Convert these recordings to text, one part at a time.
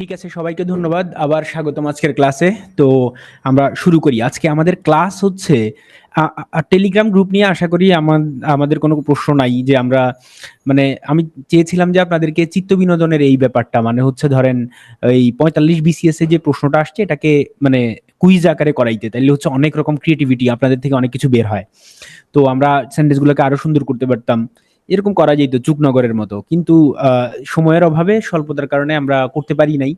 ঠিক আছে, সবাইকে ধন্যবাদ, আবার স্বাগতম আজকের ক্লাসে। তো আমরা শুরু করি। আজকে আমাদের ক্লাস হচ্ছে টেলিগ্রাম গ্রুপ নিয়ে। আশা করি আমাদের কোনো প্রশ্ন নাই যে আমরা মানে আমি চেয়েছিলাম যে আপনাদেরকে চিত্ত বিনোদনের এই ব্যাপারটা মানে হচ্ছে ধরেন এই 45 বিসিএস এ যে প্রশ্নটা আসছে এটাকে মানে কুইজ আকারে করাইতে, তাইলে হচ্ছে অনেক রকম ক্রিয়েটিভিটি আপনাদের থেকে অনেক কিছু বের হয়। তো আমরা সেন্টেন্সগুলোকে আরো সুন্দর করতে পারতাম, এরকম করা যেত চুকনগরের মতো, কিন্তু সময়ের অভাবে স্বল্পতার কারণে আমরা করতে পারি নাই।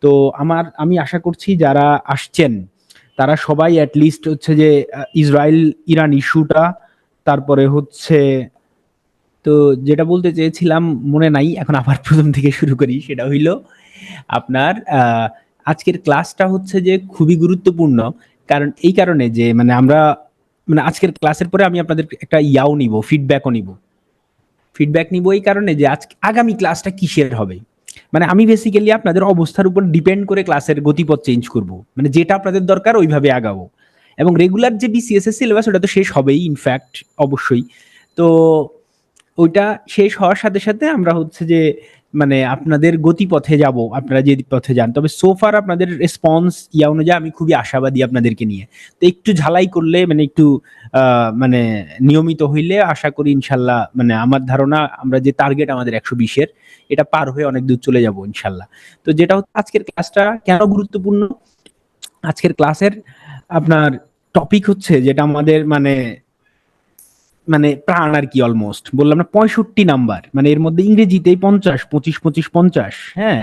তো আমি আশা করছি যারা আসছেন তারা সবাই অ্যাটলিস্ট হচ্ছে যে ইসরায়েল ইরান ইস্যুটা, তারপরে হচ্ছে তো যেটা বলতে চেয়েছিলাম মনে নাই, এখন আবার প্রথম থেকে শুরু করি। সেটা হইল আপনার আজকের ক্লাসটা হচ্ছে যে খুবই গুরুত্বপূর্ণ, কারণ এই কারণে যে মানে আমরা মানে আজকের ক্লাসের পরে আমি আপনাদের একটা নিব, ফিডব্যাক নিব এই কারণে যে আগামী ক্লাসটা কিসের হবে। মানে আমি বেসিক্যালি আপনাদের অবস্থার উপর ডিপেন্ড করে ক্লাসের গতিপথ চেঞ্জ করব, মানে যেটা আপনাদের দরকার ওইভাবে আগাবো। এবং রেগুলার যে বিসিএস এর সিলেবাস ওটা তো শেষ হবেই ইনফ্যাক্ট, অবশ্যই। তো ওইটা শেষ হওয়ার সাথে সাথে আমরা হচ্ছে যে মানে আপনাদের গতিপথে যাব, আপনারা যে পথে যান। তবে সোফার আপনাদের রেসপন্স অনুযায়ী আমি খুবই আশাবাদী আপনাদেরকে নিয়ে। তো একটু ঝালাই করলে মানে একটু মানে নিয়মিত হইলে আশা করি ইনশাল্লাহ, মানে আমার ধারণা আমরা যে টার্গেট আমাদের 120-এর এটা পার হয়ে অনেক দূর চলে যাব ইনশাল্লাহ। তো যেটা হচ্ছে আজকের ক্লাসটা কেন গুরুত্বপূর্ণ, আজকের ক্লাসের আপনার টপিক হচ্ছে যেটা আমাদের মানে মানে প্রাণ আর কি, অলমোস্ট বললাম না 65 নাম্বার, মানে এর মধ্যে ইংরেজিতেই 50, 25, 25, 50। হ্যাঁ,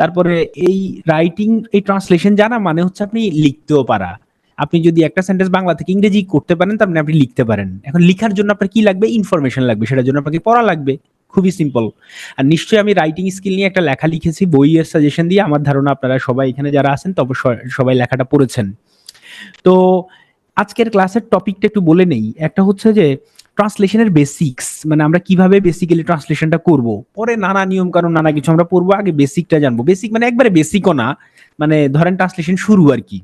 তারপরে এই রাইটিং, এই ট্রান্সলেশন জানা মানে হচ্ছে আপনি লিখতেও পারা। আপনি যদি একটা সেন্টেন্স বাংলা থেকে ইংরেজি করতে পারেন তার মানে আপনি লিখতে পারেন। এখন লিখার জন্য আপনার কি লাগবে? ইনফরমেশন লাগবে, সেটার জন্য আপনাকে পড়া লাগবে। খুবই সিম্পল। আর নিশ্চয়ই আমি রাইটিং স্কিল নিয়ে একটা লেখা লিখেছি বইয়ের সাজেশন দিয়ে। আমার ধারণা আপনারা সবাই এখানে যারা আছেন তবে সবাই লেখাটা পড়েছেন। তো আজকের ক্লাসের টপিকটা একটু বলে নেই। একটা হচ্ছে যে ট্রান্সলেশনের বেসিক্স, মানে আমরা কিভাবে বেসিক্যালি ট্রান্সলেশনটা করব। পরে নানা নিয়ম কানুন নানা কিছু আমরা পড়বো, আগে বেসিকটা জানবো। বেসিক মানে একবারে বেসিকও না, মানে ধরেন ট্রান্সলেশন শুরু আর কি।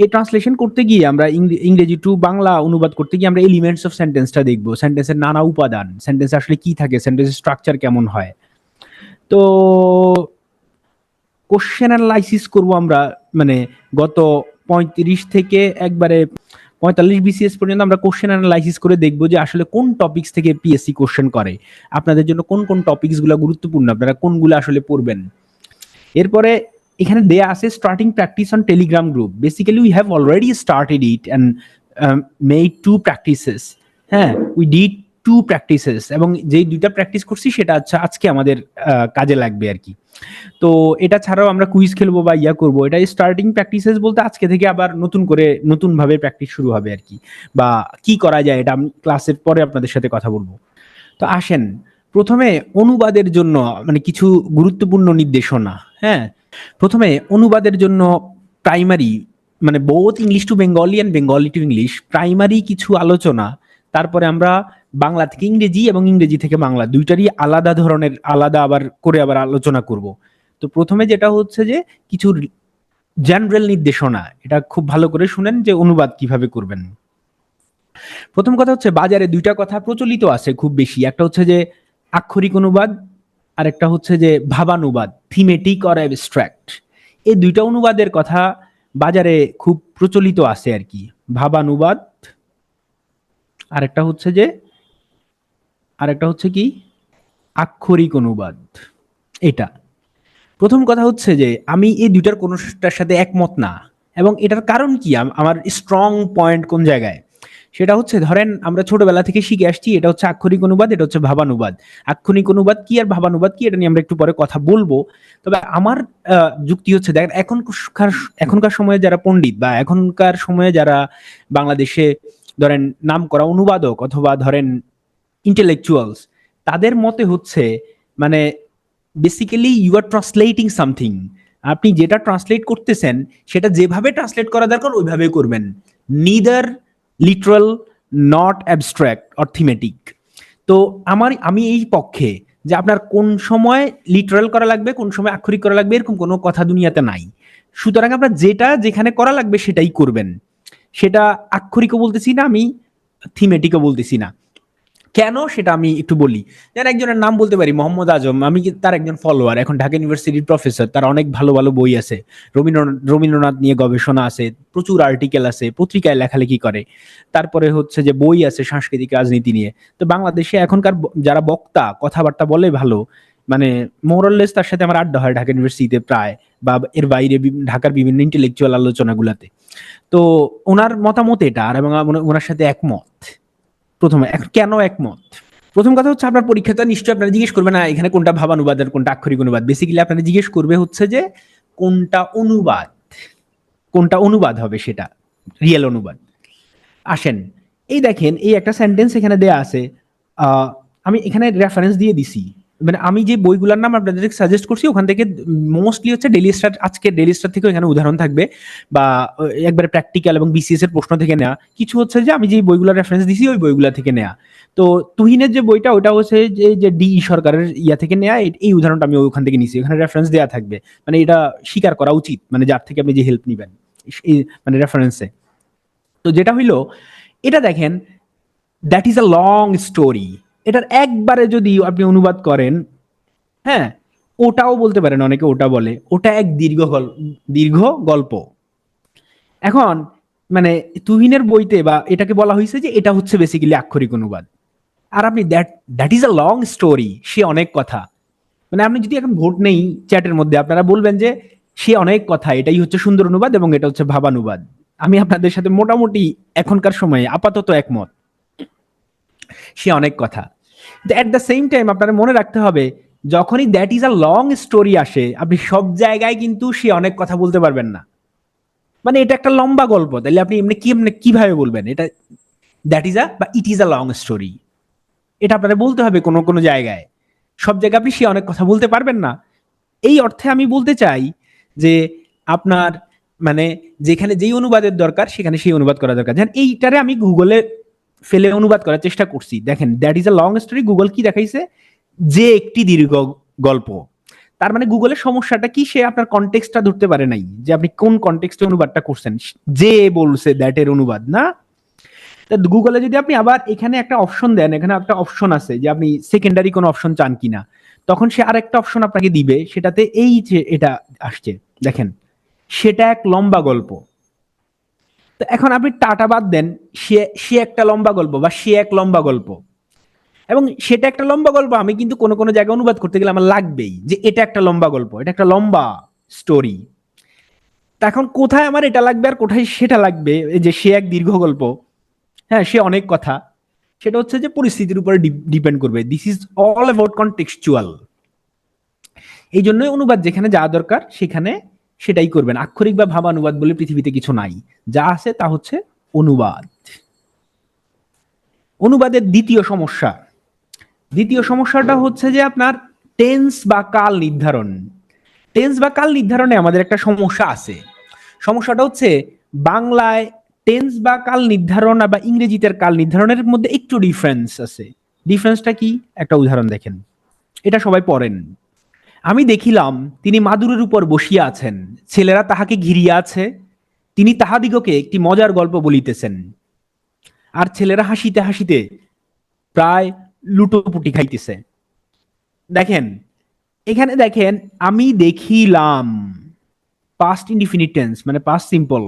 এই ট্রান্সলেশন করতে গিয়ে আমরা ইংরেজি টু বাংলা অনুবাদ করতে গিয়ে আমরা এলিমেন্টস অফ সেন্টেন্সটা দেখবো, সেন্টেন্সের নানা উপাদান, সেন্টেন্স আসলে কি থাকে, সেন্টেন্সের স্ট্রাকচার কেমন হয়। তো কোশ্চেন অ্যানালাইসিস করব আমরা, মানে গত 35 থেকে একবারে 45 বিসিএস পর্যন্ত আমরা কোশ্চেন অ্যানালাইসিস করে দেখবো যে আসলে কোন টপিকস থেকে পিএসসি কোশ্চেন করে, আপনাদের জন্য কোন কোন টপিকস গুলো গুরুত্বপূর্ণ, আপনারা কোনগুলো আসলে পড়বেন। এরপরে এখানে দেয়া আছে starting practice on Telegram group. Basically we have already started it and made 2 practices. হ্যাঁ, উই ডিড 2 প্র্যাকটিসেস, এবং যেই 2টা প্র্যাকটিস করছি সেটা আজকে আমাদের কাজে লাগবে আর কি। তো এটা ছাড়াও আমরা কুইজ খেলবো বা করবো। এটা স্টার্টিং প্র্যাকটিসেস বলতে আজকে থেকে আবার নতুন করে নতুন ভাবে প্র্যাকটিস শুরু হবে আর কি, বা কি করা যায় এটা আমি ক্লাসের পরে আপনাদের সাথে কথা বলবো। তো আসেন প্রথমে অনুবাদের জন্য মানে কিছু গুরুত্বপূর্ণ নির্দেশনা। হ্যাঁ, প্রথমে অনুবাদের জন্য প্রাইমারি মানে both English to Bengali and Bengali to English primary কিছু আলোচনা। তারপরে আমরা বাংলা থেকে ইংরেজি এবং ইংরেজি থেকে বাংলা দুইটারই আলাদা ধরনের আলাদা আবার করে আবার আলোচনা করব। তো প্রথমে যেটা হচ্ছে যে কিছু জেনারেল নির্দেশনা, এটা খুব ভালো করে শুনেন যে অনুবাদ কিভাবে করবেন। প্রথম কথা হচ্ছে বাজারে 2টা কথা প্রচলিত আছে খুব বেশি, একটা হচ্ছে যে আক্ষরিক অনুবাদ, আর একটা হচ্ছে যে ভাবানুবাদ, থিমেটিক অর অ্যাবস্ট্রাক্ট। এই 2টা অনুবাদের কথা বাজারে খুব প্রচলিত আছে আর কি, ভাবানুবাদ, আরেকটা হচ্ছে কি আক্ষরিক অনুবাদ। এটা প্রথম কথা হচ্ছে যে আমি এই 2টার কোনোটার সাথে একমত না, এবং এটার কারণ কি, আমার স্ট্রং পয়েন্ট কোন জায়গায় সেটা হচ্ছে ধরেন আমরা ছোটবেলা থেকে শিখে আসছি এটা হচ্ছে আক্ষরিক অনুবাদ, এটা হচ্ছে ভাবানুবাদ। আক্ষরিক অনুবাদ কি আর ভাবানুবাদ কি এটা নিয়ে আমরা একটু পরে কথা বলবো। তবে আমার যুক্তি হচ্ছে দেখেন এখনকার সময়ে যারা পণ্ডিত বা এখনকার সময়ে যারা বাংলাদেশে ধরেন নাম করা অনুবাদক অথবা ধরেন ইন্টেলেকচুয়ালস, তাদের মতে হচ্ছে মানে basically you are translating something. আপনি যেটা ট্রান্সলেট করতেছেন সেটা যেভাবে ট্রান্সলেট করা দরকার ওইভাবে করবেন, neither literal, not abstract or thematic. তো আমি এই পক্ষে যে আপনার কোন সময় লিটারাল করা লাগবে কোন সময় আক্ষরিক করা লাগবে এরকম কোনো কথা দুনিয়াতে নাই। সুতরাং আপনার যেটা যেখানে করা লাগবে সেটাই করবেন, সেটা আক্ষরিকও বলতেছি না আমি, থিমেটিকও বলতেছি না। কেন সেটা আমি একটু বলি। যেন একজনের নাম বলতে পারি, মোহাম্মদ আজম, আমি তার একজন ফলোয়ার, এখন ঢাকা ইউনিভার্সিটির প্রফেসর, তার অনেক ভালো ভালো বই আছে, রবীন্দ্রনাথ নিয়ে গবেষণা আছে, প্রচুর আর্টিকেল আছে, পত্রিকায় লেখালেখি করে, তারপরে হচ্ছে যে বই আছে সাংস্কৃতিক রাজনীতি নিয়ে। তো বাংলাদেশে এখনকার যারা বক্তা কথাবার্তা বলে ভালো, মানে মোরাললেস, তার সাথে আমার আড্ডা হয় ঢাকা ইউনিভার্সিটিতে প্রায়, বা এর বাইরে ঢাকার বিভিন্ন ইন্টেলেকচুয়াল আলোচনাগুলাতে। তো ওনার মতামত এটা, আর এবং ওনার সাথে একমত। প্রথমে কেন একমত? প্রথম কথা হচ্ছে, আপনার পরীক্ষাটা নিশ্চয়ই আপনারা জিজ্ঞেস করবে না এখানে কোনটা ভাবানুবাদ আর কোনটা আক্ষরিক অনুবাদ। বেসিক্যালি আপনারা জিজ্ঞেস করবে হচ্ছে যে কোনটা অনুবাদ, কোনটা অনুবাদ হবে, সেটা রিয়েল অনুবাদ। আসেন, এই দেখেন, এই একটা সেন্টেন্স এখানে দেয়া আছে। আমি এখানে রেফারেন্স দিয়ে দিছি, মানে আমি যে বইগুলোর নাম আপনাদের সাজেস্ট করছি ওখান থেকে মোস্টলি হচ্ছে ডেইলি স্টার, আজকে ডেইলি স্টার থেকে এখানে উদাহরণ থাকবে, বা একবারে প্র্যাকটিক্যাল এবং বিসিএস এর প্রশ্ন থেকে নেওয়া। কিছু হচ্ছে যে আমি যে বইগুলোর রেফারেন্স দিছি ওই বইগুলা থেকে নেওয়া। তো তুহিনের যে বইটা, ওটা হচ্ছে যে ডি সরকারের ইয়া থেকে নেওয়া, এই উদাহরণটা আমি ওখান থেকে নিছি, ওখানে রেফারেন্স দেওয়া থাকবে, মানে এটা স্বীকার করা উচিত, মানে যার থেকে আপনি যে হেল্প নিবেন মানে রেফারেন্সে। তো যেটা হইলো, এটা দেখেন, that is a long story. এটার একবারে যদি আপনি অনুবাদ করেন, হ্যাঁ, ওটাও বলতে পারেন, অনেকে ওটা বলে, ওটা এক দীর্ঘ গল্প। এখন মানে তুহিনের বইতে বা এটাকে বলা হয়েছে যে এটা হচ্ছে বেসিক্যালি আক্ষরিক অনুবাদ। আর আপনি that is a long story, সে অনেক কথা, মানে আপনি যদি এখন ভোট নেই চ্যাটের মধ্যে, আপনারা বলবেন যে সে অনেক কথা, এটাই হচ্ছে সুন্দর অনুবাদ এবং এটা হচ্ছে ভাবানুবাদ। আমি আপনাদের সাথে মোটামুটি এখনকার সময়ে আপাতত একমত, সে অনেক কথা। এট দ্য সেম টাইম আপনারা মনে রাখতে হবে, যখনই that is a long story আসে, আপনি সব জায়গায় কিন্তু সে অনেক কথা বলতে পারবেন না, মানে এটা একটা লম্বা গল্প, তাহলে আপনি এমনি কিভাবে বলবেন এটা দ্যাট ইজ আ বা it is a long story? এটা আপনারা বলতে হবে কোনো কোনো জায়গায়, সব জায়গায় আপনি সে অনেক কথা বলতে পারবেন না। এই অর্থে আমি বলতে চাই যে আপনার মানে যেখানে যেই অনুবাদের দরকার সেখানে সেই অনুবাদ করা দরকার। যেন এইটারে আমি গুগলে ফেলে অনুবাদ করার চেষ্টা করছি, দেখেন that is a long story, Google কি দেখাইছে, যে একটি দীর্ঘ গল্প। তার মানে গুগলের সমস্যাটা কি, সে আপনার কনটেক্সটটা ধরতে পারে নাই, যে আপনি কোন কনটেক্সটে অনুবাদটা করছেন, যে বলছে দ্যাট এর অনুবাদ না। গুগলে যদি আপনি আবার এখানে একটা অপশন দেন, এখানে একটা অপশন আছে যে আপনি সেকেন্ডারি কোন অপশন চান কিনা, তখন সে আরেকটা অপশন আপনাকে দিবে, সেটাতে এই যে এটা আসছে দেখেন, সেটা এক লম্বা গল্প। তো এখন আপনি টাটা বাদ দেন, সে একটা লম্বা গল্প বা সে এক লম্বা গল্প, এবং সেটা একটা লম্বা গল্প, আমি কিন্তু কোনো কোনো জায়গায় অনুবাদ করতে গেলে আমার লাগবেই যে এটা একটা লম্বা গল্প, এটা একটা লম্বা স্টোরি। এখন কোথায় আমার এটা লাগবে আর কোথায় সেটা লাগবে, এই যে সে এক দীর্ঘ গল্প, হ্যাঁ সে অনেক কথা, সেটা হচ্ছে যে পরিস্থিতির উপরে ডিপেন্ড করবে। This is all about contextual. এই জন্যই অনুবাদ যেখানে যা দরকার সেখানে সেটাই করবেন। আক্ষরিক বা ভাবানুবাদ বলে পৃথিবীতে কিছু নাই, যা আছে তা হচ্ছে অনুবাদ। অনুবাদের দ্বিতীয় সমস্যাটা হচ্ছে যে আপনার টেন্স বা কাল নির্ধারণ। টেন্স বা কাল নির্ধারণে আমাদের একটা সমস্যা আছে। সমস্যাটা হচ্ছে বাংলায় টেন্স বা কাল নির্ধারণ বা ইংরেজিতে কাল নির্ধারণের মধ্যে একটু ডিফারেন্স আছে। ডিফারেন্সটা কি? একটা উদাহরণ দেখেন, এটা সবাই পড়েন। আমি দেখিলাম তিনি মাদুরের উপর বসিয়া আছেন, ছেলেরা তাহাকে ঘিরিয়া আছে, তিনি তাহাদিগকে একটি মজার গল্প বলিতেছেন, আর ছেলেরা হাসিতে হাসিতে প্রায় লুটোপুটি খাইতেছে। দেখেন এখানে দেখেন, আমি দেখিলাম, পাস্ট ইনডিফিনিট টেন্স মানে পাস্ট সিম্পল,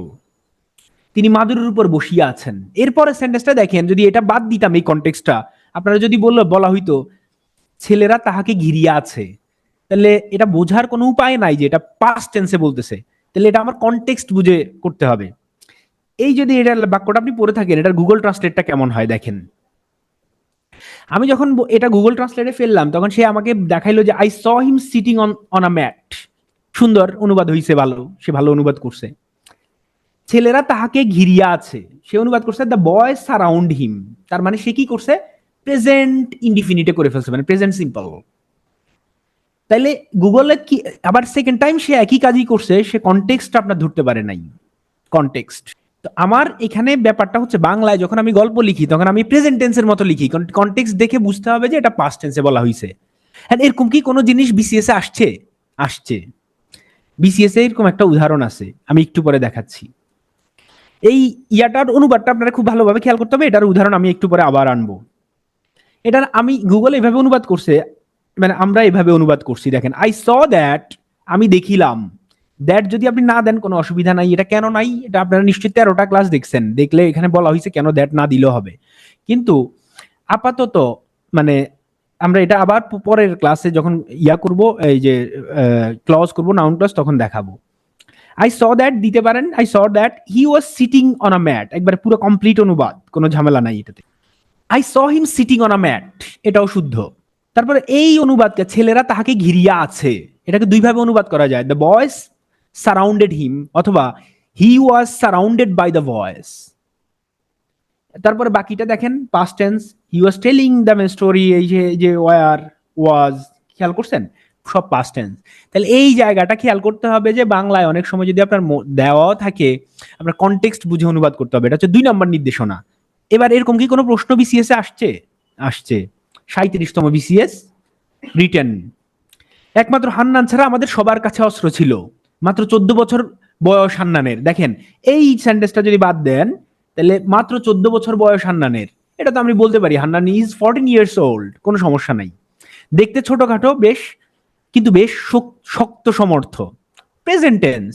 তিনি মাদুরের উপর বসিয়া আছেন। এরপরে সেন্টেন্সটা দেখেন, যদি এটা বাদ দিতাম এই কনটেক্সটটা, আপনারা যদি বলা হইতো ছেলেরা তাহাকে ঘিরিয়া আছে, তাহলে এটা বোঝার কোনো উপায় নাই যে এটা পাস্ট টেন্সে বলতেছে, তাহলে এটা আমার কনটেক্সট বুঝে করতে হবে। এই যদি এটা বাক্যটা আপনি পড়ে থাকেন, এটার গুগল ট্রান্সলেটটা কেমন হয় দেখেন। আমি যখন এটা গুগল ট্রান্সলেটে ফেললাম, তখন সে আমাকে দেখাইলো যে I saw him sitting on a mat. সুন্দর অনুবাদ হয়েছে, ভালো, সে ভালো অনুবাদ করছে। ছেলেরা তাহাকে ঘিরিয়া আছে, সে অনুবাদ করছে দ্য বয়েজ সারাউন্ড হিম। তার মানে সে কি করছে, প্রেজেন্ট ইনডিফিনিটে করে ফেলছে, মানে প্রেজেন্ট সিম্পল। তাইলে গুগলে কি আবার সেকেন্ড টাইম সে একই কাজই করছে, সে কনটেক্সট আপনার ধরতে পারে নাই, কনটেক্সট। তো আমার এখানে ব্যাপারটা হচ্ছে, বাংলায় যখন আমি গল্প লিখি তখন আমি প্রেজেন্ট টেন্সের মতো লিখি, কনটেক্সট দেখে বুঝতে হবে যে এটা পাস্ট টেন্সে বলা হয়েছে। হ্যাঁ, এরকম কি কোনো জিনিস বিসিএস এ আসছে? বিসিএস এ এরকম একটা উদাহরণ আছে, আমি একটু পরে দেখাচ্ছি। এই ইয়াটার অনুবাদটা আপনারা খুব ভালোভাবে খেয়াল করতে হবে, এটার উদাহরণ আমি একটু পরে আবার আনবো। এটা আমি গুগল এভাবে অনুবাদ করছে, মানে আমরা এভাবে অনুবাদ করছি, দেখেন আই স দ্যাট, আমি দেখিলাম। দ্যাট যদি আপনি না দেন কোনো অসুবিধা নাই। এটা কেন নাই, এটা আপনারা নিশ্চয়ই 13টা ক্লাস দেখছেন, দেখলে এখানে বলা হয়েছে কেন দ্যাট না দিলেও হবে। কিন্তু আপাতত মানে আমরা এটা আবার পরের ক্লাসে যখন ইয়া করব, এই যে ক্লজ করব, নাউন ক্লজ, তখন দেখাবো। আই স দ্যাট দিতে পারেন, I saw that he was sitting on a mat, একবার পুরো কমপ্লিট অনুবাদ, কোনো ঝামেলা নাই এটাতে। I saw him sitting on a mat, এটাও শুদ্ধ। তারপরে এই অনুবাদকে ছেলেরা তাহাকে ঘিরিয়া আছে, এটাকে দুইভাবে অনুবাদ করা যায়, দ্য বয়েজ সারাউন্ডেড হিম, অথবা he was surrounded by the boys. তারপরে বাকিটা দেখেন past tense, he was telling them story, এই যে ওয়ার ওয়াজ, খেয়াল করছেন সব পাস্ট টেন্স। তাহলে এই জায়গাটা খেয়াল করতে হবে যে বাংলায় অনেক সময় যদি আপনার দেওয়াও থাকে, আপনার কনটেক্সট বুঝে অনুবাদ করতে হবে। এটা হচ্ছে 2 নম্বর নির্দেশনা। এবার এরকম কি কোনো প্রশ্ন বিসিএস এ আসছে? 37তম বিসিএস রিটেন। একমাত্র হান্নান ছাড়া আমাদের সবার কাছে অস্ত্র ছিল, মাত্র 14 বছর বয়স হান্নানের। দেখেন এই সেন্টেন্সটা যদি বাদ দেন, তাহলে মাত্র 14 বছর বয়স হান্নানের, এটা তো আমি বলতে পারি হান্নান ইজ 14 ইয়ার্স ওল্ড, কোনো সমস্যা নাই। দেখতে ছোটখাটো বেশ, কিন্তু বেশ শক্ত সমর্থ। প্রেজেন্ট টেন্স,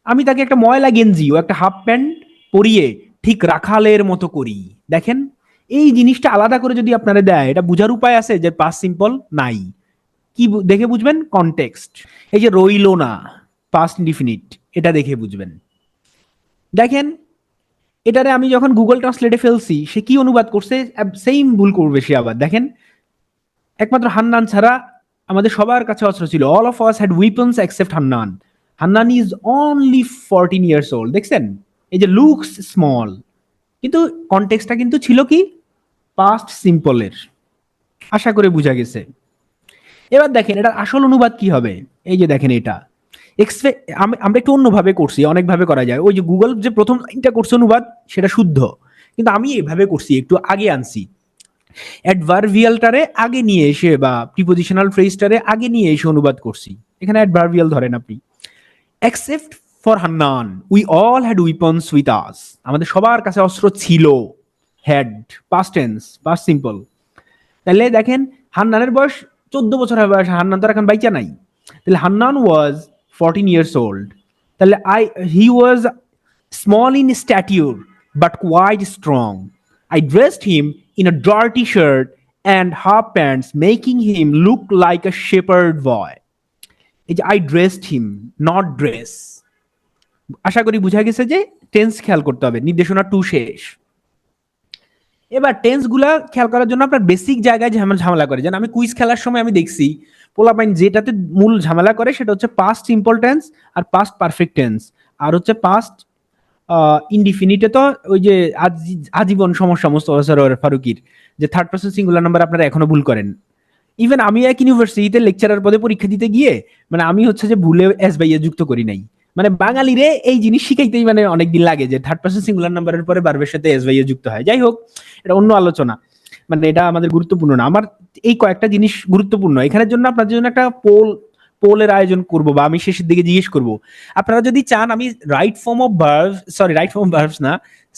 আমি তাকে একটা ময়লা গেঞ্জি ও একটা হাফ প্যান্ট পরিয়ে ঠিক রাখালের মতো করি। দেখেন এই জিনিসটা আলাদা করে যদি আপনারা দেয়, এটা বুঝার উপায় আছে যে পাস্ট সিম্পল নাই। কি দেখে বুঝবেন? কনটেক্সট। এই যে রইল না, পাস্ট ইনডিফিনিট, এটা দেখে বুঝবেন। দেখেন এটারে আমি যখন গুগল ট্রান্সলেটে ফেলছি, সে কি অনুবাদ করছে, সেম ভুল করবে সে আবার। দেখেন একমাত্র হান্নান ছাড়া আমাদের সবার কাছে অস্ত্র ছিল, all of us had weapons except Hannan, Hannan is only 14 years old. দেখছেন এই যে লুকস স্মল, কিন্তু কনটেক্সটটা কিন্তু ছিল কি পাস্ট সিম্পলের। আশা করে বুঝা গেছে। এবার দেখেন এটার আসল অনুবাদ কি হবে। এই যে দেখেন এটা আমরা একটু অন্যভাবে করছি, অনেকভাবে করা যায়। ওই যে গুগল যে প্রথম লাইনটা করছে অনুবাদ, সেটা শুদ্ধ, কিন্তু আমি এভাবে করছি, একটু আগে আনছি, অ্যাডভার্বিয়ালটারে আগে নিয়ে এসে বা প্রিপোজিশনাল ফ্রেজটারে আগে নিয়ে এসে অনুবাদ করছি। এখানে অ্যাডভার্বিয়াল ধরেন আপনি, except for Hannan we all had weapons with us, আমাদের সবার কাছে অস্ত্র ছিল। Had passed tense, past simple. তাহলে দেখেন হান্নানের বয়স 14 বছর হবে, হান্নান তো এখন বাইচা নাই। তাহলে হান্নান ওয়াজ 14 ইয়ার্স ওল্ড। তাহলে he was small in stature but quite strong. I dressed him in a dirty shirt and half pants, making him look like a shepherd boy. এই যে I dressed him, not dress. আশা করি বুঝা গেছে যে tense খেয়াল করতে হবে, নির্দেশনা 2 শেষ। এবার টেন্স গুলা খেয়াল করার জন্য আপনার বেসিক জায়গায় ঝামেলা করে, যেন আমি কুইজ খেলার সময় আমি দেখছি পোলাপাইন যেটাতে মূল ঝামেলা করে সেটা হচ্ছে পাস্ট সিম্পল টেন্স আর পাস্ট পারফেক্ট টেন্স, আর হচ্ছে পাস্ট ইনডিফিনিটে তো ওই যে আজীবন সমস্যা মোস্তফা ফারুকির, যে থার্ড পারসন সিঙ্গুলার নাম্বার আপনারা এখনো ভুল করেন। ইভেন আমি এক ইউনিভার্সিটিতে লেকচারার পদে পরীক্ষা দিতে গিয়ে মানে আমি হচ্ছে যে ভুলে এস ভাইয়া যুক্ত করি নাই। মানে বাঙালিরে এই জিনিস শিখাইতেই মানে অনেকদিন লাগে যে থার্ড পারসন সিঙ্গুলার নাম্বারের পরে ভার্বের সাথে এস ভাইয়া যুক্ত হয়। যাই হোক, এটা অন্য আলোচনা, মানে এটা আমাদের গুরুত্বপূর্ণ না। আমার এই কয়েকটা জিনিস গুরুত্বপূর্ণ, এখানের জন্য আপনাদের জন্য একটা পোলের আয়োজন করব, বা আমি শেষের দিকে জিজ্ঞেস করব, আপনারা যদি চান আমি রাইট ফর্ম অফ ভার্বস না,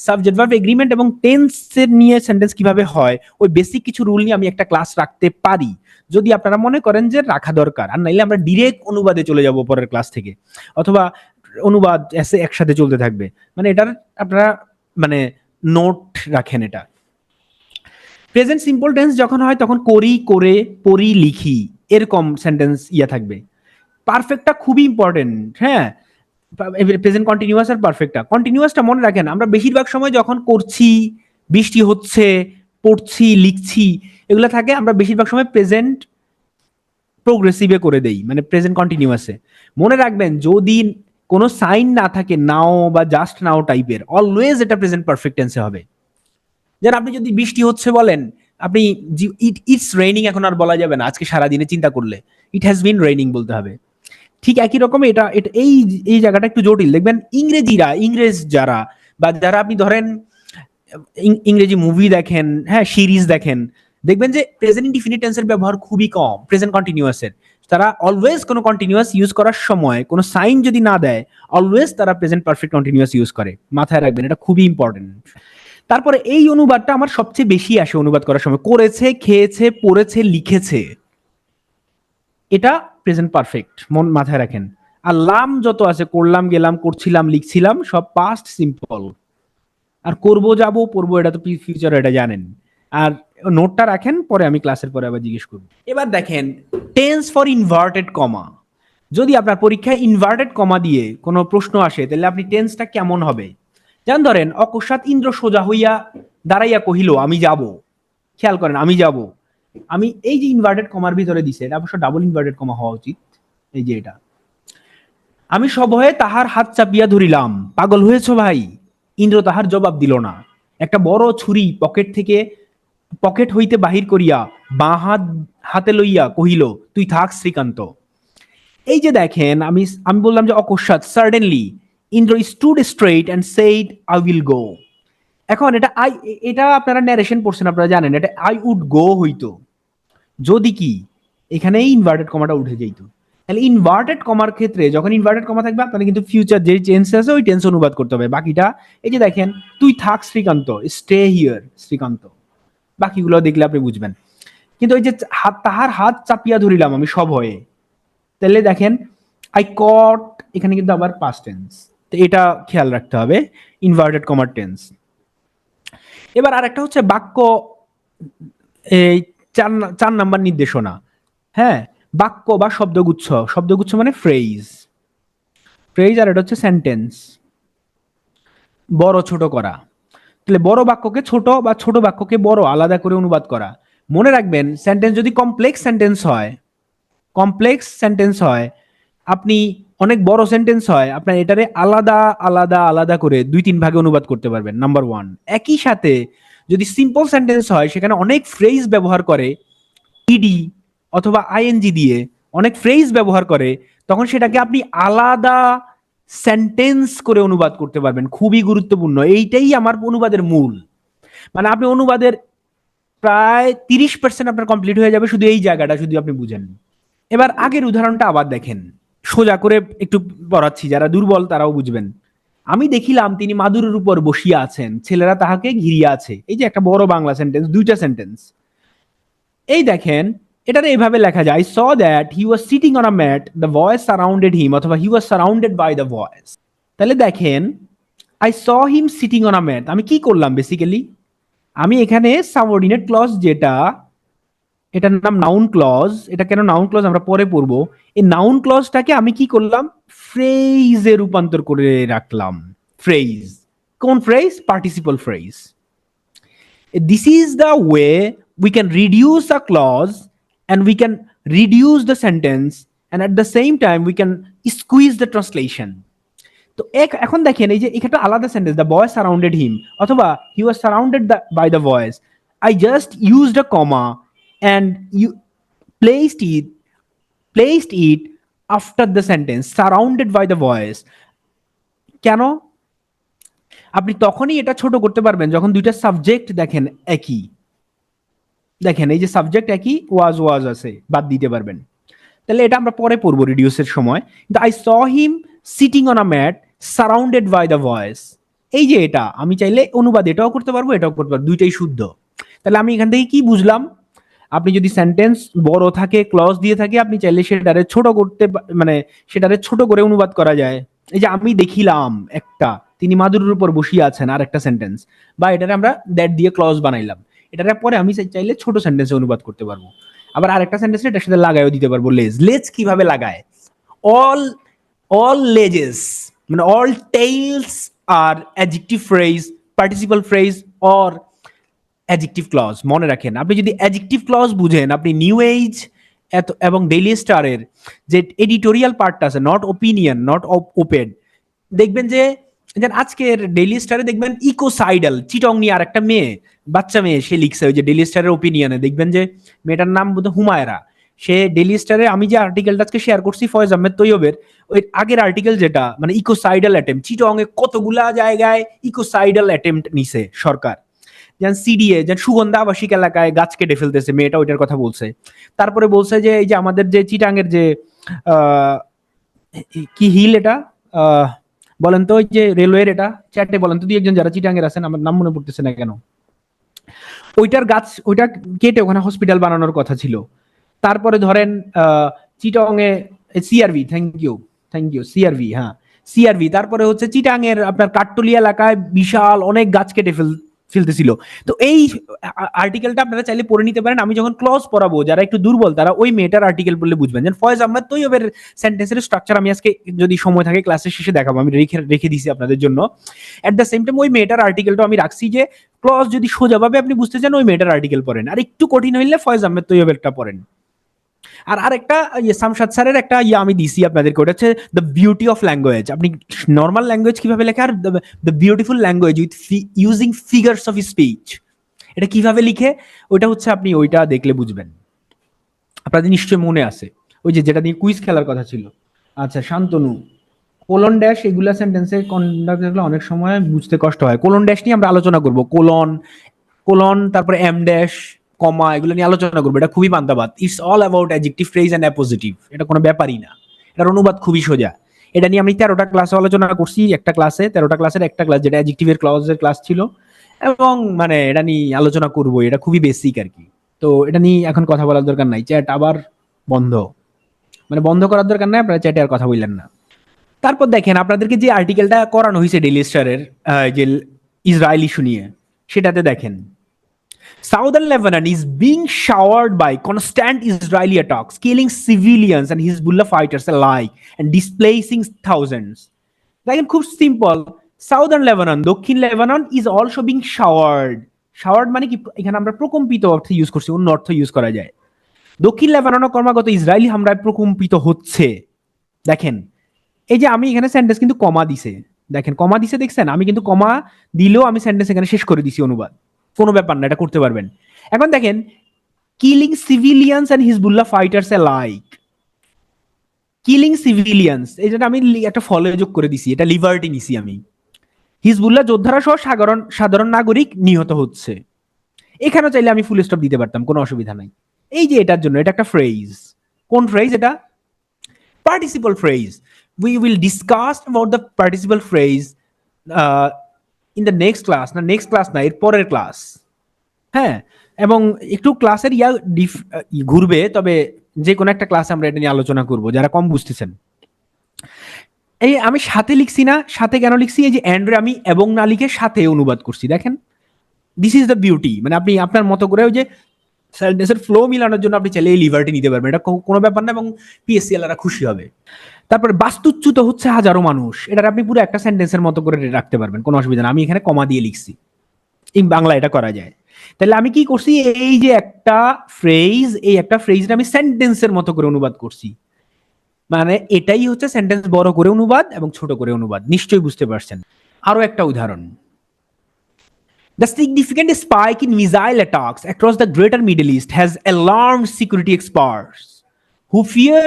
সাবজেক্ট ভার্ব এগ্রিমেন্ট এবং টেন্সের নিয়ে সেন্টেন্স কিভাবে হয় ওই বেসিক কিছু রুল নিয়ে আমি একটা ক্লাস রাখতে পারি, যদি আপনারা মনে করেন যে রাখা দরকার। আর নাইলে আমরা ডিরেক্ট অনুবাদে চলে যাব পরের ক্লাস থেকে, অথবা অনুবাদ এসে একসাথে চলতে থাকবে। মানে এটার আপনারা মানে নোট রাখেন। এটা প্রেজেন্ট সিম্পল টেন্স যখন হয় তখন করি, করে, পড়ি, লিখি, এরকম সেন্টেন্স ইয়া থাকবে। পারফেক্টটা খুবই ইম্পর্টেন্ট। হ্যাঁ, প্রেজেন্ট কন্টিনিউয়াস আর পারফেক্টটা, কন্টিনিউয়াসটা মনে রাখেন, আমরা বেশিরভাগ সময় যখন করছি, বৃষ্টি হচ্ছে, পড়ছি, লিখছি, এগুলো থাকে, আমরা বেশিরভাগ সময় প্রেজেন্ট প্রোগ্রেসিভে করে দেই, মানে প্রেজেন্ট কন্টিনিউয়াসে। মনে রাখবেন যদি কোনো সাইন না থাকে, নাও বা জাস্ট নাও টাইপের, অলওয়েজ এটা প্রেজেন্ট পারফেক্ট টেন্সে হবে। যেন আপনি যদি বৃষ্টি হচ্ছে বলেন, আপনি ইটস রেইনিং এখন আর বলা যাবে না, আজকে সারাদিনে চিন্তা করলে ইট হ্যাজ বিন রেইনিং বলতে হবে। ঠিক একই রকম এটা এই জায়গাটা একটু জটিল। দেখবেন ইংরেজ যারা, বা যারা আপনি ধরেন ইংরেজি মুভি দেখেন, হ্যাঁ সিরিজ দেখেন, দেখবেন যে প্রেজেন্ট ইনডিফিনিট টেন্সের ব্যবহার খুবই কম প্রেজেন্ট কন্টিনিউয়াসের। তারা অলওয়েজ কোনো কন্টিনিউয়াস ইউজ করার সময় কোনো সাইন যদি না দেয়, অলওয়েজ তারা প্রেজেন্ট পারফেক্ট কন্টিনিউয়াস ইউজ করে। মাথায় রাখবেন, এটা খুবই ইম্পর্টেন্ট। তারপরে এই অনুবাদটা আমার সবচেয়ে বেশি আসে অনুবাদ করার সময়, করেছে, খেয়েছে, পড়েছে, লিখেছে, এটা প্রেজেন্ট পারফেক্ট, মন মাথায় রাখেন। আর লাম যত আছে, করলাম, গেলাম, করছিলাম, লিখছিলাম, সব পাস্ট সিম্পল। আর করবো, যাবো, পড়বো, এটা তো ফিউচার, এটা জানেন। আর নোটটা রাখেন, পরে আমি ক্লাসের পরে আবার জিজ্ঞেস করবো। এবার দেখেন টেন্স ফর ইনভার্টেড কমা। যদি আপনার পরীক্ষায় ইনভার্টেড কমা দিয়ে কোনো প্রশ্ন আসে, তাহলে আপনি টেন্সটা কেমন হবে? যেমন ধরেন, অকস্মাৎ ইন্দ্র সোজা হইয়া দাঁড়াইয়া কহিল আমি যাব। খেয়াল করেন, আমি যাব, আমি এই যে ইনভার্টেড কমার ভিতরে দিছে, এটা অবশ্য ডাবল ইনভার্টেড কমা হওয়া উচিত, এই যে এটা, আমি সভয়ে তাহার হাত চাপিয়া ধরিলাম। পাগল হয়েছ ভাই? ইন্দ্র তাহার জবাব দিল না। একটা বড় ছুরি পকেট হইতে বাহির করিয়া বাঁ হাতে লইয়া কহিল, তুই থাক শ্রীকান্ত। এই যে দেখেন, আমি আমি বললাম যে অকস্মাৎ, suddenly Indra stood straight and said I will go. এখন এটা আপনারা ন্যারেশন পড়ছেন, আপনারা জানেন এটা আই উড গো হইতো যদি কি এখানে ইনভার্টেড কমাটা উঠে যেত। তাহলে ইনভার্টেড কমার ক্ষেত্রে যখন ইনভার্টেড কমা থাকবে, আপনারা কিন্তু ফিউচার যে টেন্স আছে ওই টেন্স অনুবাদ করতে হবে। বাকিটা এই যে দেখেন, তুই থাক শ্রীকান্ত, স্টে হিয়ার শ্রীকান্ত, বাকিগুলো দেখলে আপনি বুঝবেন। কিন্তু ওই যে তাহার হাত চাপিয়া ধরিলাম আমি সভয়ে, তাহলে দেখেন আই কট, এখানে কিন্তু আবার পাস্ট টেন্স, তো এটা খেয়াল রাখতে হবে, ইনভার্টেড কমার টেন্স। এবার আরেকটা হচ্ছে বাক্য, এই 4 নাম্বার নির্দেশনা। হ্যাঁ, বাক্য বা শব্দগুচ্ছ, শব্দগুচ্ছ মানে ফ্রেজ, আর এটা হচ্ছে সেন্টেন্স, বড় ছোট করা। তাহলে বড় বাক্যকে ছোট বা ছোট বাক্যকে বড় আলাদা করে অনুবাদ করা। মনে রাখবেন, সেন্টেন্স যদি কমপ্লেক্স সেন্টেন্স হয়, আপনি অনেক বড় সেন্টেন্স হয়, আপনার এটারে আলাদা আলাদা আলাদা করে 2-3 ভাগে অনুবাদ করতে পারবেন, নাম্বার 1। একই সাথে যদি সিম্পল সেন্টেন্স হয়, সেখানে অনেক ফ্রেজ ব্যবহার করে, ইডি অথবা আইএনজি দিয়ে অনেক ফ্রেজ ব্যবহার করে, তখন সেটাকে আপনি আলাদা সেন্টেন্স করে অনুবাদ করতে পারবেন। খুবই গুরুত্বপূর্ণ, এইটাই আমার অনুবাদের মূল। মানে আপনি অনুবাদের প্রায় 30% আপনার কমপ্লিট হয়ে যাবে শুধু এই জায়গাটা যদি আপনি বুঝেন। এবার আগের উদাহরণটা আবার দেখেন, সোজা করে একটু পড়াচ্ছি, যারা দুর্বল তারাও বুঝবেন। আমি দেখিলাম তিনি মাদুরের উপর বসিয়া আছেন, ছেলেরা তাহাকে ঘিরিয়া আছে। এই যে একটা বড় বাংলা সেন্টেন্স, 2টা সেন্টেন্স। এই দেখেন, এটারে এইভাবে লেখা যায়, I saw that he was sitting on a mat, the voice surrounded him, অথবা he was surrounded by the voice. তাহলে দেখেন, I saw him sitting on a mat, আমি কি করলাম বেসিক্যালি, আমি এখানে সাবঅর্ডিনেট ক্লজ, যেটা এটার নাম নাউন ক্লজ, এটা কেন নাউন ক্লজ আমরা পরে পড়বো। এই নাউন ক্লজটাকে আমি কি করলাম, ফ্রেজে রূপান্তর করে রাখলাম। ফ্রেজ, কোন phrase? Participle phrase. This is the way we can reduce a clause and we can reduce the sentence, and at the same time we can squeeze the translation. তো এখন দেখেন, এই যে এখানে আলাদা sentence, the boy surrounded him অথবা he was surrounded by the voice, I just used a comma and you placed it after the sentence surrounded by the voice. কেন? আপনি তখনই এটা ছোট করতে পারবেন যখন দুইটা সাবজেক্ট দেখেন একই। দেখেন এই যে সাবজেক্ট একই, ওয়াজ আছে, বাদ দিতে পারবেন। তাহলে এটা আমরা পরে পড়বো রিডিউসের সময়। কিন্তু I saw him sitting on a mat surrounded by the voice, এই যে এটা আমি চাইলে অনুবাদ এটাও করতে পারবো, এটাও করতে পারবো, দুইটাই শুদ্ধ। তাহলে আমি এখান থেকে কি বুঝলাম, আপনি যদি সেন্টেন্স বড় থাকে, ক্লজ দিয়ে থাকে, আপনি চাইলে সেটারে ছোট করতে, মানে সেটারে ছোট করে অনুবাদ করা যায়। এই যে আমি দেখিলাম একটা, তিনি মাদুরের উপর বসিয়ে আছেন, আর একটা সেন্টেন্স, বা এটারে আমরা দ্যাট দিয়ে ক্লজ বানাইলাম, এটার পরে আমি চাইলে ছোট সেন্টেন্সে অনুবাদ করতে পারবো। আবার আরেকটা সেন্টেন্স এটার সাথে লাগাইও দিতে পারবো, লেজ কিভাবে লাগায়, অল লেজেস মানে অল টেইলস আর adjective phrase, participle phrase or adjective clause. মনে রাখেন, আপনি যদি অ্যাডজেক্টিভ ক্লজ বুঝেন, আপনি নিউ এজ এবং ডেইলি স্টারের যে এডিটোরিয়াল পার্টটা আছে, নট ওপিনিয়ন, নট ওপেন, দেখবেন যে আজকের ডেইলি স্টারে দেখবেন ইকোসাইডাল, চিটং নিয়ে আর একটা বাচ্চা মেয়ে সে লিখছে ওই যে ডেইলি স্টারের ওপিনিয়নে, দেখবেন যে মেয়েটার নাম বোধ হুমায়রা, সে ডেইলি স্টারে, আমি যে আর্টিকেলটা আজকে শেয়ার করছি ফয়েজ আহমেদ তৈয়বের, ওই আগের আর্টিকেল যেটা, মানে ইকোসাইডাল অ্যাটেম্প, চিটং এ কতগুলা জায়গায় ইকোসাইডাল অ্যাটেম্প নিছে সরকার, যেন সিডিএ, যেন সুগন্ধা আবাসিক এলাকায় গাছ কেটে ফেলতেছে, মেয়েটা ওইটার কথা বলছে। তারপরে বলছে যে এই যে আমাদের যে চিটাঙের যে কি হিল, এটা বলেন তো ওই যে রেলওয়ের এটা চ্যাটে বলেন তো দুই একজন যারা চিটাঙ্গের আছেন, আমার নাম মনে পড়তেছে না কেন, ওইটার গাছ ওইটা কেটে ওখানে হসপিটাল বানানোর কথা ছিল। তারপরে ধরেন চিটাং এ সিআরভি, থ্যাংক ইউ সিআরভি, হ্যাঁ সিআরভি। তারপরে হচ্ছে চিটাং এর আপনার কাঠটলি এলাকায় বিশাল অনেক গাছ কেটে ফেলতেছিল। তো এই আর্টিকেলটা আপনারা চাইলে পড়ে নিতে পারেন। আমি যখন ক্লজ পড়াবো, যারা একটু দুর্বল তারা ওই মেয়েটার আর্টিকেল পড়লে বুঝবেন। যেন ফয়েজ আহমেদ তৈয়বের সেন্টেন্সের স্ট্রাকচার আমি আজকে যদি সময় থাকে ক্লাসের শেষে দেখাবো, আমি রেখে দিছি আপনাদের জন্য। এট দ্য সেম টাইম ওই মেয়েটার আর্টিকেলটা আমি রাখছি যে ক্লজ যদি সোজাভাবে আপনি বুঝতে চান ওই মেয়েটার আর্টিকেল পড়েন, আর একটু কঠিন হইলে ফয়েজ আহমেদ তৈয়বেরটা পড়েন। আর আরেকটা শামসাদ স্যারের একটা আমি দিছি আপনাদেরকে, ওটা হচ্ছে দ্য বিউটি অফ ল্যাঙ্গুয়েজ। আপনি নর্মাল ল্যাঙ্গুয়েজ কিভাবে লেখে are the beautiful language with using figures of speech, এটা কিভাবে লিখে, ওইটা হচ্ছে আপনি ওইটা দেখলে বুঝবেন। আপনাদের নিশ্চয়ই মনে আছে ওই যে যেটা নিয়ে কুইজ খেলার কথা ছিল। আচ্ছা শান্তনু, কোলন ড্যাশ এগুলা সেন্টেন্সে কন্ডাক্ট অনেক সময় বুঝতে কষ্ট হয়। কোলন ড্যাশ নিয়ে আমরা আলোচনা করব, কোলন তারপরে এম ড্যাশ কমা এগুলো নিয়ে আলোচনা করবো। এটা খুবই বান্দাবাদ। It's all about adjective phrase and appositive. এটা কোনো ব্যাপারই না, এটার অনুবাদ খুবই সোজা। এটা নিয়ে আমি 13টা ক্লাসে আলোচনা করছি, একটা ক্লাসে 13টা ক্লাসের একটা ক্লাস যেটা অ্যাডজেক্টিভের ক্লজের ক্লাস ছিল, এবং মানে এটা নিয়ে আলোচনা করবো। এটা খুবই বেসিক আর কি। তো এটা নিয়ে এখন কথা বলার দরকার নাই। চ্যাট আবার বন্ধ, মানে বন্ধ করার দরকার নাই, আপনারা চ্যাটে আর কথা বললেন না। তারপর দেখেন আপনাদেরকে যে আর্টিকেলটা করানো হয়েছে ডেইলি স্টারের যে ইসরায়েল ইস্যু নিয়ে, সেটাতে দেখেন Southern Lebanon is being showered by constant Israeli attacks, killing civilians and Hezbollah fighters alike and displacing thousands. দেখেন খুব সিম্পল, সাউদার্ন লেবানন, দক্ষিণ লেবানন ইজ অলসো বিং শাওয়ার্ড। শাওয়ার্ড মানে কি, এখানে আমরা প্রকম্পিত অর্থে ইউজ করছি, অন্য অর্থ ইউজ করা যায়। দক্ষিণ লেবাননও ক্রমাগত ইসরায়েলি হামলায় প্রকম্পিত হচ্ছে। দেখেন এই যে আমি এখানে সেন্টেন্স কিন্তু কমা দিছে, দেখেন কমা দিছে, দেখছেন আমি কিন্তু কমা দিলেও আমি সেন্টেন্স এখানে শেষ করে দিছি অনুবাদ, কোনো ব্যাপার না, এটা করতে পারবেন। এখন দেখেন killing civilians and Hezbollah fighters alike, killing civilians, এই জন্য আমি একটা ফলো যোগ করে দিছি, এটা লিবার্টি নিছি আমি। হিজবুল্লাহ যোদ্ধারা সহ সাধারণ নাগরিক নিহত হচ্ছে। এখানেও চাইলে আমি ফুল স্টপ দিতে পারতাম, কোনো অসুবিধা নাই। এই যে এটার জন্য এটা একটা ফ্রেজ, কোন ফ্রেজ এটা? participle phrase. We will discuss about the participle phrase in the next class, না নেক্সট ক্লাস না, এর পরের ক্লাস। হ্যাঁ, এবং একটু ক্লাসের ঘুরবে, তবে যে কোনো একটা ক্লাসে আমরা এটা নিয়ে আলোচনা করব যারা কম বুঝতেছেন। এই আমি সাথে লিখছি না, সাথে কেন লিখছি? এই যে অ্যান্ড্রে আমি এবং না লিখে সাথে অনুবাদ করছি। দেখেন দিস ইজ দ্য বিউটি, মানে আপনি আপনার মতো করে ওই যে সেন্টেন্সের ফ্লো মিলানোর জন্য আপনি চাইলে এই লিবার্টি নিতে পারবেন, এটা কোনো ব্যাপার না, এবং পিএসসিএলরা খুশি হবে। তারপরে বাস্তুচ্যুত হচ্ছে হাজারো মানুষ, এটা আপনি পুরো একটা সেন্টেন্সের মতো করে রাখতে পারবেন, কোনো অসুবিধা না। আমি এখানে কমা দিয়ে লিখছি, এই বাংলা এটা করা যায়। তাহলে আমি কি করছি, এই যে একটা ফ্রেজ, এই একটা ফ্রেজটা আমি সেন্টেন্সের মতো করে অনুবাদ করছি। মানে এটাই হচ্ছে সেন্টেন্স বড় করে অনুবাদ এবং ছোট করে অনুবাদ, নিশ্চয়ই বুঝতে পারছেন। আরো একটা উদাহরণ, the significant spike in missile attacks across the greater Middle East has alarmed security experts who fear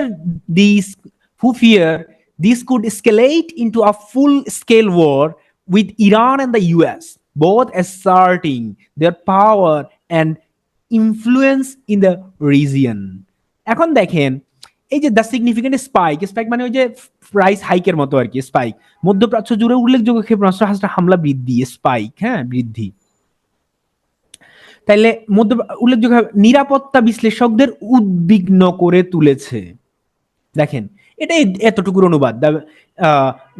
this could escalate into a full-scale war with Iran and the US, both asserting their power and influence in the region. এখন দেখেন এই যে the significant spike, spike মানে ওই যে price হাইকের মতো আর কি। Spike মধ্যপ্রাচ্য জুড়ে উল্লেখযোগ্য ক্ষেপণাস্ত্র হামলা বৃদ্ধি, স্পাইক, হ্যাঁ বৃদ্ধি। তাইলে উল্লেখযোগ্য নিরাপত্তা বিশ্লেষকদের উদ্বিগ্ন করে তুলেছে। দেখেন এটাই এতটুকুর অনুবাদ।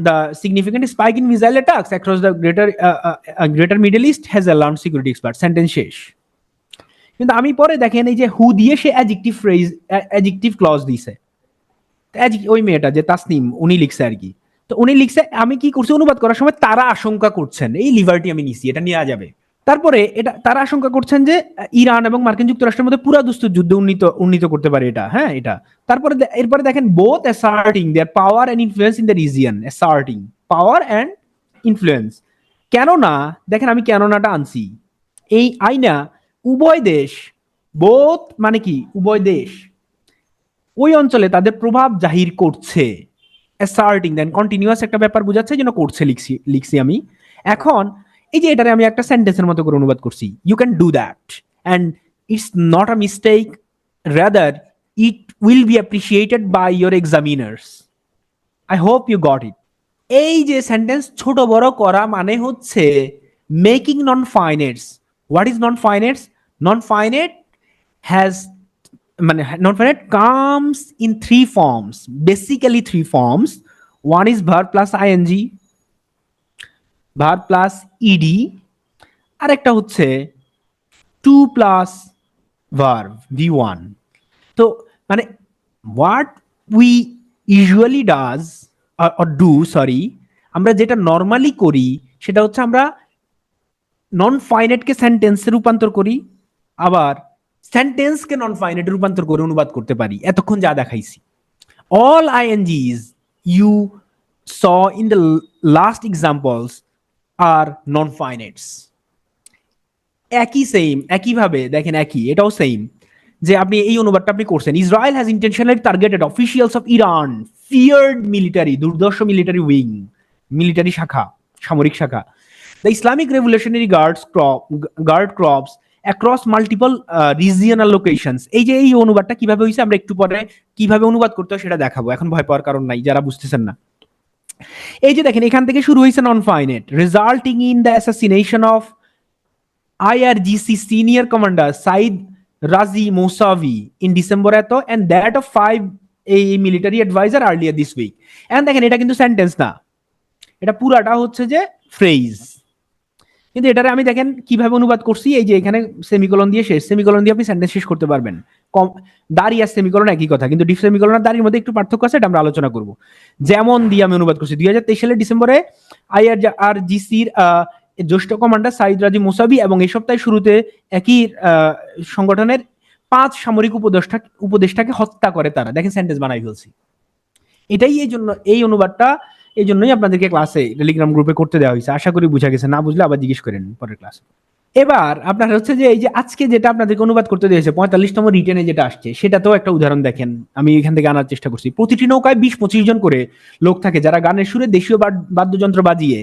The significant spike in missile attacks across the greater middle east has alarmed security expert, sentence শেষ। কিন্তু আমি পরে দেখেন এই যে হু দিয়ে সে অ্যাডজেক্টিভ ফ্রেজ, অ্যাডজেক্টিভ ক্লজ দিছে। ওই মেয়েটা যে তাসনিম, উনি লিখছে আর কি। তো উনি লিখছে, আমি কি করছি অনুবাদ করার সময় তারা আশঙ্কা করছেন, এই লিবার্টি আমি নিছি, এটা নেওয়া যাবে। তারপরে এটা তারা আশঙ্কা করছেন যে ইরান এবং মার্কিন যুক্তরাষ্ট্রের মধ্যে পুরাদস্ত যুদ্ধ উন্নীত করতে পারে এটা, হ্যাঁ এটা। তারপরে এরপরে দেখেন both asserting their power and influence in the region, asserting power and influence. কেননা দেখেন আমি কেননাটা আনছি, এই আইনা উভয় দেশ, বোথ মানে কি উভয় দেশ ওই অঞ্চলে তাদের প্রভাব জাহির করছে। অ্যাসার্টিং দেন কন্টিনিউয়াস একটা ব্যাপার বোঝাচ্ছে যেন করছে, লিখছি আমি। এখন এই যে এটারে আমি একটা সেন্টেন্সের মতো করে অনুবাদ করছি, you can do that and it's not a mistake, rather it will be appreciated by your examiners. I hope you got it. এই যে সেন্টেন্স ছোট বড় করা মানে হচ্ছে making non finites. What is non finites? Non finite has মানে non finite comes in three forms, basically three forms. One is verb plus ING, verb plus ED, আর একটা হচ্ছে টু প্লাস ভার্ব ভি1। তো মানে what we usually does or do, sorry, আমরা যেটা normally করি সেটা হচ্ছে আমরা নন ফাইনাইটকে সেন্টেন্সে রূপান্তর করি, আবার সেন্টেন্সকে নন ফাইনাইটে রূপান্তর করে অনুবাদ করতে পারি। এতক্ষণ যা দেখাইছি, all INGs you saw in the last examples are non-finites. একই সেম, একইভাবে দেখেন একই, এটাও সেম, যে আপনি এই অনুবাদটা আপনি করছেন, Israel has intentionally targeted officials of Iran, feared military, দুর্দর্শ মিলিটারি উইং, মিলিটারি শাখা, সামরিক শাখা, the Islamic Revolutionary Guard Corps across multiple regional locations. এই যে এই অনুবাদটা কিভাবে হয়েছে আমরা একটু পরে কিভাবে অনুবাদ করতে হয় সেটা দেখাবো, এখন ভয় পাওয়ার কারণ নাই যারা বুঝতেছেন না। এই যে দেখেন এখান থেকে শুরু হয়েছে non finite, resulting in the assassination of IRGC senior commander Said Razi Mousavi in December এত and that of 5 a military advisor earlier this week. and দেখেন এটা কিন্তু সেন্টেন্স না, এটা পুরাটা হচ্ছে যে ফ্রেজ, কিন্তু এটারে আমি দেখেন কিভাবে অনুবাদ করছি, এই যে এখানে সেমিকোলন দিয়ে শেষ, সেমিকোলন দিয়ে আপনি সেন্টেন্স শেষ করতে পারবেন। কম দাড়ি আর সেমিকোলন একই কথা, কিন্তু ডিপ সেমিকোলন আর দাড়ির মধ্যে একটু পার্থক্য আছে, এটা আমরা আলোচনা করব। যেমন দিয়ে আমি অনুবাদ করছি 2023 সালের ডিসেম্বরে IRGCর জ্যেষ্ঠ কমান্ডার সাইদ রাজি মুসাবি এবং এই সপ্তাহের শুরুতে একই সংগঠনের 5 সামরিক উপদেষ্টাকে হত্যা করে তারা। দেখেন সেন্টেন্স বানাই ফেলছি। এটাই এই জন্য এই অনুবাদটা এই জন্যই আপনাদেরকে ক্লাসে টেলিগ্রাম গ্রুপে করতে দেওয়া হয়েছে। আশা করি বুঝা গেছে, না বুঝলে আবার জিজ্ঞেস করেন পরের ক্লাসে। এবার আপনার হচ্ছে যে এই যে আজকে যেটা আপনাদেরকে অনুবাদ করতে দিয়েছে 45তম রিটেনে যেটা আসছে, সেটাতেও একটা উদাহরণ দেখেন, আমি এখান থেকে আনার চেষ্টা করছি। প্রতিটি নৌকায় 20-25 জন করে লোক থাকে যারা গানের সুরে দেশীয় বাদ্যযন্ত্র বাজিয়ে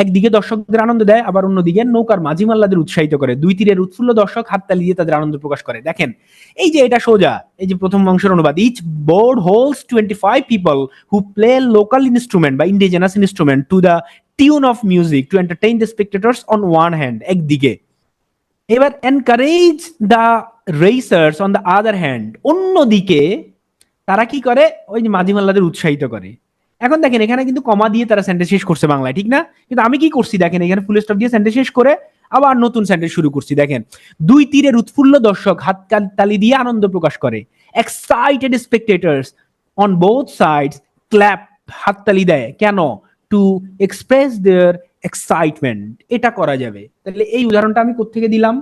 একদিকে দর্শকদের আনন্দ দেয়, আবার অন্যদিকে নৌকার মাঝি মাল্লাদের উৎসাহিত করে। দুই তীরের উৎফুল্ল দর্শক হাততালি দিয়ে তাদের আনন্দ প্রকাশ করে। দেখেন এই যে এটা সোজা, এই যে প্রথম অংশের অনুবাদ, each board holds 25 people who play local instrument বা indigenous instrument to the tune of music to entertain the spectators on one hand, একদিকে। এবার encourage the racers on the other hand, অন্যদিকে তারা কি করে, ওই যে মাঝি মাল্লাদের উৎসাহিত করে। এখন দেখেন এখানে কিন্তু কমা দিয়ে তারা সেন্টেন্স শেষ করছে বাংলায়, ঠিক না? কিন্তু আমি কি করছি দেখেন, এখানে ফুল স্টপ দিয়ে সেন্টেন্স শেষ করে আবার নতুন সেন্টেন্স শুরু করছি। দেখেন দুই তীরের উৎফুল্ল দর্শক হাততালি দিয়ে আনন্দ প্রকাশ করে, excited spectators on both sides clap, হাততালি দেয়, কেন? To express their excitement. এটা করা যাবে। তাহলে এই উদাহরণটা আমি কোত্থেকে দিলাম?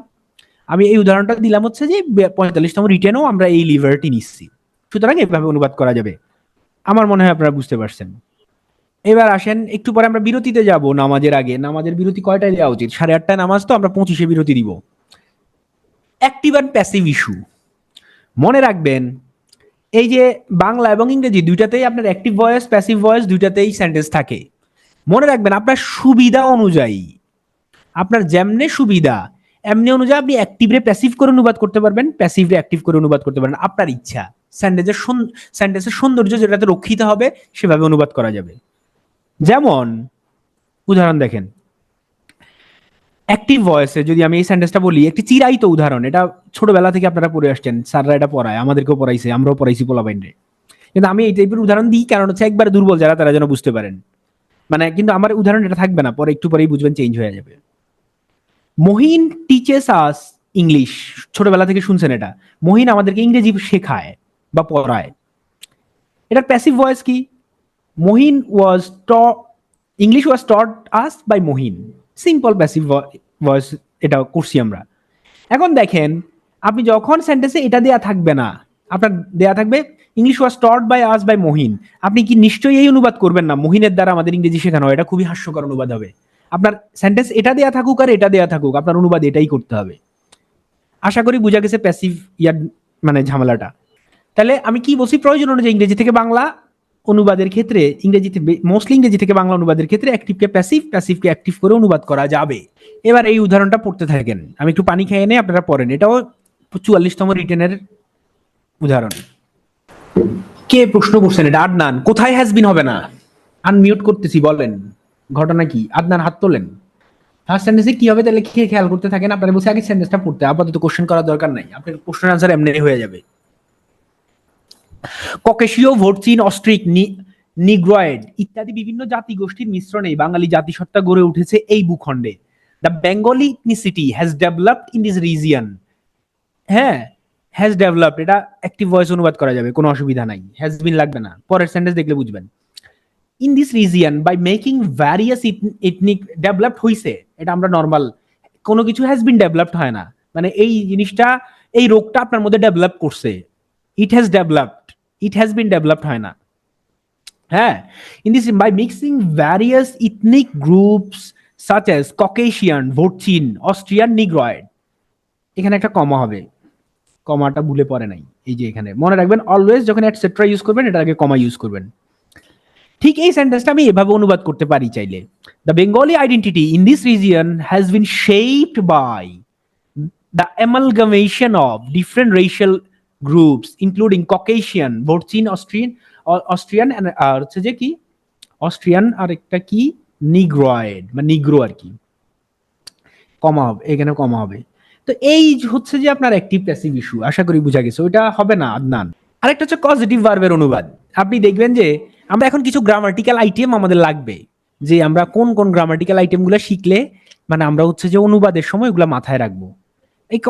আমি এই উদাহরণটা দিলাম হচ্ছে যে 45তম রিটেনও আমরা এই লিভারটি নিচ্ছি, সুতরাং এভাবে অনুবাদ করা যাবে। আমার মনে হয় আপনারা বুঝতে পারছেন। এবার আসেন একটু পরে আমরা বিরতিতে যাব নামাজের আগে। নামাজের বিরতি কয়টায় দেওয়া উচিত? 8:30 নামাজ, তো আমরা 25-এ বিরতি দিব। অ্যাক্টিভ অ্যান্ড প্যাসিভ ইস্যু মনে রাখবেন, এই যে বাংলা এবং ইংরেজি দুইটাতেই আপনার অ্যাক্টিভ ভয়েস প্যাসিভ ভয়েস দুইটাতেই সেন্টেন্স থাকে। মনে রাখবেন আপনার সুবিধা অনুযায়ী, আপনার যেমনে সুবিধা এমনি অনুযায়ী আপনি অ্যাক্টিভরে প্যাসিভ করে অনুবাদ করতে পারবেন, প্যাসিভরে অ্যাক্টিভ করে অনুবাদ করতে পারবেন, আপনার ইচ্ছা। সেন্টেন্সের সৌন্দর্য যেটাতে রক্ষিত হবে সেভাবে অনুবাদ করা যাবে। যেমন উদাহরণ দেখেন, অ্যাক্টিভ ভয়েসে যদি আমি এই সেন্টেন্সটা বলি, একটি চিরায়িত উদাহরণ, এটা ছোটবেলা থেকে আপনারা পড়ে আসছেন, স্যাররা এটা পড়ায়, আমাদেরকেও পড়াইছে, আমরাও পড়াইছি পোলাপাইনরে। কিন্তু আমি এই টাইপের উদাহরণ দিই কারণ হচ্ছে একবার দুর্বল যারা তারা যেন বুঝতে পারেন। মানে কিন্তু আমার উদাহরণ এটা থাকবে না, পরে একটু পরেই বুঝবেন, চেঞ্জ হয়ে যাবে। মহিন টিচেস আস ইংলিশ, ছোটবেলা থেকে শুনছেন এটা, মহিন আমাদেরকে ইংরেজি শেখায় বা পড়ায়। এটার প্যাসিভ ভয়েস কি? Mahin was English was taught us by Mahin, simple passive voice এটা করছি আমরা। এখন দেখেন আপনি যখন সেন্টেন্সে এটা দেয়া থাকবে না, আপনার দেয়া থাকবে English was taught by us by Mahin, আপনি কি নিশ্চয়ই এই অনুবাদ করবেন না মহিনের দ্বারা আমাদের ইংরেজি শেখানো হয়? এটা খুবই হাস্যকর অনুবাদ হবে। আপনার সেন্টেন্স এটা দেয়া থাকুক আর এটা দেয়া থাকুক, আপনার অনুবাদ এটাই করতে হবে। আশা করি বুঝা গেছে প্যাসিভ ইয়ার মানে ঝামেলাটা। তাহলে আমি কি বলছি, প্রয়োজন অনুযায়ী ইংরেজি থেকে বাংলা অনুবাদের ক্ষেত্রে, মোস্টলি ইংরেজি থেকে বাংলা অনুবাদের ক্ষেত্রে অ্যাক্টিভকে প্যাসিভ, প্যাসিভকে অ্যাক্টিভ করে অনুবাদ করা যাবে। এবার এই উদাহরণটা পড়তে থাকেন, আমি একটু পানি খেয়ে নেই, আপনারা পড়েন। এটাও 44তম রিটেনের উদাহরণ। কে প্রশ্ন করছেন? এটা আদনান। কোথায় হ্যাজ বিন হবে না, আনমিউট করতেছি, বলেন ঘটনা কি? আদনান হাত তোলেন। ফার্স্ট সেন্টেন্সে কি হবে তাহলে খেয়াল করতে থাকেন। আপনারা বলছে আগে সেন্টেন্সটা পড়তে, আপাতত কোশ্চেন করার দরকার নাই, আপনার কোশ্চেন আনসার এমনি হয়ে যাবে। ককেশীয়, ভর্চিন, অস্ট্রিক, নিগ্রয়েড ইত্যাদি বিভিন্ন জাতিগোষ্ঠীর মিশ্রণে বাঙালি জাতিসত্তা গড়ে উঠেছে এই ভূখণ্ডে। The Bengali ethnicity has developed in this region. হ্যাঁ, হ্যাজ ডেভেলপড, এটা অ্যাক্টিভ ভয়েস অনুবাদ করা যাবে, কোনো অসুবিধা নাই, হ্যাজ বিন লাগবে না, পরের সেন্টেন্স দেখলে বুঝবেন। In this region by making various ethnic, developed হইছে, এটা আমরা নর্মাল, কোনো কিছু হ্যাজ বিন ডেভেলপড হয় না, মানে এই জিনিসটা, এই রোগটা আপনার মধ্যে ডেভেলপ করছে, it has developed, it has been developed হয় না। হ্যাঁ, in this by mixing various ethnic groups such as Caucasian, ভোটচিন, অস্ট্রিয়ান, নিগ্রয়েড। এখানে একটা কমা হবে, কমাটা ভুলে পড়ে নাই, এই যে এখানে মনে রাখবেন, অলওয়েজ যখন এটসেট্রা ইউজ করবেন এটার আগে কমা ইউজ করবেন। ঠিক এই সেন্টেন্সটা আমি এভাবে অনুবাদ করতে পারি চাইলে, the Bengali identity in this region has been shaped by the amalgamation of different racial groups including Caucasian, ভোটচিন, অস্ট্রিয়ান আর হচ্ছে যে কি অস্ট্রিয়ান, আর একটা কি নিগ্রয়েড, মানে নিগ্রো আর কি, কমা হবে এখানে, কমা হবে। তো এই হচ্ছে যে আপনার অ্যাক্টিভ প্যাসিভ ইস্যু, আশা করি বুঝা গেছে, ওইটা হবে না আদনান। আরেকটা হচ্ছে পজিটিভ ভার্বের অনুবাদ। আপনি দেখবেন যে আমরা এখন কিছু গ্রামাটিক্যাল আইটেম আমাদের লাগবে, যে আমরা কোন কোন গ্রামাটিক্যাল আইটেমগুলো শিখলে মানে আমরা হচ্ছে যে অনুবাদের সময় ওগুলো মাথায় রাখবো। এই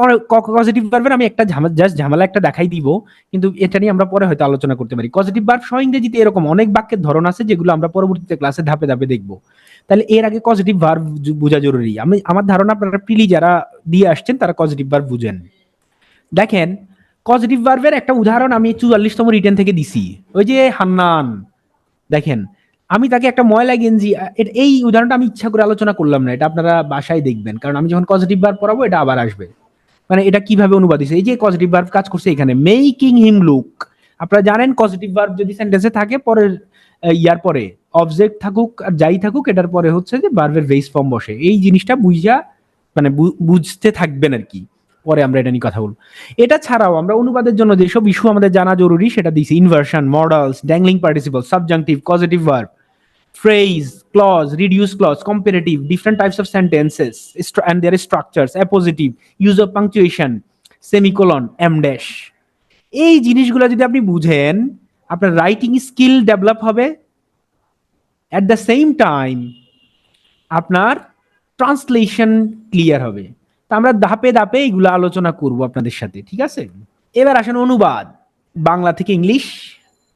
পজিটিভ ভার্বের আমি একটা জাস্ট ঝামেলা একটা দেখাই দিব, কিন্তু এটা নিয়ে আমরা পরে হয়তো আলোচনা করতে পারি। পজিটিভ ভার্ব সহ ইংরেজিতে এরকম অনেক বাক্যের ধরন আছে যেগুলো আমরা পরবর্তীতে ক্লাসে ধাপে ধাপে দেখবো। তাহলে এর আগে পজিটিভ ভার্ব বোঝা জরুরি। আমি আমার ধারণা আপনারা প্রিলি যারা দিয়ে আসছেন তারা পজিটিভ ভার্ব বুঝেন। দেখেন, পজিটিভ ভার্বের একটা উদাহরণ আমি 44তম রিটেন থেকে দিছি, ওই যে হান্নান, দেখেন আমি তাকে একটা ময়লা গেঞ্জি, এই উদাহরণটা আমি ইচ্ছা করে আলোচনা করলাম না, এটা আপনারা বাসায় দেখবেন, কারণ আমি যখন পজিটিভ ভার্ব পড়াবো এটা আবার আসবে। মানে এটা কিভাবে অনুবাদ হয়েছে, এই যে পজিটিভ ভার্ব কাজ করছে এখানে, মেকিং হিম লুক। আপনারা জানেন পজিটিভ ভার্ব যদি সেন্টেন্সে থাকে পরের ইয়ার পরে অবজেক্ট থাকুক আর যাই থাকুক, এটার পরে হচ্ছে যে ভার্বের বেস ফর্ম বসে। এই জিনিসটা বুঝা মানে বুঝতে থাকবেন আর কি, পরে আমরা এটা নিয়ে কথা বলবো। এটা ছাড়াও আমরা অনুবাদের জন্য যেসব ইস্যু আমাদের জানা জরুরি সেটা দিয়েছি, inversion, modals, dangling participle, subjunctive, positive verb, phrase, clause, reduced clause, comparative, different types of sentences, and their structures, appositive, use of punctuation, semicolon, em dash. এই জিনিসগুলো যদি আপনি বুঝেন, আপনার রাইটিং স্কিল ডেভেলপ হবে, অ্যাট দ্য সেম টাইম আপনার translation clear হবে। তা আমরা ধাপে ধাপে এগুলো আলোচনা করব আপনাদের সাথে, ঠিক আছে? এবার আসেন অনুবাদ, বাংলা থেকে ইংলিশ,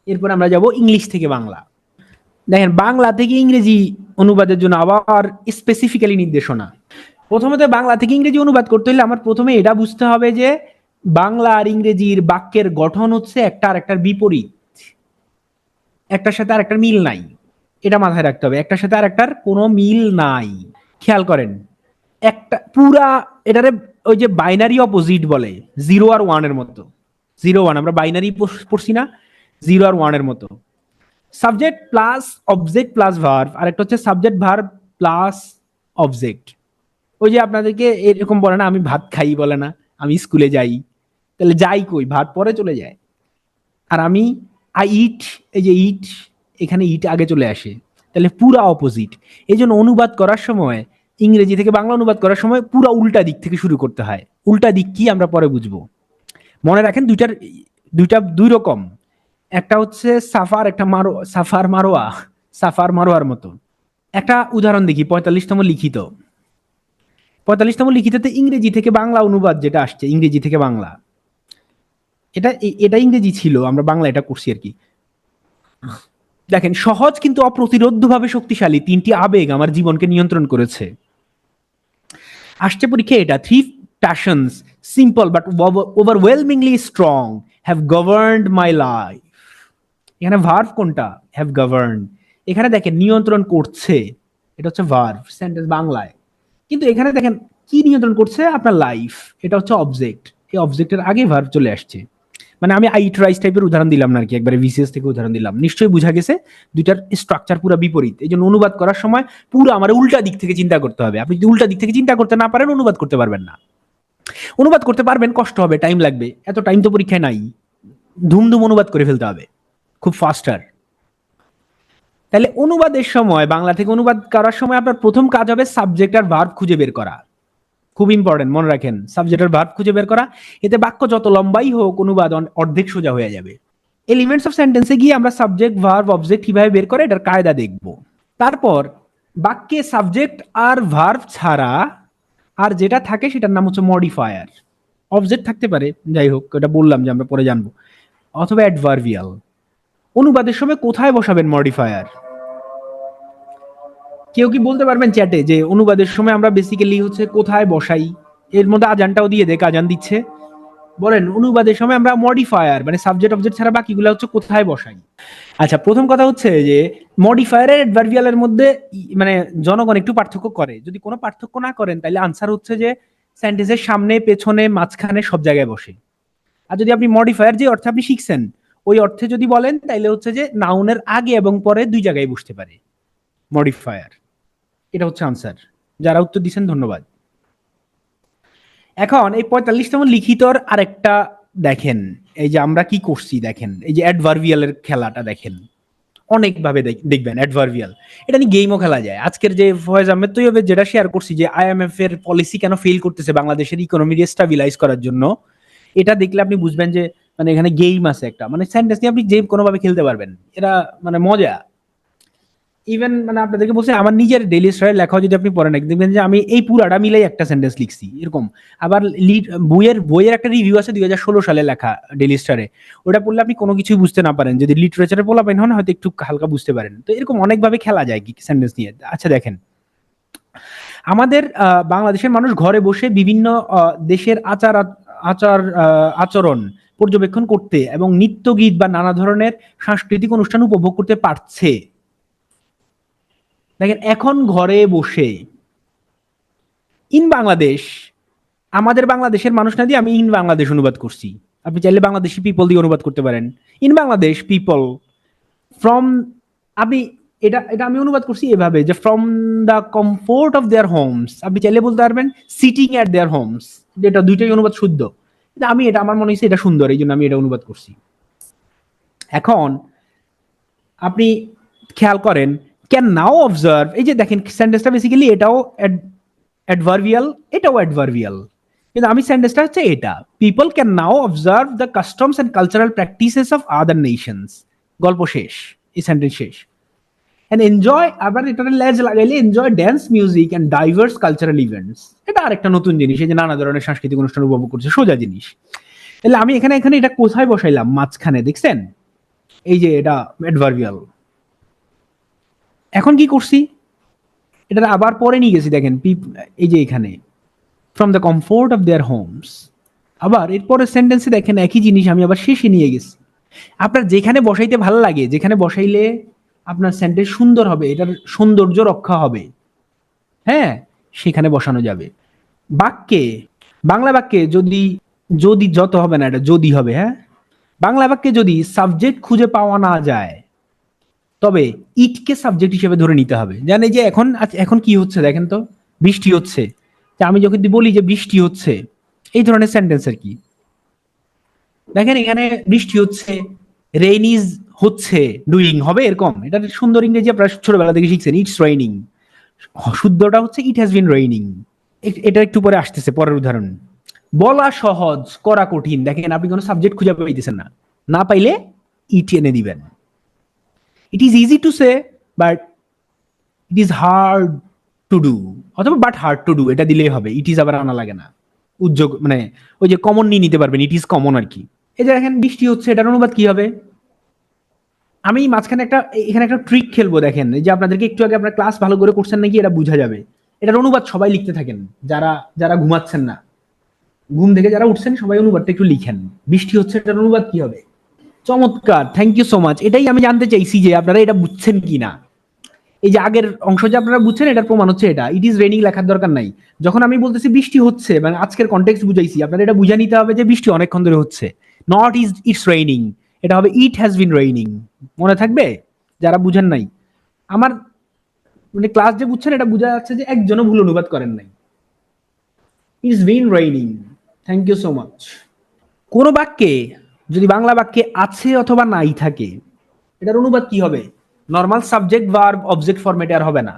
এরপর আমরা যাব ইংলিশ থেকে বাংলা। দেখেন, বাংলা থেকে ইংরেজি অনুবাদের জন্য আবার স্পেসিফিক্যালি নির্দেশনা। প্রথমত বাংলা থেকে ইংরেজি অনুবাদ করতে হলে আমার প্রথমে এটা বুঝতে হবে যে বাংলা আর ইংরেজির বাক্যের গঠন হচ্ছে একটা আর একটার বিপরীত, একটার সাথে আর একটার মিল নাই, এটা মাথায় রাখতে হবে, একটার সাথে আর একটার কোনো মিল নাই। খেয়াল করেন, একটা পুরা এটারে ওই যে বাইনারি অপোজিট বলে, 0 আর 1 এর মতো। 0 1 আমরা বাইনারি পড়ছি না, 0 আর 1 এর মতো। Subject plus object plus verb, আর একটা হচ্ছে সাবজেক্ট ভার্ব প্লাস অবজেক্ট। ওই যে আপনাদেরকে এরকম বলে না, আমি ভাত খাই বলে না, আমি স্কুলে যাই, তাহলে যাই কই, ভাত পরে চলে যায়। আর আমি আই ইট, এই যে ইট, এখানে ইট আগে চলে আসে, তাহলে পুরা অপোজিট। এই জন্য অনুবাদ করার সময়, ইংরেজি থেকে বাংলা অনুবাদ করার সময় পুরা উল্টা দিক থেকে শুরু করতে হয়। উল্টা দিক কি আমরা পরে বুঝবো। মনে রাখেন দুইটা দুই রকম, একটা হচ্ছে সাফার, একটা সাফার মারোয়া, সাফার মারোয়ার মতো। একটা উদাহরণ দেখি, 45তম লিখিত। 45তম লিখিততে ইংরেজি থেকে বাংলা অনুবাদ যেটা আসছে, ইংরেজি থেকে বাংলা, এটা ইংরেজি ছিল, আমরা বাংলা এটা করছি আর কি। দেখেন, সহজ কিন্তু অপ্রতিরোধ্যভাবে শক্তিশালী তিনটি আবেগ আমার জীবনকে নিয়ন্ত্রণ করেছে। আসছে পরীক্ষা এটা, three passions, simple but overwhelmingly strong, have governed my life. এখানে ভার্ব কোনটা? Have governed. এখানে দেখেন নিয়ন্ত্রণ করছে, এটা হচ্ছে ভার্ব সেন্টেন্স বাংলায়, কিন্তু এখানে দেখেন কি নিয়ন্ত্রণ করছে? আপনার লাইফ, এটা হচ্ছে অবজেক্ট। এই অবজেক্টের আগে ভার্ব চলে আসছে। মানে আমি আইট রাইস টাইপের উদাহরণ দিলাম না আর কি, একবারে ভিসিএস থেকে উদাহরণ দিলাম, নিশ্চয়ই বোঝা গেছে দুইটার স্ট্রাকচার পুরো বিপরীত। এই জন্য অনুবাদ করার সময় পুরো আমার উল্টা দিক থেকে চিন্তা করতে হবে। আপনি যদি উল্টা দিক থেকে চিন্তা করতে না পারেন অনুবাদ করতে পারবেন না। অনুবাদ করতে পারবেন, কষ্ট হবে, টাইম লাগবে, এত টাইম তো পরীক্ষায় নাই, ধুমধুম অনুবাদ করে ফেলতে হবে, খুব ফাস্টার। তাহলে অনুবাদের সময়, বাংলা থেকে অনুবাদ করার সময় আপনার প্রথম কাজ হবে সাবজেক্ট আর ভার্ব খুঁজে বের করা। খুব ইম্পর্টেন্ট, মনে রাখেন, সাবজেক্ট আর ভার্ব খুঁজে বের করা। এতে বাক্য যত লম্বাই হোক অনুবাদ অর্ধেক সোজা হয়ে যাবে। এলিমেন্টস অফ সেন্টেন্সে গিয়ে আমরা সাবজেক্ট, ভার্ব, অবজেক্ট কিভাবে বের করে এটার কায়দা দেখব। তারপর বাক্যে সাবজেক্ট আর ভার্ব ছাড়া আর যেটা থাকে সেটার নাম হচ্ছে মডিফায়ার। অবজেক্ট থাকতে পারে, যাই হোক, এটা বললাম যে আমরা পরে জানবো, অথবা অ্যাডভার্বিয়াল। অনুবাদের সময় কোথায় বসাবেন মডিফায়ার? কেউ কি বলতে পারবেন চ্যাটে যে অনুবাদের সময় আমরা বেসিক্যালি হচ্ছে কোথায় বসাই? এর মধ্যে আজানটাও দিয়ে দেখ, আজান দিচ্ছে। বলেন, অনুবাদের সময় আমরা মডিফায়ার মানে সাবজেক্ট অবজেক্ট ছাড়া বাকিগুলো হচ্ছে কোথায় বসাই? আচ্ছা, প্রথম কথা হচ্ছে যে মডিফায়ারের অ্যাডভার্বিয়ালের মধ্যে মানে জনগণ একটু পার্থক্য করে। যদি কোনো পার্থক্য না করেন তাহলে আনসার হচ্ছে যে সেন্টেন্সের সামনে, পেছনে, মাঝখানে সব জায়গায় বসে। আর যদি আপনি মডিফায়ার যে অর্থে আপনি শিখছেন ওই অর্থে যদি বলেন তাহলে হচ্ছে যে নাউনের আগে এবং পরে দুই জায়গায় বসতে পারে মডিফায়ার। এটা হচ্ছে আনসার। যারা উত্তর দিচ্ছেন ধন্যবাদ। এখন এই 45তম লিখিতর আরেকটা দেখেন, এই যে আমরা কি করছি দেখেন, এই যে অ্যাডভার্বিয়ালের খেলাটা দেখেন, অনেকভাবে দেখবেন অ্যাডভার্বিয়াল। এটা নিয়ে গেমও খেলা যায়। আজকের যে ফয়েজ আহমেদ তৈয়বের যেটা শেয়ার করছি যে আইএমএফ এর পলিসি কেন ফেল করতেছে বাংলাদেশের ইকোনমি স্টাবিলাইজ করার জন্য, এটা দেখলে আপনি বুঝবেন যে মানে এখানে গেম আছে একটা, মানে সেন্টেন্স নিয়ে আপনি যে কোনোভাবে খেলতে পারবেন। এটা মানে মজা। ইভেন মানে আপনাদেরকে বলছে আমার নিজের ডেইলি স্টাইল লেখা যদি আপনি পড়েন দেখবেন যে আমি এই পুরাটা মিলাই একটা সেন্টেন্স লিখছি এরকম। আবার বইয়ের একটা রিভিউ আছে 2016 সালে লেখা ডেইলি স্টারে, ওটা পড়লে আপনি কোনো কিছুই বুঝতে না পারেন, যদি লিটারেচারে পোলাপেন হন হয়তো একটু হালকা বুঝতে পারেন। তো এরকম অনেকভাবে খেলা যায় কি সেন্টেন্স নিয়ে। আচ্ছা দেখেন, আমাদের বাংলাদেশের মানুষ ঘরে বসে বিভিন্ন দেশের আচরণ পর্যবেক্ষণ করতে এবং নৃত্য, গীত বা নানা ধরনের সাংস্কৃতিক অনুষ্ঠান উপভোগ করতে পারছে। দেখেন, এখন ঘরে বসে ইন বাংলাদেশ, আমাদের বাংলাদেশের মানুষ না দিয়ে আমি ইন বাংলাদেশ অনুবাদ করছি। আপনি চাইলে বাংলাদেশি পিপল দিয়ে অনুবাদ করতে পারেন, ইন বাংলাদেশ পিপল ফ্রম, আপনি এটা এটা আমি অনুবাদ করছি এভাবে যে from the comfort of their Holmes. আপনি চাইলে বলতে পারবেন সিটিং অ্যাট দেয়ার হোমস, যেটা দুইটাই অনুবাদ শুদ্ধ। কিন্তু আমি এটা, আমার মনে হয়েছে এটা সুন্দর, এই জন্য আমি এটা অনুবাদ করছি। এখন আপনি খেয়াল করেন, ক্যান নাও অবজার্ভ, এই যে দেখেন সেন্টেন্সটা বেসিক্যালি এটাও অ্যাডভার্বিয়াল, এটাও অ্যাডভার্বিয়াল, কিন্তু আমি সেন্টেন্সটা হচ্ছে এটা, people can now observe the customs and cultural practices of other nations. গল্প শেষ, এই সেন্টেন্স শেষ। এন্ড এনজয়, আবার এটা লেজ লাগাইলে enjoy dance, music and diverse cultural events. এটা আরেকটা নতুন জিনিস, এই যে নানা ধরনের সাংস্কৃতিক অনুষ্ঠান উপভোগ করছে, সোজা জিনিস। তাহলে আমি এখানে এটা কোথায় বসাইলাম? মাঝখানে, দেখছেন? এই যে এটা অ্যাডভার্বিয়াল। এখন কি করছি, এটা আবার পরে নিয়ে গেছি, দেখেন এই যে এখানে from the comfort of their Holmes. আবার এরপরের সেন্টেন্সে দেখেন একই জিনিস আমি আবার শেষে নিয়ে গেছি। আপনার যেখানে বসাইতে ভালো লাগে, যেখানে বসাইলে আপনার সেন্টেন্স সুন্দর হবে, এটার সৌন্দর্য রক্ষা হবে, হ্যাঁ, সেখানে বসানো যাবে। বাক্যে, বাংলা বাক্যে যদি, যদি যত হবে না, এটা যদি হবে, হ্যাঁ, বাংলা বাক্যে যদি সাবজেক্ট খুঁজে পাওয়া না যায় তবে ইটকে সাবজেক্ট হিসেবে ধরে নিতে হবে। জানেন যে এখন এখন কি হচ্ছে দেখেন তো, বৃষ্টি হচ্ছে, আমি যখন বলি যে বৃষ্টি হচ্ছে, এই ধরনের সেন্টেন্সের কি দেখেন, এখানে বৃষ্টি হচ্ছে, রেইন ইজ হচ্ছে, ডুইং হবে এরকম। এটা সুন্দর ইংরেজি আপনারা ছোটবেলা থেকে শিখছেন, ইটস রেইনিং। শুদ্ধটা হচ্ছে ইট হ্যাজ বিন রেইনিং। এটা একটু পরে আসতেছে, পরের উদাহরণ। বলা সহজ, করা কঠিন। দেখেন আপনি কোনো সাবজেক্ট খুঁজে পাইতেছেন না, না পাইলে ইট এনে দিবেন। It is easy to say but it is hard to do, অথবা বাট হার্ড টু ডু, এটা দিলেই হবে। ইট ইজ আবার আনা লাগে না, উদ্যোগ মানে ওই যে কমন নিয়ে নিতে পারবেন, ইট ইজ কমন আর কি। এই যে দেখেন বৃষ্টি হচ্ছে, এটার অনুবাদ কি হবে? আমি মাঝখানে এখানে একটা ট্রিক খেলবো, দেখেন এই যে আপনাদেরকে একটু আগে আপনার ক্লাস ভালো করে করছেন নাকি এটা বোঝা যাবে। এটার অনুবাদ সবাই লিখতে থাকেন, যারা যারা ঘুমাচ্ছেন না, ঘুম থেকে যারা উঠছেন সবাই অনুবাদটা একটু লিখেন। বৃষ্টি হচ্ছে, এটার অনুবাদ কি হবে? চমৎকার, থ্যাংক ইউ সো মাচ। এটাই আমি জানতে চাইছি যে আপনারা এটা বুঝছেন কিনা। এই যে আগের অংশ যে আপনারা বুঝছেন, এটার প্রমাণ হচ্ছে এটা। ইট ইজ রেইনিং লেখার দরকার নাই। যখন আমি বলতেছি বৃষ্টি হচ্ছে, মানে আজকের কনটেক্সট বুঝাইছি, আপনারা এটা বুঝে নিতে হবে যে বৃষ্টি অনেকক্ষণ ধরে হচ্ছে, নট ইজ ইটস রেইনিং, এটা হবে ইট হ্যাজ বিন রেইনিং। মনে থাকবে যারা বুঝেন নাই। আমার মানে ক্লাস যে বুঝছেন এটা বোঝা যাচ্ছে যে একজনও ভুল অনুবাদ করেন নাই। It's been raining, thank you so much. কোন বাক্যে যদি বাংলা বাক্যে আছে অথবা নাই থাকে, এটার অনুবাদ কি হবে? নর্মাল সাবজেক্ট ভার্ব অবজেক্ট ফরম্যাটে আর হবে না,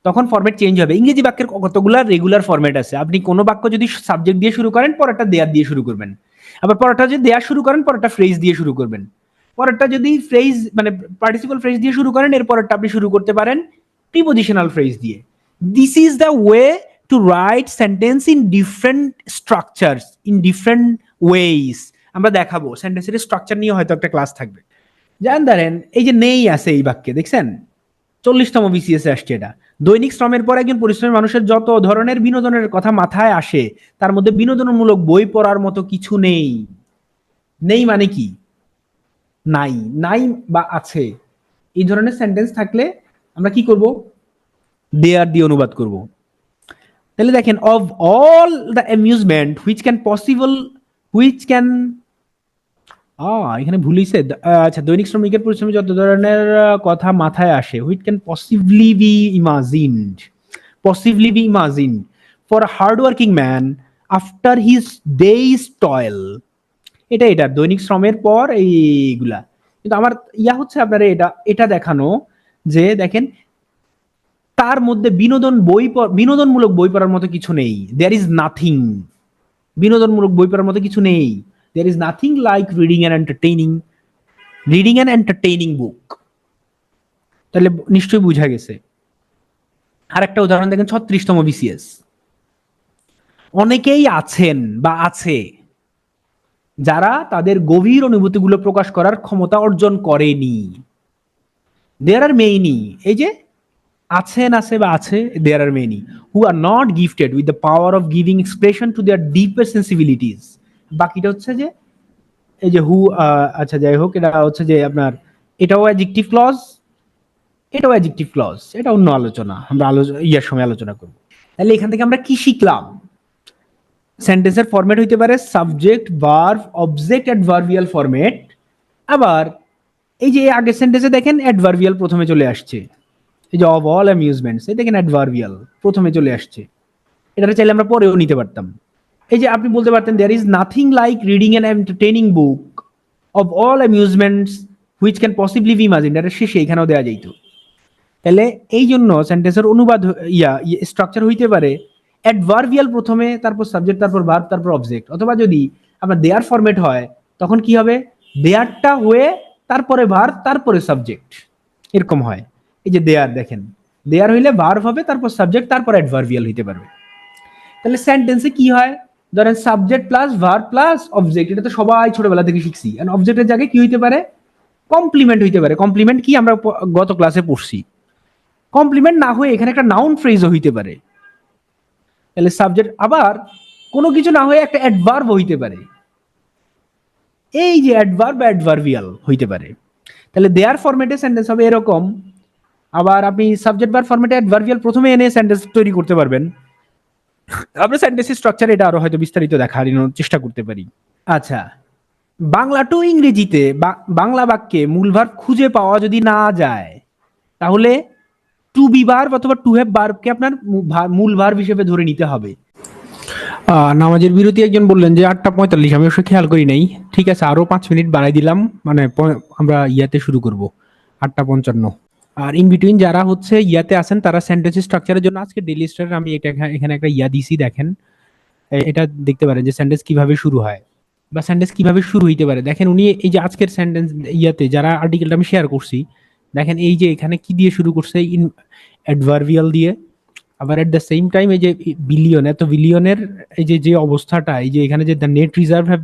তখন ফরম্যাট চেঞ্জ হবে। ইংরেজি বাক্যের কতগুলো রেগুলার ফরম্যাট আছে, আপনি কোনো বাক্য যদি সাবজেক্ট দিয়ে শুরু করেন পরেরটা দেয়ার দিয়ে শুরু করবেন, আবার পরেরটা যদি দেয়া শুরু করেন পরেরটা ফ্রেজ দিয়ে শুরু করবেন, পরেরটা যদি ফ্রেজ মানে পার্টিসিপল ফ্রেজ দিয়ে শুরু করেন এর পরেরটা আপনি শুরু করতে পারেন প্রিপোজিশনাল ফ্রেজ দিয়ে। This is the way to right sentence in different structures, in different ways. আমরা দেখাবো সেন্টেন্সের স্ট্রাকচার নিয়ে হয়তো একটা ক্লাস থাকবে। জান ধরেন এই যে নেই আছে এই বাক্যে, দেখছেন 40তম বিসিএস আসছে এটা। দৈনিক শ্রমের পর একজন পরিশ্রমী মানুষের যত ধরনের বিনোদনের কথা মাথায় আসে তার মধ্যে বিনোদনমূলক বই পড়ার মতো কিছু নেই। নেই মানে কি? নাই, নাই বা আছে, এই ধরনের সেন্টেন্স থাকলে আমরা কি করব? দেয়ার দিয়ে অনুবাদ করব। তাহলে দেখেন, of all the amusement which can possible, which can, এখানে ভুল হইছে। আচ্ছা, দৈনিক শ্রমিকের পরিশ্রমে যত ধরনের কথা মাথায় আসে, which can possibly be imagined, possibly be imagined for a hard working man after his days toil. এটা দৈনিক শ্রমের পর এইগুলা। কিন্তু আমার ইয়া হচ্ছে আপনারা এটা এটা দেখানো যে দেখেন তার মধ্যে বিনোদনমূলক বই পড়ার মতো কিছু নেই। দেয়ার ইজ নাথিং, বিনোদনমূলক বই পড়ার মতো কিছু নেই। There is nothing like reading an entertaining book. তাহলে নিশ্চয়ই বুঝা গেছে। আর একটা উদাহরণ দেখেন 36তম বিসিএস। অনেকেই আছেন বা আছে যারা তাদের গভীর অনুভূতিগুলো প্রকাশ করার ক্ষমতা অর্জন করেনি। There are many, এই যে আছেন আছে বা আছে, there are many who are not gifted with the power of giving expression to their deeper sensibilities. বাকিটা হচ্ছে যে এই যে হু, আচ্ছা যাই হোক, এটা হচ্ছে যে আপনার এটাও অ্যাডজেক্টিভ ক্লজ, এটাও অ্যাডজেক্টিভ ক্লজ, এটা অন্য আলোচনা, আমরা ইয়ার সময় আলোচনা করব। তাহলে এখান থেকে আমরা কি শিখলাম? সেন্টেন্সের ফরম্যাট হইতে পারে subject verb object adverbial format. আবার এই যে আগের সেন্টেন্সে দেখেন অ্যাডভার্বিয়াল প্রথমে চলে আসছে, এই যে অফ অল অ্যামিউজমেন্টস, এই দেখেন অ্যাডভার্বিয়াল প্রথমে চলে আসছে। এটা চাইলে আমরা পরেও নিতে পারতাম। এই যে আপনি বলতে পারতেন there is nothing like reading an entertaining book of all amusements which can possibly be imagined, এটা শেষে এখানেও দেওয়া যাইতো। তাহলে এই জন্য সেন্টেন্সের অনুবাদ স্ট্রাকচার হইতে পারে অ্যাডভার্বিয়াল প্রথমে, তারপর সাবজেক্ট, তারপর ভার্ব, তারপর অবজেক্ট। অথবা যদি আপনার দেয়ার ফরম্যাট হয় তখন কি হবে? দেয়ারটা হয়ে তারপরে ভার্ব, তারপরে সাবজেক্ট, এরকম হয়। এই যে দেয়ার দেখেন, দেয়ার হইলে ভার্ব হবে, তারপর সাবজেক্ট, তারপর অ্যাডভার্বিয়াল হইতে পারবে। তাহলে সেন্টেন্সে কি হয়? ধরেন subject plus verb plus object, এটা তো সবাই ছোটবেলা থেকে শিখছি। এন্ড অবজেক্টের জায়গায় কি হইতে পারে? কমপ্লিমেন্ট হইতে পারে। কমপ্লিমেন্ট কি আমরা গত ক্লাসে পড়ছি। কমপ্লিমেন্ট না হয়ে এখানে একটা নাউন ফ্রেজও হইতে পারে। তাহলে সাবজেক্ট, আবার কোনো কিছু না হয়ে একটা অ্যাডভার্ব হইতে পারে, এই যে অ্যাডভার্ব বা অ্যাডভার্বিয়াল হইতে পারে। তাহলে দেয়ার ফরম্যাটে সেন্টেন্স হবে এরকম। আবার আপনি সাবজেক্ট ভার্ব ফরম্যাটে অ্যাডভার্বিয়াল প্রথমে এনে সেন্টেন্স তৈরি করতে পারবেন। আমরা সেন্টেন্সের স্ট্রাকচার এটা আরো হয়তো বিস্তারিত দেখার চেষ্টা করতে পারি। আচ্ছা, বাংলা টু ইংরেজিতে বাংলা বাক্যে মূল ভার্ব খুঁজে পাওয়া যদি না যায় তাহলে টু বি ভার্ব অথবা টু হ্যাভ ভার্বকে আপনার মূল ভার্ব হিসেবে ধরে নিতে হবে। নামাজের বিরতি একজন বললেন যে 8:45, আমি অবশ্য খেয়াল করি নাই। ঠিক আছে, আরো 5 মিনিট বাড়াই দিলাম, মানে আমরা ইয়াতে শুরু করব 8:55। আর ইন বিটুইন যারা হচ্ছে ইয়াতে আছেন তারা সেন্টেন্স স্ট্রাকচারের জন্য আজকে ডেইলি স্টার আমি এটা এখানে একটা ইয়া দিছি, দেখেন এটা দেখতে পারেন যে সেন্টেন্স কিভাবে শুরু হয় বা সেন্টেন্স কিভাবে শুরু হইতে পারে। দেখেন উনি এই যে আজকের সেন্টেন্স ইয়াতে যারা আর্টিকেলটা আমি শেয়ার করছি, দেখেন এই যে এখানে কি দিয়ে শুরু করছে? ইন অ্যাডভার্বিয়াল দিয়ে। আবার এট দ্য সেম টাইম এই যে বিলিয়ন, এত বিলিয়নের এই যে অবস্থাটা, এই যে এখানে যে the net reserve have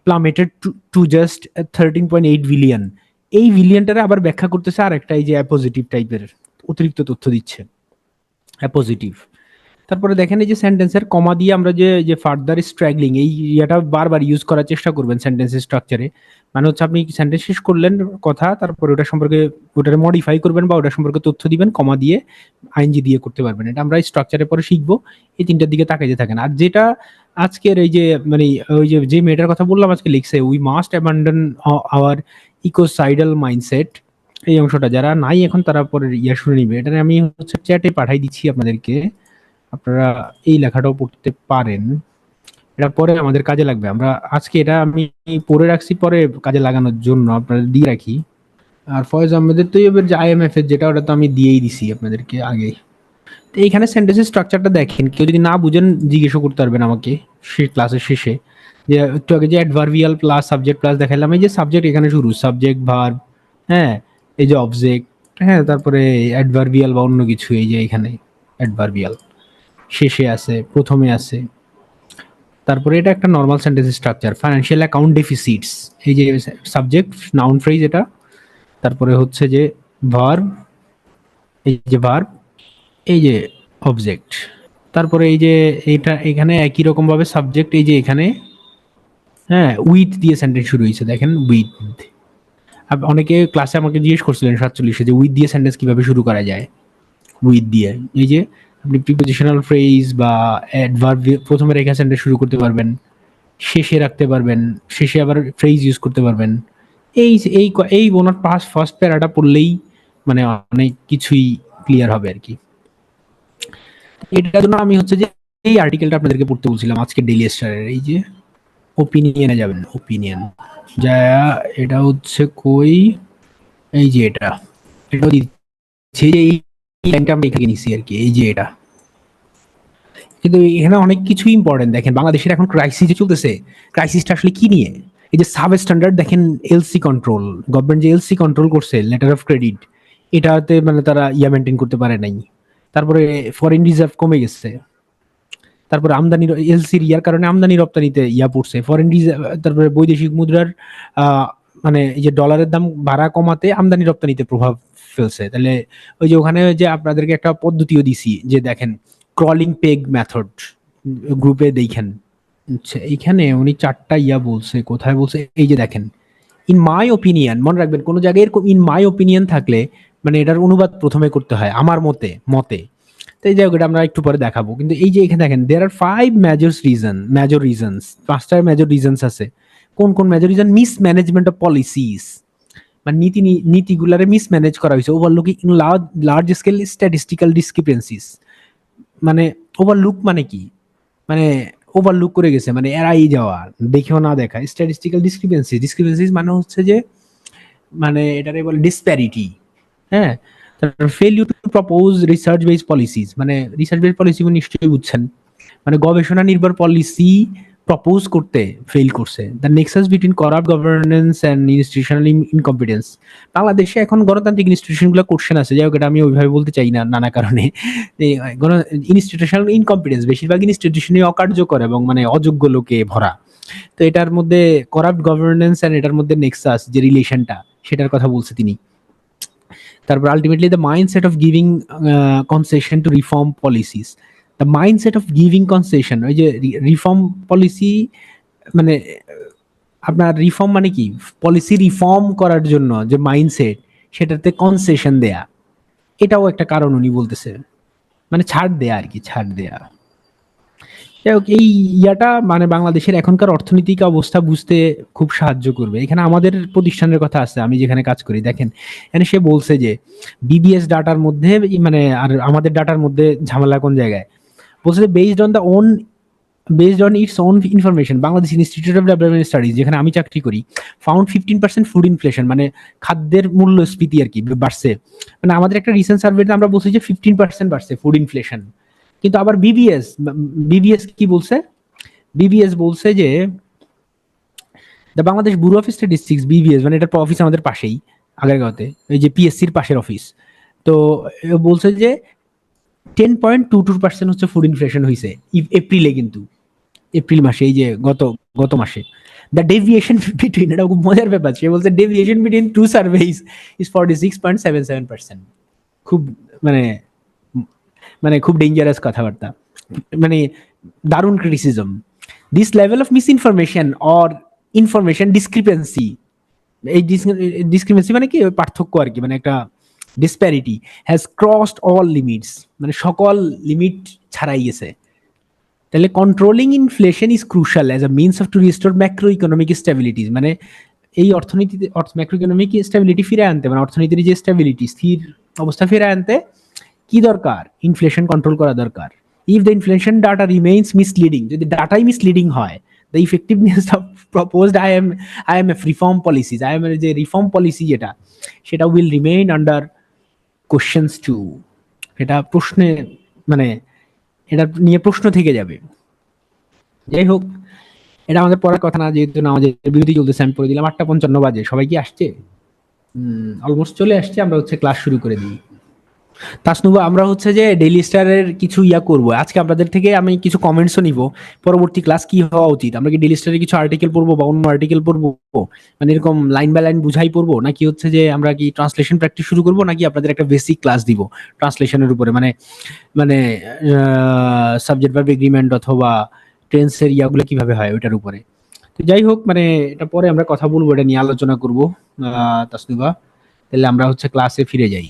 plummeted to just 13.8 billion, এই বিলিয়নটারে আবার ব্যাখ্যা করতেছে আর একটা এই যে অ্যাপোজিটিভ টাইপের অতিরিক্ত তথ্য দিচ্ছে, অ্যাপোজিটিভ। তারপরে দেখেন এই যে সেন্টেন্সের কমা দিয়ে আমরা যে ফার্দার স্ট্রাগলিং, এই ইয়েটা বারবার ইউজ করার চেষ্টা করবেন সেন্টেন্সের স্ট্রাকচারে। মানে হচ্ছে আপনি সেন্টেন্স শেষ করলেন কথা, তারপরে ওটা সম্পর্কে ওটারে মডিফাই করবেন বা ওটা সম্পর্কে তথ্য দিবেন, কমা দিয়ে আইএনজি দিয়ে করতে পারবেন। এটা আমরা স্ট্রাকচারে পরে শিখবো। এই তিনটার দিকে তাকাইতে থাকেন। আর যেটা আজকের এই যে মানে ওই যে মেয়েটার কথা বললাম আজকে লিখছে, we must abandon our ecocidal mindset, এই অংশটা যারা নাই এখন তারা পরে ইয়া শুনে নিবে। এটা আমি হচ্ছে চ্যাটে পাঠাই দিচ্ছি আপনাদেরকে, আপনারা এই লেখাটাও পড়তে পারেন। এটা পরে আমাদের কাজে লাগবে। আমরা আজকে এটা আমি পড়ে রাখছি, পরে কাজে লাগানোর জন্য আপনারা দিয়ে রাখি। আর ফয়েজ আহমেদের তো এবার যে আইএমএফ এর যেটা, ওটা তো আমি দিয়েই দিছি আপনাদেরকে আগেই। তো এইখানে সেন্টেন্সের স্ট্রাকচারটা দেখেন, কেউ যদি না বুঝেন জিজ্ঞেসও করতে পারবেন আমাকে ক্লাসের শেষে। যে একটু আগে যে অ্যাডভার্বিয়াল প্লাস সাবজেক্ট প্লাস দেখালাম, এই যে সাবজেক্ট এখানে শুরু, সাবজেক্ট ভার্ব, হ্যাঁ, এই যে অবজেক্ট, হ্যাঁ, তারপরে অ্যাডভার্বিয়াল বা অন্য কিছু, এই যে এখানে অ্যাডভার্বিয়াল শেষে আছে, প্রথমে আছে। তারপরে এটা একটা normal sentence structure, financial account deficits, এই যে সাবজেক্ট নাউন ফ্রেজ এটা, তারপরে হচ্ছে যে ভার্ব, এই যে ভার্ব, এই যে অবজেক্ট, তারপরে এই যে এইটা এখানে একই রকম ভাবে সাবজেক্ট, এই যে এখানে, হ্যাঁ, উইথ দিয়ে সেন্টেন্স শুরু হয়েছে, দেখেন উইথ। অনেকে ক্লাসে আমাকে জিজ্ঞেস করছিলেন 47-এ যে উইথ দিয়ে সেন্টেন্স কিভাবে শুরু করা যায়। উইথ দিয়ে এই যে আপনি প্রিপোজিশনাল ফ্রেজ বা অ্যাডভার্ব প্রথমে রেখে সেন্টেন্স শুরু করতে পারবেন, শেষে রাখতে পারবেন, শেষে আবার ফ্রেজ ইউজ করতে পারবেন। এই এই এই ওনার ফার্স্ট প্যারাটা পড়লেই মানে অনেক কিছুই ক্লিয়ার হবে আর কি। এটার জন্য আমি হচ্ছে যে এই আর্টিকেলটা আপনাদেরকে পড়তে বলছিলাম আজকে ডেইলি স্টারের, এই যে ওপিনিয়নে যাবেন, ওপিনিয়ন যা, এটা হচ্ছে কই, এই যে এটাও দিচ্ছে, এই লাইনটা আমরা এখানে নিছি আর কি, এই যে এটা। কিন্তু এখানে অনেক কিছু ইম্পর্টেন্ট দেখেন, বাংলাদেশের এখন ক্রাইসিস যে চলতেছে, ক্রাইসিসটা আসলে কি নিয়ে? এই যে সাব স্ট্যান্ডার্ড দেখেন, এলসি কন্ট্রোল, গভর্নমেন্ট যে এলসি কন্ট্রোল করছে, লেটার অফ ক্রেডিট, এটাতে মানে তারা মেনটেন করতে পারে নাই। তারপরে ফরেন রিজার্ভ কমে গেছে, তারপরে আমদানি, এলসির ইয়ার কারণে আমদানি রপ্তানিতে পড়ছে, ফরেন রিজার্ভ, তারপরে বৈদেশিক মুদ্রার মানে এই যে ডলারের দাম বাড়া কমাতে আমদানি রপ্তানিতে প্রভাব ফেলছে। তাহলে ওই যে ওখানে যে আপনাদেরকে একটা পদ্ধতিও দিছি, যে দেখেন ক্রলিং পেগ মেথড, গ্রুপে দেখেন। আচ্ছা, এইখানে উনি 4টা বলছে, কোথায় বলছে, এই যে দেখেন, ইন মাই ওপিনিয়ন, মনে রাখবেন কোন জায়গায় এরকম ইন মাই ওপিনিয়ন থাকলে মানে এটার অনুবাদ প্রথমে করতে হয় আমার মতে, মতে। তো এই জায়গাটা আমরা একটু পরে দেখাবো। কিন্তু এই যে এখানে দেখেন, দেয়ার আর 5 মেজর রিজনস, 5টা মেজর রিজনস আছে। কোন কোন major reason? Mismanagement of policies, মানে নীতিগুলারে মিসম্যানেজ করা হয়েছে, ওভারলুকিং in large scale statistical discrepancies. মানে ওভারলুক মানে কি? মানে ওভারলুক করে গেছে, মানে এড়াই যাওয়া, দেখেও না দেখা। স্ট্যাটিস্টিক্যাল ডিসক্রিপেন্সিস মানে হচ্ছে যে মানে এটারে বলে ডিসপ্যারিটি, হ্যাঁ। তারপর failure to propose research based policies, মানে রিসার্চ বেসড পলিসি নিশ্চয়ই বুঝছেন, মানে গবেষণা নির্ভর পলিসি প্রপোজ করতে ফেল করছে। The nexus between corrupt governance and institutional incompetence. বাংলাদেশে এখন গণতান্ত্রিক ইনস্টিটিউশনগুলো কোশ্চেন আছে, যাই হোক এটা আমি ওইভাবে বলতে চাই না নানা কারণে। ইনস্টিটিউশনাল ইনকম্পিটেন্স, বেশিরভাগ ইনস্টিটিউশনই অকার্যকর এবং মানে অযোগ্য লোকে ভরা। তো এটার মধ্যে করাপ্ট গভর্নেন্স এন্ড এটার মধ্যে নেক্সাস যে রিলেশনটা, সেটার কথা বলছে তিনি। তারপর ultimately the mindset of giving concession two reform policies, the mindset of giving concession, ওই যে রিফর্ম পলিসি মানে আপনার রিফর্ম মানে কি, পলিসি রিফর্ম করার জন্য যে মাইন্ডসেট, সেটাতে কনসেশন দেয়া, এটাও একটা কারণ উনি বলতেছে, মানে ছাড় দেয়া আর কি, ছাড় দেয়া। যাই হোক, এই মানে বাংলাদেশের এখনকার অর্থনৈতিক অবস্থা বুঝতে খুব সাহায্য করবে। এখানে আমাদের প্রতিষ্ঠানের কথা আছে, আমি যেখানে কাজ করি, দেখেন এখানে সে বলছে যে বিবিএস ডাটার মধ্যে মানে আর আমাদের ডাটার মধ্যে ঝামেলা কোন জায়গায়, বলছে যে based on its own information, Bangladesh institute of development studies, যেখানে আমি চাকরি করি, ফাউন্ড 15% ফুড ইনফ্লেশন, মানে খাদ্যের মূল্যস্ফীতি আর কি বাড়ছে। মানে আমাদের একটা রিসেন্ট সার্ভেতে আমরা বলছি যে 15% বাড়ছে ফুড ইনফ্লেশন। কিন্তু আবার বিবিএস কি বলছে? বিবিএস বলছে যে the Bangladesh bureau of statistics, BBS মানে এটার অফিস আমাদের পাশেই, আগারগাঁওতে, এই যে পিএসসির পাশের অফিস। তো বলছে যে 10.22% হচ্ছে ফুড ইনফ্লেশন হয়েছে এপ্রিলে, কিন্তু এপ্রিল মাসে, এই যে গত মাসে। দ্য ডেভিয়েশন বিটুইন, এটা খুব মজার ব্যাপার, সে বলছে deviation between two surveys is 46.77%। খুব মানে মানে খুব ডেঞ্জারাস কথাবার্তা, মানে দারুণ criticism. This level of misinformation or information discrepancy, এই ডিসক্রিপেন্সি মানে কি, পার্থক্য আর কি, মানে একটা disparity, has crossed all limits, মানে সকল লিমিট ছাড়াই গেছে। তাহলে controlling inflation is crucial as a means of to restore macro economic stability, মানে এই অর্থনীতিতে ম্যাক্রো ইকোনমিক স্টেবিলিটি ফিরে আনতে, মানে অর্থনীতির যে স্টেবিলিটি, স্থির অবস্থা ফিরে আনতে কি দরকার? ইনফ্লেশন কন্ট্রোল করা দরকার। If the inflation data remains misleading, যদি ডাটাই মিসলিডিং হয়, the effectiveness of proposed IMF reform policies, IMF যে রিফর্ম পলিসি যেটা, সেটা will remain under questions too. এটা প্রশ্নে মানে এটা নিয়ে প্রশ্ন থেকে যাবে। যাই হোক, এটা আমাদের পড়ার কথা না, যেহেতু আমাদের বিরতি চলতেছে। আমি পড়ে দিলাম 8:55 বাজে। সবাই কি আসছে? অলমোস্ট চলে আসছে। আমরা ক্লাস শুরু করে দিই। তাসনুবা, আমরা যে ডেইলি স্টারের কিছু করব আজকে। আপনাদের থেকে আমি কিছু কমেন্টসও নিব, পরবর্তী ক্লাস কি হওয়া উচিত। আমরা কি ডেইলি স্টারের কিছু আর্টিকেল পড়বো বা অন্য আর্টিকেল পড়বো, মানে এরকম লাইন বাই লাইন বুঝাই পড়বো, নাকি যে আমরা কি ট্রান্সলেশন প্র্যাকটিস শুরু করবো, নাকি আপনাদের একটা বেসিক ক্লাস দিব ট্রান্সলেশনের উপরে, মানে মানে সাবজেক্ট ভার্ব এগ্রিমেন্ট অথবা টেন্সের ইয়াগুলো কিভাবে হয় ওইটার উপরে। তো যাই হোক, এটা পরে আমরা কথা বলবো, এটা নিয়ে আলোচনা করবো। তাসনুবা, তাহলে আমরা ক্লাসে ফিরে যাই।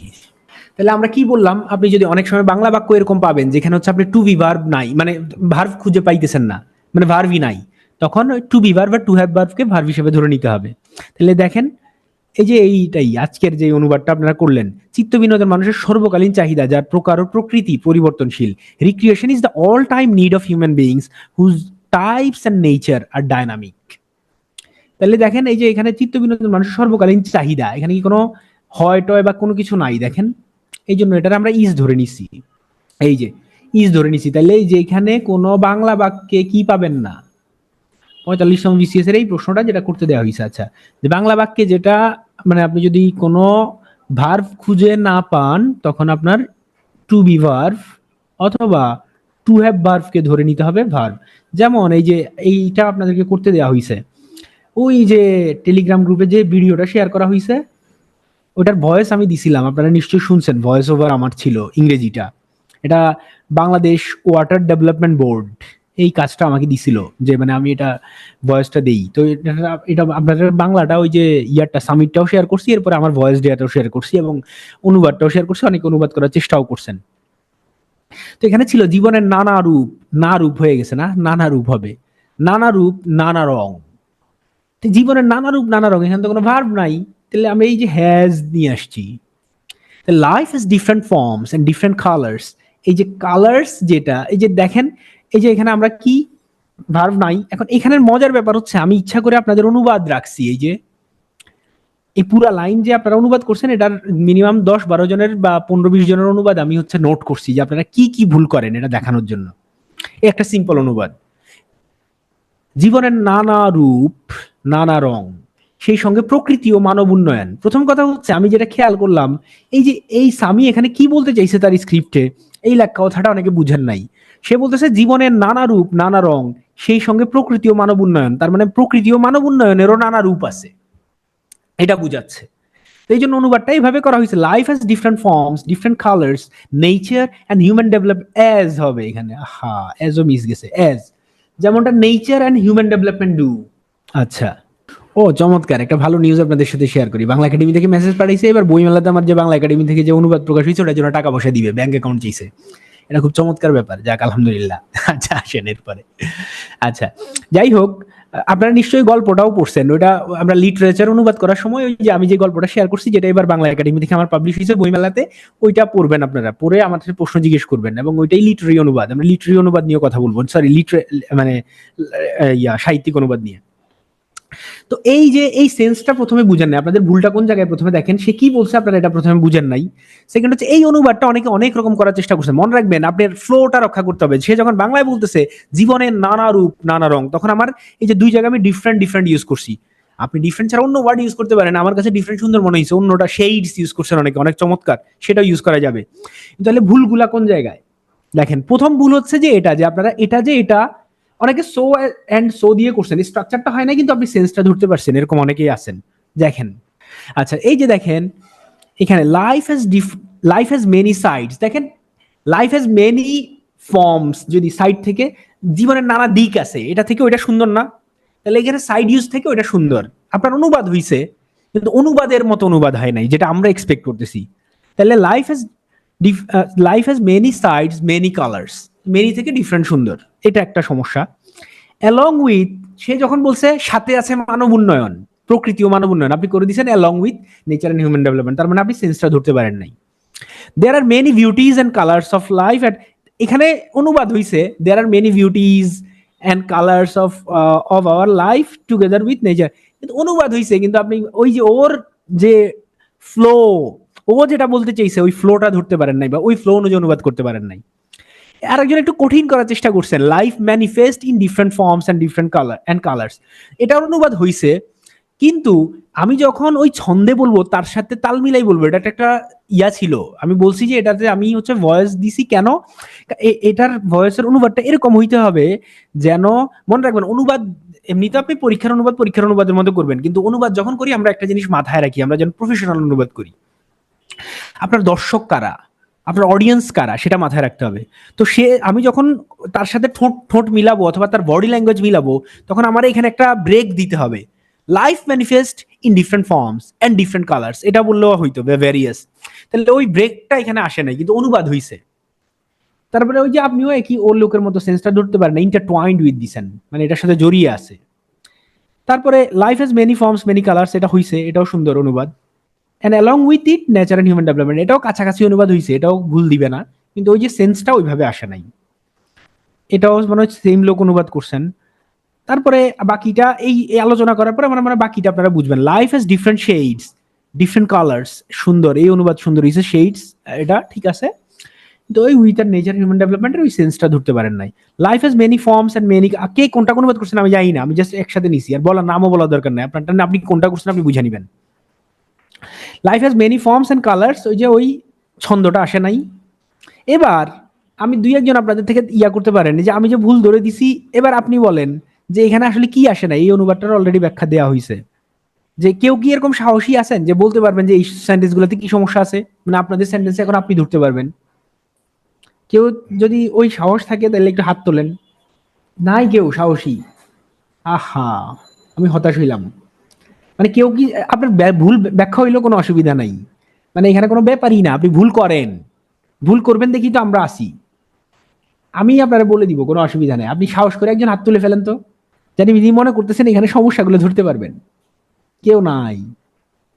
তাহলে আমরা কি বললাম, আপনি যদি অনেক সময় বাংলা বাক্য এরকম পাবেন যেখানে আপনি টু বি ভার্ব নাই, মানে ভার্ব খুঁজে পাইতেছেন না, মানে ভার্বই নাই, তখন টু বি ভার্ব বা টু হ্যাভ ভার্বকে ভার্ব হিসেবে ধরে নিতে হবে। তাহলে দেখেন, এই যে এইটাই আজকের যে অনুবাদটা আপনারা করলেন, চিত্ত বিনোদন মানুষের সর্বকালীন চাহিদা, যার প্রকার ও প্রকৃতি পরিবর্তনশীল। Recreation is the all time need of human beings whose types and nature are dynamic. তাহলে দেখেন, এই যে এখানে চিত্ত বিনোদন মানুষের সর্বকালীন চাহিদা, এখানে কি কোনো হয় টয় বা কোনো কিছু নাই, দেখেন। এই জন্য এটা আমরা ইজ ধরে নিছি, এই যে ইজ ধরে নিছি। তাহলে এই যে এখানে কোনো বাংলা বাক্যে কি পাবেন না, 45তম বিসিএস এর এই প্রশ্নটা যেটা করতে দেওয়া হয়েছে। আচ্ছা, যে বাংলা বাক্যে যেটা, মানে আপনি যদি কোনো ভার্ব খুঁজে না পান, তখন আপনার টু বি ভার্ব অথবা টু হ্যাভ ভার্বকে ধরে নিতে হবে ভার্ব। যেমন এই যে এইটা আপনাদেরকে করতে দেওয়া হয়েছে, ওই যে টেলিগ্রাম গ্রুপে যে ভিডিওটা শেয়ার করা হয়েছে, ওটার ভয়েস আমি দিছিলাম, আপনারা নিশ্চয়ই শুনছেন। ভয়েস ওভার আমার ছিল ইংরেজিটা। এটা বাংলাদেশ ওয়াটার ডেভেলপমেন্ট বোর্ড এই কাজটা আমাকে দিছিল, যে মানে আমি এটা ভয়েসটা দেই। তো এটা আপনাদের বাংলাটা ওই যে ইয়ারটা সামিটটাও শেয়ার করছি, এরপরে আমার ভয়েস ডেটাও শেয়ার করছি এবং অনুবাদটাও শেয়ার করছি, অনেকে অনুবাদ করার চেষ্টাও করছেন। তো এখানে ছিল জীবনের নানা রূপ, না রূপ হয়ে গেছে না, নানা রূপ হবে, নানা রূপ নানা রং। জীবনের নানা রূপ নানা রং, এখানে তো কোনো ভার্ব নাই, তাহলে আমরা এই যে হ্যাজ নিয়ে আসছি। Life has different forms and different colours. এই যে কালার্স যেটা, এই যে দেখেন, এই যে এখানে আমরা কি ভার্ব নাই। এখন এখানের মজার ব্যাপার আমি ইচ্ছা করে আপনাদের অনুবাদ রাখছি। এই যে এই পুরা লাইন যে আপনারা অনুবাদ করছেন, এটার মিনিমাম 10-12 জনের বা 15-20 জনের অনুবাদ আমি নোট করছি, যে আপনারা কি কি ভুল করেন এটা দেখানোর জন্য। এই একটা সিম্পল অনুবাদ, জীবনের নানা রূপ নানা রং, সেই সঙ্গে প্রকৃতি ও মানব উন্নয়ন। প্রথম কথা আমি যেটা খেয়াল করলাম, এই যে এই সামি এখানে কি বলতে চাইছে তার স্ক্রিপ্টে, এই কথাটা অনেকে বুঝেন নাই। সে বলতেছে জীবনের নানা রূপ নানা রং, সেই সঙ্গে প্রকৃতি ও মানব উন্নয়ন। তার মানে প্রকৃতি ও মানব উন্নয়নেরও নানা রূপ আছে, এটা বুঝাচ্ছে। এই জন্য অনুবাদটা এইভাবে করা হয়েছে, life has different forms different colours nature and human develop as হবে এখানে। হা, অ্যাজও মিস গেছে, অ্যাজ যেমনটা nature and human development do. আচ্ছা, ও চমৎকার, একটা ভালো নিউজ আপনাদের সাথে শেয়ার করি। বাংলা একাডেমি থেকে মেসেজ পাঠাইছে, এবার বইমেলাতে আমার যে বাংলা একাডেমি থেকে যে অনুবাদ প্রকাশ হয়েছে ওটার জন্য টাকা পয়সা দিবে, ব্যাংক অ্যাকাউন্ট চাইছে। এটা খুব চমৎকার ব্যাপার, যাক আলহামদুলিল্লাহ। আচ্ছা, আসেন এরপরে। আচ্ছা, যাই হোক, আপনারা নিশ্চয়ই গল্পটাও পড়ছেন, ওইটা আমরা লিটারেচার অনুবাদ করার সময় ওই যে আমি যে গল্পটা শেয়ার করছি, যেটা এবার বাংলা একাডেমি থেকে আমার পাবলিশ হয়েছে বইমেলাতে, ওইটা পড়বেন আপনারা, পড়ে আমাদের প্রশ্ন জিজ্ঞেস করবেন, এবং ওইটাই লিটারি অনুবাদ। আমরা লিটারি অনুবাদ নিয়ে কথা বলবো, সরি মানে সাহিত্যিক অনুবাদ নিয়ে। তো এই যে এই সেন্সটা প্রথমে বুঝেন নাই, আপনাদের ভুলটা কোন জায়গায় প্রথমে দেখেন, সে কি বলছে আপনারা এটা প্রথমে বুঝেন নাই। সেকেন্ড এই অনুবাদটা অনেকে অনেক রকম করার চেষ্টা করছে। মনে রাখবেন, আপনার ফ্লোটা রক্ষা করতে হবে। সে যখন বাংলায় বলতেছে জীবনের নানা রূপ নানা রং, তখন আমার এই যে দুই জায়গায় আমি ডিফারেন্ট ইউজ করছি। আপনি ডিফারেন্ট ছাড়া অন্য ওয়ার্ড ইউজ করতে পারেন, আমার কাছে ডিফারেন্ট সুন্দর মনে হয়েছে। অন্যটা শেডস ইউজ করছেন অনেকে, অনেক চমৎকার, সেটাও ইউজ করা যাবে। তাহলে ভুলগুলা কোন জায়গায় দেখেন। প্রথম ভুল যে এটা, যে আপনারা এটা অনেকে সো এন্ড সো দিয়ে করছেন, স্ট্রাকচারটা হয় না, কিন্তু আপনি সেন্সটা ধরতে পারছেন, এরকম অনেকেই আছেন। দেখেন, আচ্ছা, এই যে দেখেন এখানে লাইফ হ্যাজ মেনি সাইডস, দেখেন লাইফ হ্যাজ মেনি ফর্মস, যদি সাইড থেকে জীবনের নানা দিক আছে, এটা থেকে ওইটা সুন্দর না, তাহলে এখানে সাইড ইউজ থেকে ওইটা সুন্দর। আপনার অনুবাদ হইছে, কিন্তু অনুবাদের মতো অনুবাদ হয় নাই, যেটা আমরা এক্সপেক্ট করতেছি। তাহলে life has many sides many colours, many থেকে ডিফারেন্ট সুন্দর, এটা একটা সমস্যা। অ্যালং উইথ, সে যখন বলছে সাথে আছে মানব উন্নয়ন, প্রকৃতি ও মানব উন্নয়ন, আপনি করে দিয়েছেন along with nature and human development, তার মানে আপনি সেন্সটা ধরতে পারেন নাই। There are many beauties and colours of life, এখানে অনুবাদ হইছে there are many beauties and colours of our life together with nature. কিন্তু অনুবাদ হয়েছে, কিন্তু আপনি ওই যে ওর যে ফ্লো, ও যেটা বলতে চাইছে ওই ফ্লোটা ধরতে পারেন নাই, বা ওই ফ্লো অনুযায়ী অনুবাদ করতে পারেন নাই। আরেকজন একটু কঠিন করার চেষ্টা করছেন, life manifest in different forms and different colour and colours. এটার অনুবাদ হয়েছে, কিন্তু আমি যখন ওই ছন্দে বলবো তার সাথে তাল মিলাই বলবো, এটা একটা ইয়া ছিল। আমি বলছি যে এটাতে আমি হচ্ছে ভয়েস দিছি কেন, এটার ভয়েসের অনুবাদটা এরকম হইতে হবে যেন, মনে রাখবেন অনুবাদ এমনিতে আপনি পরীক্ষার অনুবাদের মধ্যে করবেন, কিন্তু অনুবাদ যখন করি আমরা একটা জিনিস মাথায় রাখি, আমরা যেন প্রফেশনাল অনুবাদ করি। আপনার দর্শক কারা, আপনার অডিয়েন্স কারা, সেটা মাথায় রাখতে হবে। তো আমি যখন তার সাথে ঠোঁট ঠোঁট মিলাবো অথবা তার বডি ল্যাঙ্গুয়েজ মিলাবো, তখন আমার এখানে একটা ব্রেক দিতে হবে। Life manifest in different forms and different colours, এটা বললেও হইতো ভ্যারিয়াস, তাহলে ওই ব্রেকটা এখানে আসে নাই, কিন্তু অনুবাদ হইছে। তারপরে ওই যে আপনিও একই ওর লোকের মতো সেন্সটা ধরতে পারেন, ইন্টারটুয়াইন্ড উইথ দিছেন, মানে এটার সাথে জড়িয়ে আছে। তারপরে life has many forms many colours, এটা হইছে, এটাও সুন্দর অনুবাদ। And along with it nature and human development, এটাও কাছাকাছি অনুবাদ হয়েছে, এটাও ভুল দিবে না, কিন্তু ওই যে সেন্সটা ওইভাবে আসে নাই, এটাও মনে হচ্ছে সেম লোক অনুবাদ করছেন। তারপরে বাকিটা এই আলোচনা করার পরে মানে বাকিটা আপনারা বুঝবেন। Life has different shades different colours, সুন্দর, এই অনুবাদ সুন্দর হয়েছে, শেডস এটা ঠিক আছে, কিন্তু ওই উইথ আর নেচার হিউম্যান ডেভেলপমেন্টের ওই সেন্সটা ধরতে পারেন নাই। Life has many forms and many, কে কোনটা অনুবাদ করছেন আমি জানি না, আমি জাস্ট একসাথে নিছি, আর বলার নামও বলার দরকার নাই, আপনারটা আপনি কোনটা করছেন আপনি বুঝে নিবেন। Life has many forms and colours, ওই যে ওই ছন্দটা আসে নাই। এবার আমি দুই একজন আপনাদের থেকে ইয়া করতে পারেন যে আমি যে ভুল ধরে দিছি, এবার আপনি বলেন যে এখানে আসলে কি আসে না, এই অনুবাদটার অলরেডি ব্যাখ্যা দেওয়া হয়েছে। যে কেউ কি এরকম সাহসী আছেন যে বলতে পারবেন যে এই সেন্টেন্স গুলোতে কি সমস্যা আছে, মানে আপনাদের সেন্টেন্স এখন আপনি ধরতে পারবেন? কেউ যদি ওই সাহস থাকে তাহলে একটু হাত তোলেন। নাই কেউ সাহসী? আহা, আমি হতাশ হইলাম। মানে কেউ কি আপনার ভুল ব্যাখ্যা হইলেও কোনো অসুবিধা নাই, মানে এখানে কোনো ব্যাপারই না, আপনি ভুল করেন, ভুল করবেন দেখি তো আমরা আসি, আমি আপনারা বলে দিব, কোনো অসুবিধা নেই। আপনি সাহস করে একজন হাত তুলে ফেলেন তো, জানি যিনি মনে করতেছেন এখানে সমস্যাগুলো ধরতে পারবেন। কেউ নাই।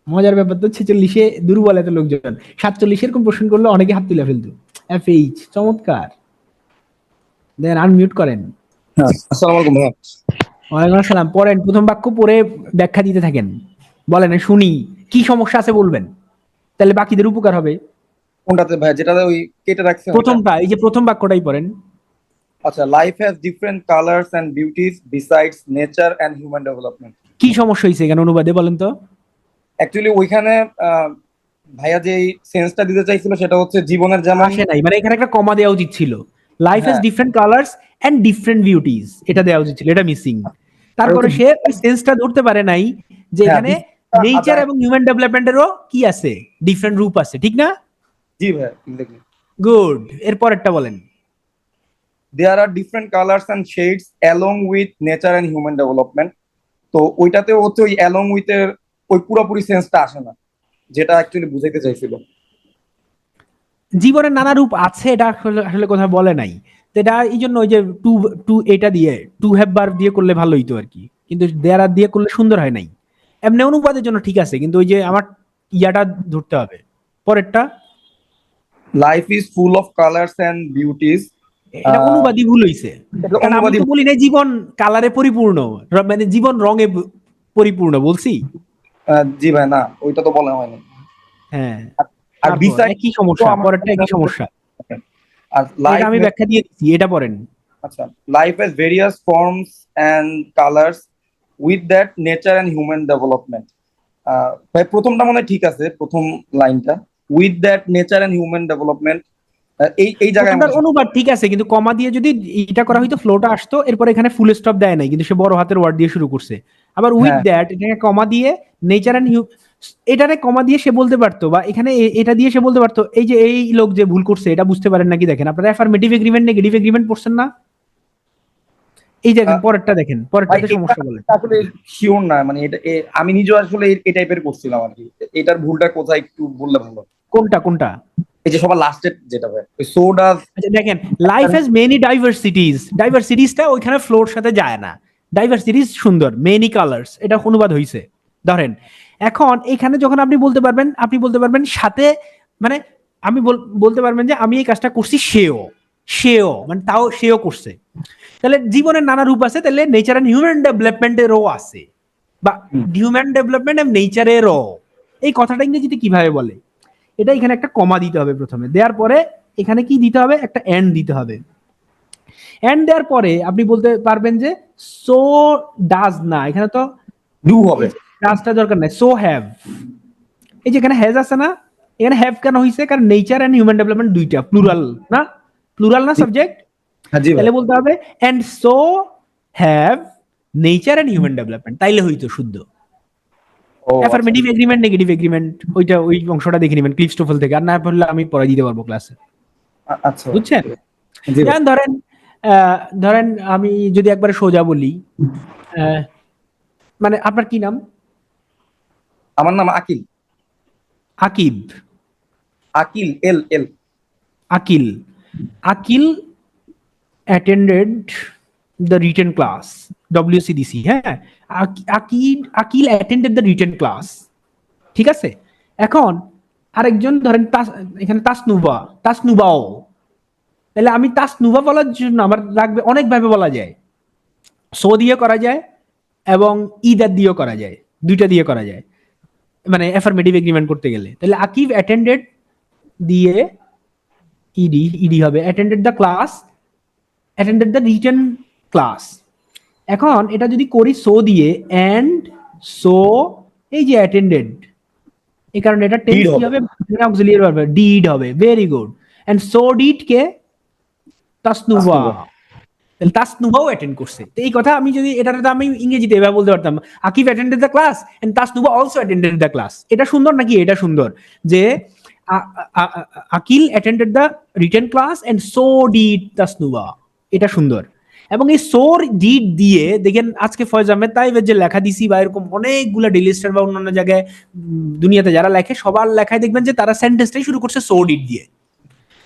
মজার ব্যাপার তো 46-এ দুর্বল এত লোকজন, 47 এরকম প্রশ্ন করলে অনেকে হাত তুলে ফেলতো। FH চমৎকার, দেন আনমিউট করেন। হ্যাঁ, আসসালামু আলাইকুম ভাইয়া। ওয়ালাইকুম আসসালাম। পড়েন, প্রথম বাক্য পড়ে ব্যাখ্যা দিতে থাকেন, বলেন শুনি কি সমস্যা আছে বলবেন, তাহলে বাকিদের উপকার হবে। কোনটাতে ভাইয়া, যেটাতে ওই কেটে রাখছেন ওইটা? প্রথমটা, এই যে প্রথম বাক্যটাই পড়েন। আচ্ছা, life has different colours and beauties besides nature and human development. কি সমস্যা হয়েছে এখানে অনুবাদে বলেন তো? অ্যাকচুয়ালি ওইখানে ভাইয়া যে সেন্সটা দিতে চাইছিল সেটা হচ্ছে জীবনের যেমন আসে নাই, মানে এখানে একটা কমা দেওয়া উচিত ছিল। লাইফ হ্যাজ হ্যাঁ, different colours and different beauties, এটা দেওয়া উচিত ছিল, এটা মিসিং। আর তারপরে হচ্ছে সে ওই সেন্সটা ধরতে পারে নাই যে হ্যাঁ এখানে নেচার এবং হিউম্যান ডেভেলপমেন্টেরও কি আছে, ডিফারেন্ট রূপ আছে, ঠিক না? জি ভাইয়া, exactly. গুড, এর পরেরটা বলেন। There are different colors and shades along with nature and human development. তো ওইটাতে হচ্ছে ওই along with এর ওই পুরোপুরি সেন্সটা আসে না, যেটা অ্যাকচুয়ালি বুঝাইতে চাইছিল। জীবনের নানা রূপ আছে, এটা আসলে কথা বলে নাই। তো এটা এই জন্য ওই যে টু টু এটা দিয়ে টু হ্যাভ বার দিয়ে করলে ভালো হইতো আর কি, কিন্তু দেয়ার আর দিয়ে করলে সুন্দর হয় নাই। এমনি অনুবাদের জন্য ঠিক আছে, কিন্তু ওই যে আমার ইয়াটা ধরতে হবে। পরেরটা, life is full of colours and beauties. এটা অনুবাদই ভুল হইছে, কারণ আমি তো বলি না জীবন কালারে পরিপূর্ণ, মানে জীবন রঙে পরিপূর্ণ বলছি। জি ভাই, না ওইটা তো বলা হয়নি। হ্যাঁ, আর বিসাইড একই সমস্যা, পরেরটা একই সমস্যা। আর লাইফ আমি ব্যাখ্যা দিয়ে দিচ্ছি, এটা পড়েন। আচ্ছা, life has various forms and colours with that nature and human development. ভাই প্রথমটা মনে হয় ঠিক আছে, প্রথম লাইনটা with that nature and human development, এই জায়গায় অনুবাদ ঠিক আছে, কিন্তু কমা দিয়ে যদি এটা করা হয়তো ফ্লোটা আসতো, এরপর এখানে ফুল স্টপ দেয় নাই, কিন্তু সে বড় হাতের ওয়ার্ড দিয়ে শুরু করছে। আবার উইথ দ্যাট এটাকে কমা দিয়ে নেচার এন্ড এটারে কমা দিয়ে সে বলতে পারতো, বা এখানে এটা দিয়ে সে বলতে পারতো এই যে এই লোক যে ভুল করছে এটা বুঝতে পারেন নাকি, দেখেন আপনারা অ্যাফার্মেটিভ এগ্রিমেন্ট নেগেটিভ এগ্রিমেন্ট পড়ছেন না? এই দেখেন পরেরটা, দেখেন পরেরটাতে সমস্যা বলেন। আসলে শিওর না, মানে এটা আমি নিজেও আসলে এই টাইপের করছিলাম আর কি। এটার ভুলটা কোথায় একটু বললে ভালো। কোনটা কোনটা? এই যে সবার লাস্টে যেটা ভাই, ওই সো ডাজ। আচ্ছা দেখেন, লাইফ হ্যাজ মেনি ডাইভার্সিটিজ, ডাইভার্সিটিজটা ওইখানে ফ্লোর সাথে যায় না, ডাইভার্সিটিজ সুন্দর, মেনি কালার্স, এটা অনুবাদ হইছে। ধরেন এখন এখানে যখন আপনি বলতে পারবেন সাথে, মানে আমি বলতে পারবেন যে আমি এই কাজটা করছি সেও, সেও, মানে তাও সেও করছে। তাহলে জীবনের নানা রূপ আছে, তাহলে নেচার এন্ড হিউম্যান ডেভেলপমেন্টেরও আছে, বা হিউম্যান ডেভেলপমেন্ট এন্ড নেচারেরও। এই কথাটা ইংরেজিতে কিভাবে বলে? এটা এখানে একটা কমা দিতে হবে প্রথমে, দেওয়ার পরে এখানে কি দিতে হবে, একটা এন্ড দিতে হবে। এন্ড দেওয়ার পরে আপনি বলতে পারবেন যে সো ডাজ না, এখানে তো ডু হবে, ডাজটা দরকার নাই, সো হ্যাভ। এই যে এখানে হ্যাজ আছে না, এখানে হ্যাভ কেন হয়েছে? কারণ নেচার এন্ড হিউম্যান ডেভেলপমেন্ট দুইটা প্লুরাল না, প্লুরাল না সাবজেক্ট। হ্যাঁ জি ভাই। তাহলে বলতে হবে and so have nature and human development, তাইলে হইতো শুদ্ধ। ও আচ্ছা। অ্যাফার্মেটিভ এগ্রিমেন্ট, নেগেটিভ এগ্রিমেন্ট, ওইটা ওই অংশটা দেখে নেবেন ক্লিপস্টোফল থেকে, আর না পড়লে আমি পড়াই দিতে পারবো ক্লাসে, আচ্ছা বুঝছেন? জি ভাই। যেমন ধরেন আমি যদি একবারে সোজা বলি, মানে আপনার কি নাম? আমার নাম আকিল। আকিব। আকিল, এল এল। Aqil, Aqil attended the written class, WCDC, হ্যাঁ। Aqil attended the written class, ঠিক আছে। এখন আরেকজন ধরেন এখানে তাসনুবাও, তাহলে আমি তাসনুবা বলার জন্য আমার লাগবে অনেক ভাবে বলা যায়, সো দিয়ে করা যায় এবং ইদার দিয়েও করা যায়, দুইটা দিয়ে করা যায়, মানে অ্যাফার্মেটিভ এগ্রিমেন্ট করতে গেলে। তাহলে আকিব অ্যাটেন্ডেড দিয়ে ইডি হবে, attended the class, attended the written class. এখন এটা যদি করি সো দিয়ে, এন্ড সো এই যে অ্যাটেন্ডেড, এই কারণে এটা টেন্স কি হবে, অক্সিলিয়ারি ভার্ব ডিড হবে। Very good. And so did কে? তাসনুবা। তাহলে তাসনুবাও অ্যাটেন্ড করছে। তো এই কথা আমি যদি এটার তো আমি ইংরেজিতে এভাবে বলতে পারতাম, Akib attended the class and Tasnuba also attended the class. এটা সুন্দর নাকি? এটা সুন্দর যে Akil attended the written class and so did Tasnuba, এটা সুন্দর। এবং এই সোর ডিড দিয়ে দেখেন আজকে ফয়েজ আহমেদ তাইবের যে লেখা দিছি বা এরকম অনেকগুলা ডেইলি স্টার বা অন্যান্য জায়গায় দুনিয়াতে যারা লেখে সবার লেখায় দেখবেন যে তারা সেন্টেন্সটাই শুরু করছে সো ডিড দিয়ে,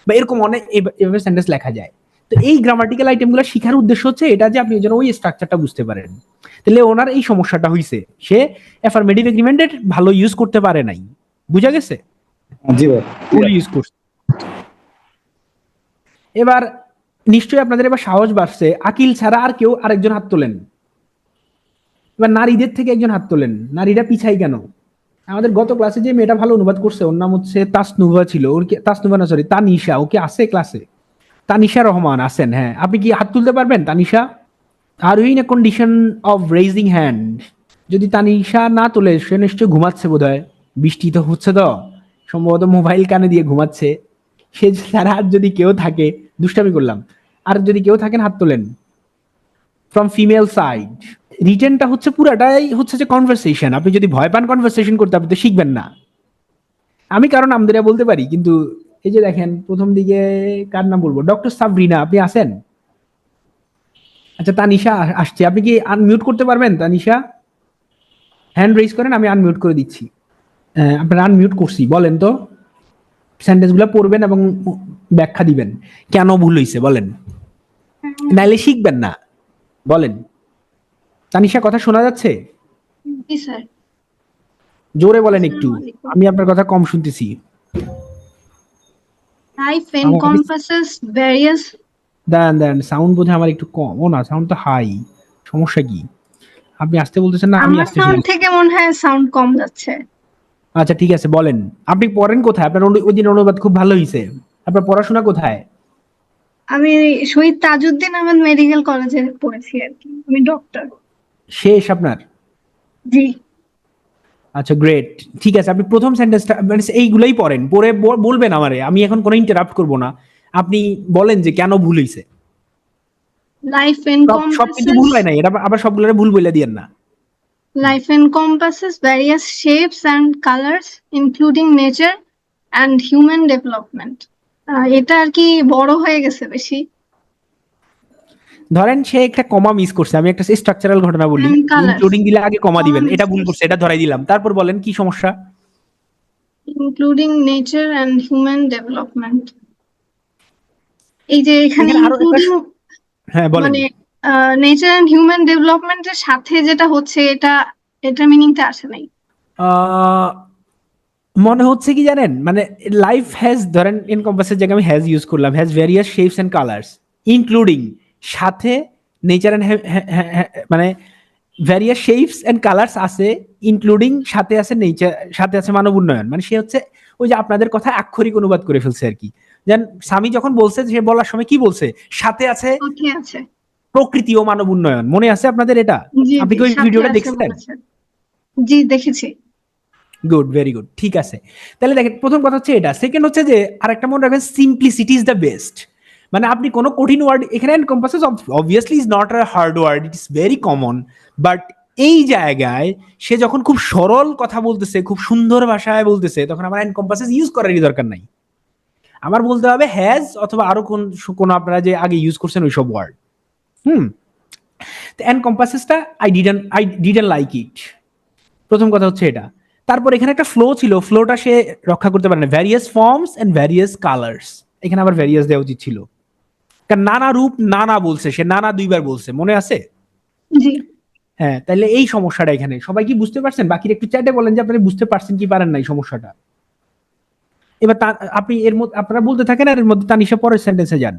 বা এরকম অনেক এভাবে সেন্টেন্স লেখা যায়। তো এই গ্রামাটিক্যাল আইটেমগুলো শেখার উদ্দেশ্য হচ্ছে এটা যে আপনি যেন ওই স্ট্রাকচারটা বুঝতে পারেন। তাহলে ওনার এই সমস্যাটা হইছে, সে অ্যাফার্মেটিভ এগ্রিমেন্টের ভালো ইউজ করতে পারে নাই, বুঝা গেছে? জি ভাই। ভুল ইউজ করছে। এবার নিশ্চয়ই আপনাদের এবার সাহস বাড়ছে, আকিল ছাড়া আর কেউ আরেকজন হাত তোলেন। এবার নারীদের থেকে একজন হাত তোলেন। নারীরা পিছাই কেন? আমাদের গত ক্লাসে যে মেয়েটা ভালো অনুবাদ করছে, ওর নাম হচ্ছে তাসনুভা ছিল, ওর তাসনুভা না সরি তানিশা, ওকে আছে ক্লাসে? তানিশা রহমান আছেন? হ্যাঁ, আপনি কি হাত তুলতে পারবেন Tanisha? Are you in a condition of raising hand. যদি তানিশা না তোলে, সে নিশ্চয়ই ঘুমাচ্ছে বোধহয়, বৃষ্টি তো হচ্ছে, তো সম্ভবত মোবাইল কানে দিয়ে ঘুমাচ্ছে। সে ছাড়া আর যদি কেউ থাকে, দুষ্টামি করলাম, আর যদি কেউ থাকেন হাত তোলেন ফ্রম ফিমেল সাইড। রিটেনটা হচ্ছে পুরাটাই হচ্ছে যে কনভারসেশন। আপনি যদি ভয় পান কনভারসেশন করতে, আপনি তো শিখবেন না। আমি কারণ আমদেরা বলতে পারি, কিন্তু এই যে দেখেন প্রথম দিকে কার নাম বলবো, ডক্টর সাবরিনা, আপনি আছেন? আচ্ছা, তানিশা আসছে, আপনি কি আনমিউট করতে পারবেন? তানিশা হ্যান্ড রেজ করেন, আমি আনমিউট করে দিচ্ছি। আপনার আনমিউট করছি, বলেন তো সেন্টেন্স গুলো পড়বেন এবং ব্যাখ্যা দিবেন কেন ভুল হয়েছে, বলেন, নাইলে শিখবেন না। বলেন তানিশা, কথা শোনা যাচ্ছে? জি স্যার। জোরে বলেন একটু, আমি আপনার কথা কম শুনতেছি। Life encompasses various. দেন সাউন্ড বোধহয় আমার একটু কম। ও না, সাউন্ড তো হাই, সমস্যা কি? আপনি আসতে বলতেছেন না, আমি আমার আসতে সাউন্ড থেকে মনে হয় সাউন্ড কম যাচ্ছে। আচ্ছা ঠিক আছে, বলেন আপনি পড়েন কোথায়? আপনার ওই দিন অনুবাদ খুব ভালো হয়েছে। আপনার পড়াশোনা কোথায়? আমি শহীদ তাজউদ্দিন আহমেদ মেডিকেল কলেজে পড়েছি আর কি, আমি ডক্টর। শেষ আপনার? জি। আচ্ছা গ্রেট, ঠিক আছে। আপনি প্রথম সেন্টেন্সটা মানে এইগুলাই পড়েন, পড়ে বলবেন আমারে, আমি এখন কোনো ইন্টারাপ্ট করব না। আপনি বলেন যে কেন ভুল হয়েছে। লাইফ সব কিন্তু ভুল হয় নাই, এটা আবার সবগুলোরে ভুল বলে দিয়েন না। Life encompasses various shapes and colors, including nature and human development. এটা আর কি বড় হয়ে গেছে বেশি। ধরেন সে একটা কমা মিস করছে, আমি একটা স্ট্রাকচারাল ঘটনা বলি, And colours. ইনক্লুডিং দিলে আগে কমা দিবেন, Comma এটা miss ভুল করছে, এটা ধরাই দিলাম। তারপর বলেন কি সমস্যা। Including nature and human development. এই যে এখানে এখানে আরো একটা including হ্যাঁ বলেন। মানে নেচার এন্ড হিউম্যান ডেভেলপমেন্টের সাথে যেটা হচ্ছে, এটা মিনিংটা আসে নাই। মনে হচ্ছে কি জানেন, মানে লাইফ হ্যাজ, ধরেন এনকম্পাসের জায়গায় আমি হ্যাজ ইউজ করলাম, has various shapes and colours including, সাথে নেচার এন্ড মানে ভ্যারিয়াস শেপস এন্ড কালার্স আছে, ইনক্লুডিং সাথে আছে নেচার, সাথে আছে মানব উন্নয়ন। মানে সে হচ্ছে ওই যে আপনাদের কথা আক্ষরিক অনুবাদ করে ফেলছে আর কি। যেন স্বামী যখন বলছে, সে বলার সময় কি বলছে, সাথে আছে সাথে আছে। প্রকৃতি ও মানব উন্নয়ন। মনে আছে আপনাদের এটা? জি আপনি জি, কি ওই সাথে ভিডিওটা আছে দেখছিলেন? বলেছে। জি দেখেছি। গুড, ভেরি গুড, ঠিক আছে। তাহলে দেখেন, প্রথম কথা হচ্ছে এটা। সেকেন্ড হচ্ছে যে আরেকটা মনে রাখবেন, সিম্পলিসিটি ইজ দ্য বেস্ট। মানে আপনি কোনো কঠিন ওয়ার্ড এখানে, encompasses obviously is not a hard word, it is very common, but এই জায়গায় সে যখন খুব সরল কথা বলতেছে, খুব সুন্দর ভাষায় বলতেছে, তখন আমার এনকম্পাসেস ইউজ করারই দরকার নাই। আমার বলতে হবে হ্যাজ, অথবা আরো কোন আপনারা যে আগে ইউজ করছেন ওইসব ওয়ার্ড। তো এনকম্পাসেসটা আই ডিডন্ট লাইক ইট, প্রথম কথা হচ্ছে এটা। তারপর এখানে একটা ফ্লো ছিল, ফ্লোটা সে রক্ষা করতে পারে না, various forms and various colours, এখানে আবার ভ্যারিয়াস দেওয়া উচিত ছিল, কারণ নানা রূপ নানা বলছে, সে নানা দুইবার বলছে, মনে আছে? জি। হ্যাঁ, তাহলে এই সমস্যাটা এখানে সবাই কি বুঝতে পারছেন? বাকির একটু চ্যাটে বলেন যে আপনারা বুঝতে পারছেন কি পারেন না এই সমস্যাটা। এবার আপনি এর মধ্যে আপনারা বলতে থাকেন, আর এর মধ্যে তানিশা পরের সেন্টেন্সে যান।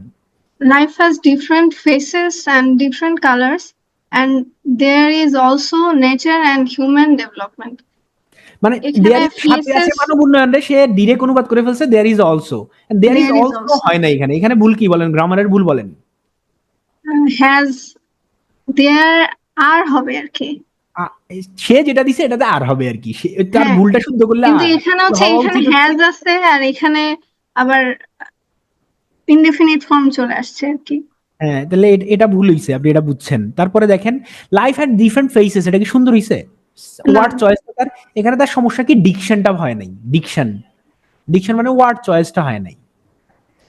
Life has different faces and different colors, and there is also nature and human development. মানে এখানে দেয়ার ইজ সাথে আছে faces, মানব উন্নয়ন রে সে ডিরেক্ট অনুবাদ করে ফেলছে there is also, there is there is also also, হয় না এখানে। এখানে ভুল কি বলেন, গ্রামারের ভুল বলেন। has, there are হবে আর কি। সে যেটা দিছে এটাতে আর হবে আর কি, তার হ্যাঁ, ভুলটা শুদ্ধ করলে কিন্তু আর এখানে হচ্ছে, হওয়া এখানে উচিত হচ্ছে। হ্যাজ আছে আর এখানে আবার ইনডেফিনিট ফর্ম চলে আসছে আর কি। হ্যাঁ, তাহলে এটা ভুল হইছে, আপনি এটা বুঝছেন। তারপরে দেখেন, লাইফ হ্যাড ডিফারেন্ট ফেসেস, এটা কি সুন্দর হইছে? না, ওয়ার্ড চয়েস তার এখানে, তার সমস্যা কি, ডিকশনটা হয় নাই। ডিকশন মানে ওয়ার্ড চয়েসটা হয় নাই,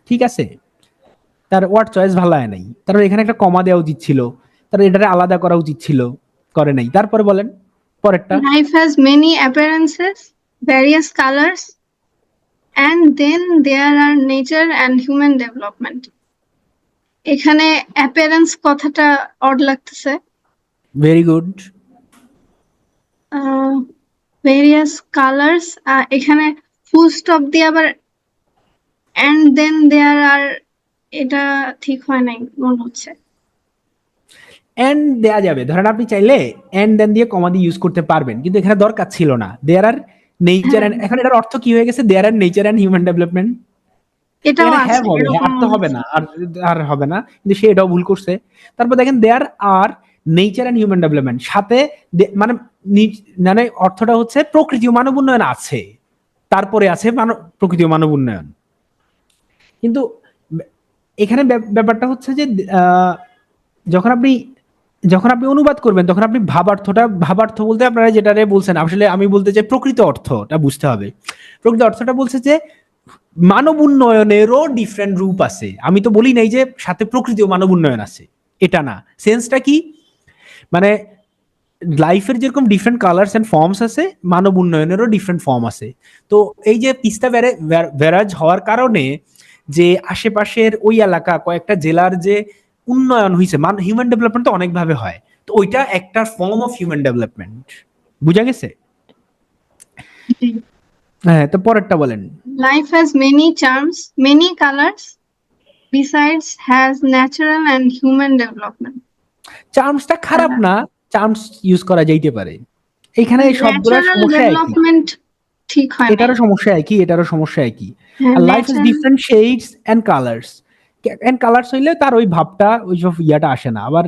ঠিক আছে? তার ওয়ার্ড চয়েস ভালো হয় নাই। তারপর এখানে একটা কমা দেওয়া উচিত ছিল, তারপর এটারে আলাদা করা উচিত ছিল, করে নাই। তারপরে বলেন পরেরটা। Life has many appearances, various colours, and then there are nature and human development. এখানে অ্যাপিয়ারেন্স কথাটা অড লাগতেছে। Very good. ভেরিয়াস কালার্স, এখানে ফুল স্টপ দিয়ে আবার and then there are, এটা ঠিক হয় নাই মনে হচ্ছে। এন্ড দেয়া যাবে, ধরেন আপনি চাইলে এন্ড দেন দিয়ে কমা দিয়ে ইউজ করতে পারবেন, কিন্তু এখানে দরকার ছিল না। দেয়ার আর নেচার এন্ড, এখন এটার অর্থ কি হয়ে গেছে, দেয়ার আর নেচার এন্ড হিউম্যান ডেভেলপমেন্ট। এটাও এখানে আছে হ্যাভ হবে, এরকম আর তো হবে না, আর হবে না, কিন্তু সে এটাও ভুল করছে। তারপর দেখেন, দেয়ার আর নেচার এন্ড হিউম্যান ডেভেলপমেন্ট, সাথে মানে মানে অর্থটা হচ্ছে প্রকৃতি ও মানব উন্নয়ন আছে, তারপরে আছে প্রকৃতি ও মানব উন্নয়ন। কিন্তু এখানে ব্যাপারটা হচ্ছে যে যখন আপনি অনুবাদ করবেন, তখন আপনি ভাবার্থ বলতে আপনারা যেটা বলছেন, আসলে আমি বলতে চাই প্রকৃত অর্থটা বুঝতে হবে। প্রকৃত অর্থটা বলছে যে মানব উন্নয়নেরও ডিফারেন্ট রূপ আছে। আমি তো বলি নাই যে সাথে প্রকৃতি ও মানব উন্নয়ন আছে, এটা না। সেন্সটা কি, মানে লাইফের যেরকম ডিফারেন্ট কালার্স এন্ড ফর্মস আছে, মানব উন্নয়নেরও ডিফারেন্ট ফর্ম আছে। তো এই যে তিস্তা ব্যারাজ হওয়ার কারণে যে আশেপাশের ওই এলাকা, কয়েকটা জেলার যে উন্নয়ন হয়েছে, হিউম্যান ডেভেলপমেন্ট তো অনেক ভাবে হয়, তো ওইটা একটা ফর্ম অফ হিউম্যান ডেভেলপমেন্ট। বুঝা গেছে? হ্যাঁ, তো পরেরটা বলেন। Life has many charms, many colours, besides has natural and human development. চার্মসটা খারাপ না, চার্মস ইউজ করা যাইতে পারে। এখানে সবগুলোর ন্যাচারাল সমস্যা একই, ডেভেলপমেন্ট ঠিক হয় না। এটারও সমস্যা একই, এটারও সমস্যা একই। হ্যাঁ, আর life is natural- different shades and colours, and colours হইলে তার ওই ভাবটা, ওই সব ইয়াটা আসে না, আবার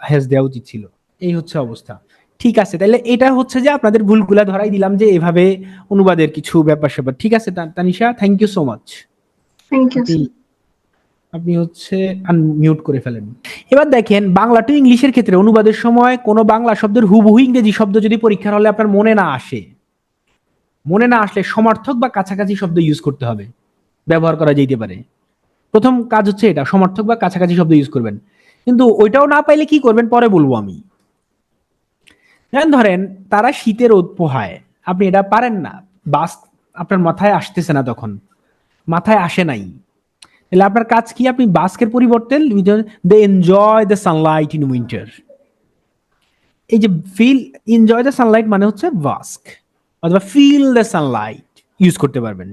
হ্যাজ দেওয়া উচিত ছিল। এই হচ্ছে অবস্থা। ঠিক আছে, তাহলে এটা হচ্ছে যে আপনাদের ভুলগুলা ধরাই দিলাম, যে এভাবে অনুবাদের কিছু ব্যাপার স্যাপার। ঠিক আছে Tanisha, thank you so much. Thank you. আপনি হচ্ছে আনমিউট করে ফেলেন। এবার দেখেন, বাংলা টু ইংলিশের ক্ষেত্রে অনুবাদের সময় কোনো বাংলা শব্দের হুবহু ইংরেজি শব্দ যদি পরীক্ষার হলে আপনার মনে না আসলে সমার্থক বা কাছাকাছি শব্দ ইউজ করতে হবে, ব্যবহার করা যেতে পারে। প্রথম কাজ হচ্ছে এটা, সমার্থক বা কাছাকাছি শব্দ ইউজ করবেন। কিন্তু ওইটাও না পাইলে কি করবেন পরে বলবো আমি। ধরেন তারা শীতে রোদ পোহায়, আপনি এটা পারেন না, বাস আপনার মাথায় আসতেছে না, তখন মাথায় আসে নাই, তাহলে আপনার কাজ কি, আপনি বাস্কের পরিবর্তে they enjoy the sunlight in winter. এই যে এনজয় দ্য সানলাইট মানে হচ্ছে বাস্ক, অথবা ফিল দ্য সানলাইট, ইউজ করতে পারবেন।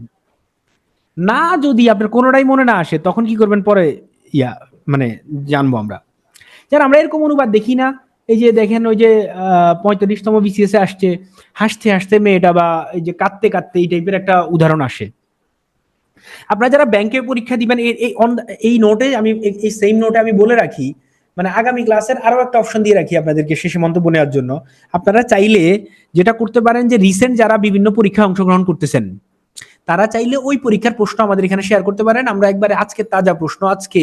না যদি আপনার কোনোটাই মনে না আসে তখন কি করবেন পরে মানে জানবো আমরা। যারা আমরা এরকম অনুবাদ দেখি না, এই যে দেখেন ওই যে 45তম বিসিএস এ আসছে, হাসতে হাসতে মেয়েটা বা এই যে কাঁদতে কাঁদতে, এই টাইপের একটা উদাহরণ আসে। আপনারা যারা ব্যাংকে পরীক্ষা দিবেন এই নোটে আমি এই সেম নোটে আমি বলে রাখি, মানে আগামী ক্লাসের আরো একটা অপশন দিয়ে রাখি আপনাদেরকে শেষে মন্তব্য নেওয়ার জন্য। আপনারা চাইলে যেটা করতে পারেন যে রিসেন্ট যারা বিভিন্ন পরীক্ষায় অংশগ্রহণ করতেছেন তারা চাইলে ওই পরীক্ষার প্রশ্ন আমাদের এখানে শেয়ার করতে পারেন। আমরা একবারে আজকে তাজা প্রশ্ন আজকে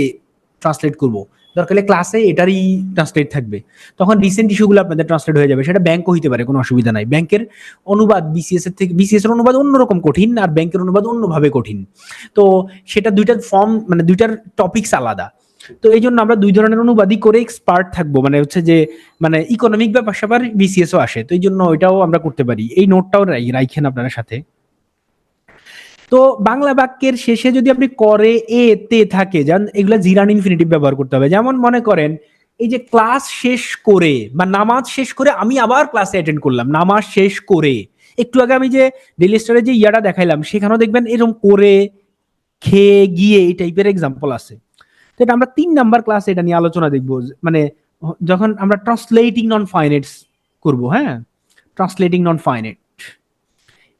ট্রান্সলেট করব, দরকার হলে ক্লাসে এটারই ট্রান্সলেট থাকবে, তখন রিসেন্ট ইস্যুগুলো আপনাদের ট্রান্সলেট হয়ে যাবে। সেটা ব্যাংকও হইতে পারে, কোনো অসুবিধা নাই। ব্যাংকের অনুবাদ বিসিএস এর থেকে, বিসিএস এর অনুবাদ অন্যরকম কঠিন আর ব্যাংকের অনুবাদ অন্যভাবে কঠিন। তো সেটা দুইটার ফর্ম, মানে দুইটার টপিকস আলাদা। তো এই জন্য আমরা দুই ধরনের অনুবাদই করে এক্সপার্ট থাকবো, মানে হচ্ছে যে মানে ইকোনমিক ব্যাপার স্যাপার বিসিএস ও আসে, তো এই জন্য ওইটাও আমরা করতে পারি। এই নোটটাও রাখেন আপনার সাথে। তো বাংলা বাক্যের শেষে যদি আপনি করে এ তে থাকে, যেমন এগুলা জিরান ইনফিনিটিভ ব্যবহার করতে হবে। যেমন মনে করেন এই যে ক্লাস শেষ করে বা নামাজ শেষ করে আমি আবার ক্লাসে অ্যাটেন্ড করলাম, নামাজ শেষ করে। একটু আগে আমি যে ডেইলি স্টারে যে ইয়াটা দেখাইলাম সেখানেও দেখবেন এরকম করে, খেয়ে, গিয়ে এই টাইপের এক্সাম্পল আছে। তো এটা আমরা 3 নাম্বার ক্লাসে এটা নিয়ে আলোচনা দেখবো, মানে যখন আমরা ট্রান্সলেটিং নন ফাইনাইটস করবো। হ্যাঁ, ট্রান্সলেটিং নন ফাইনাইট,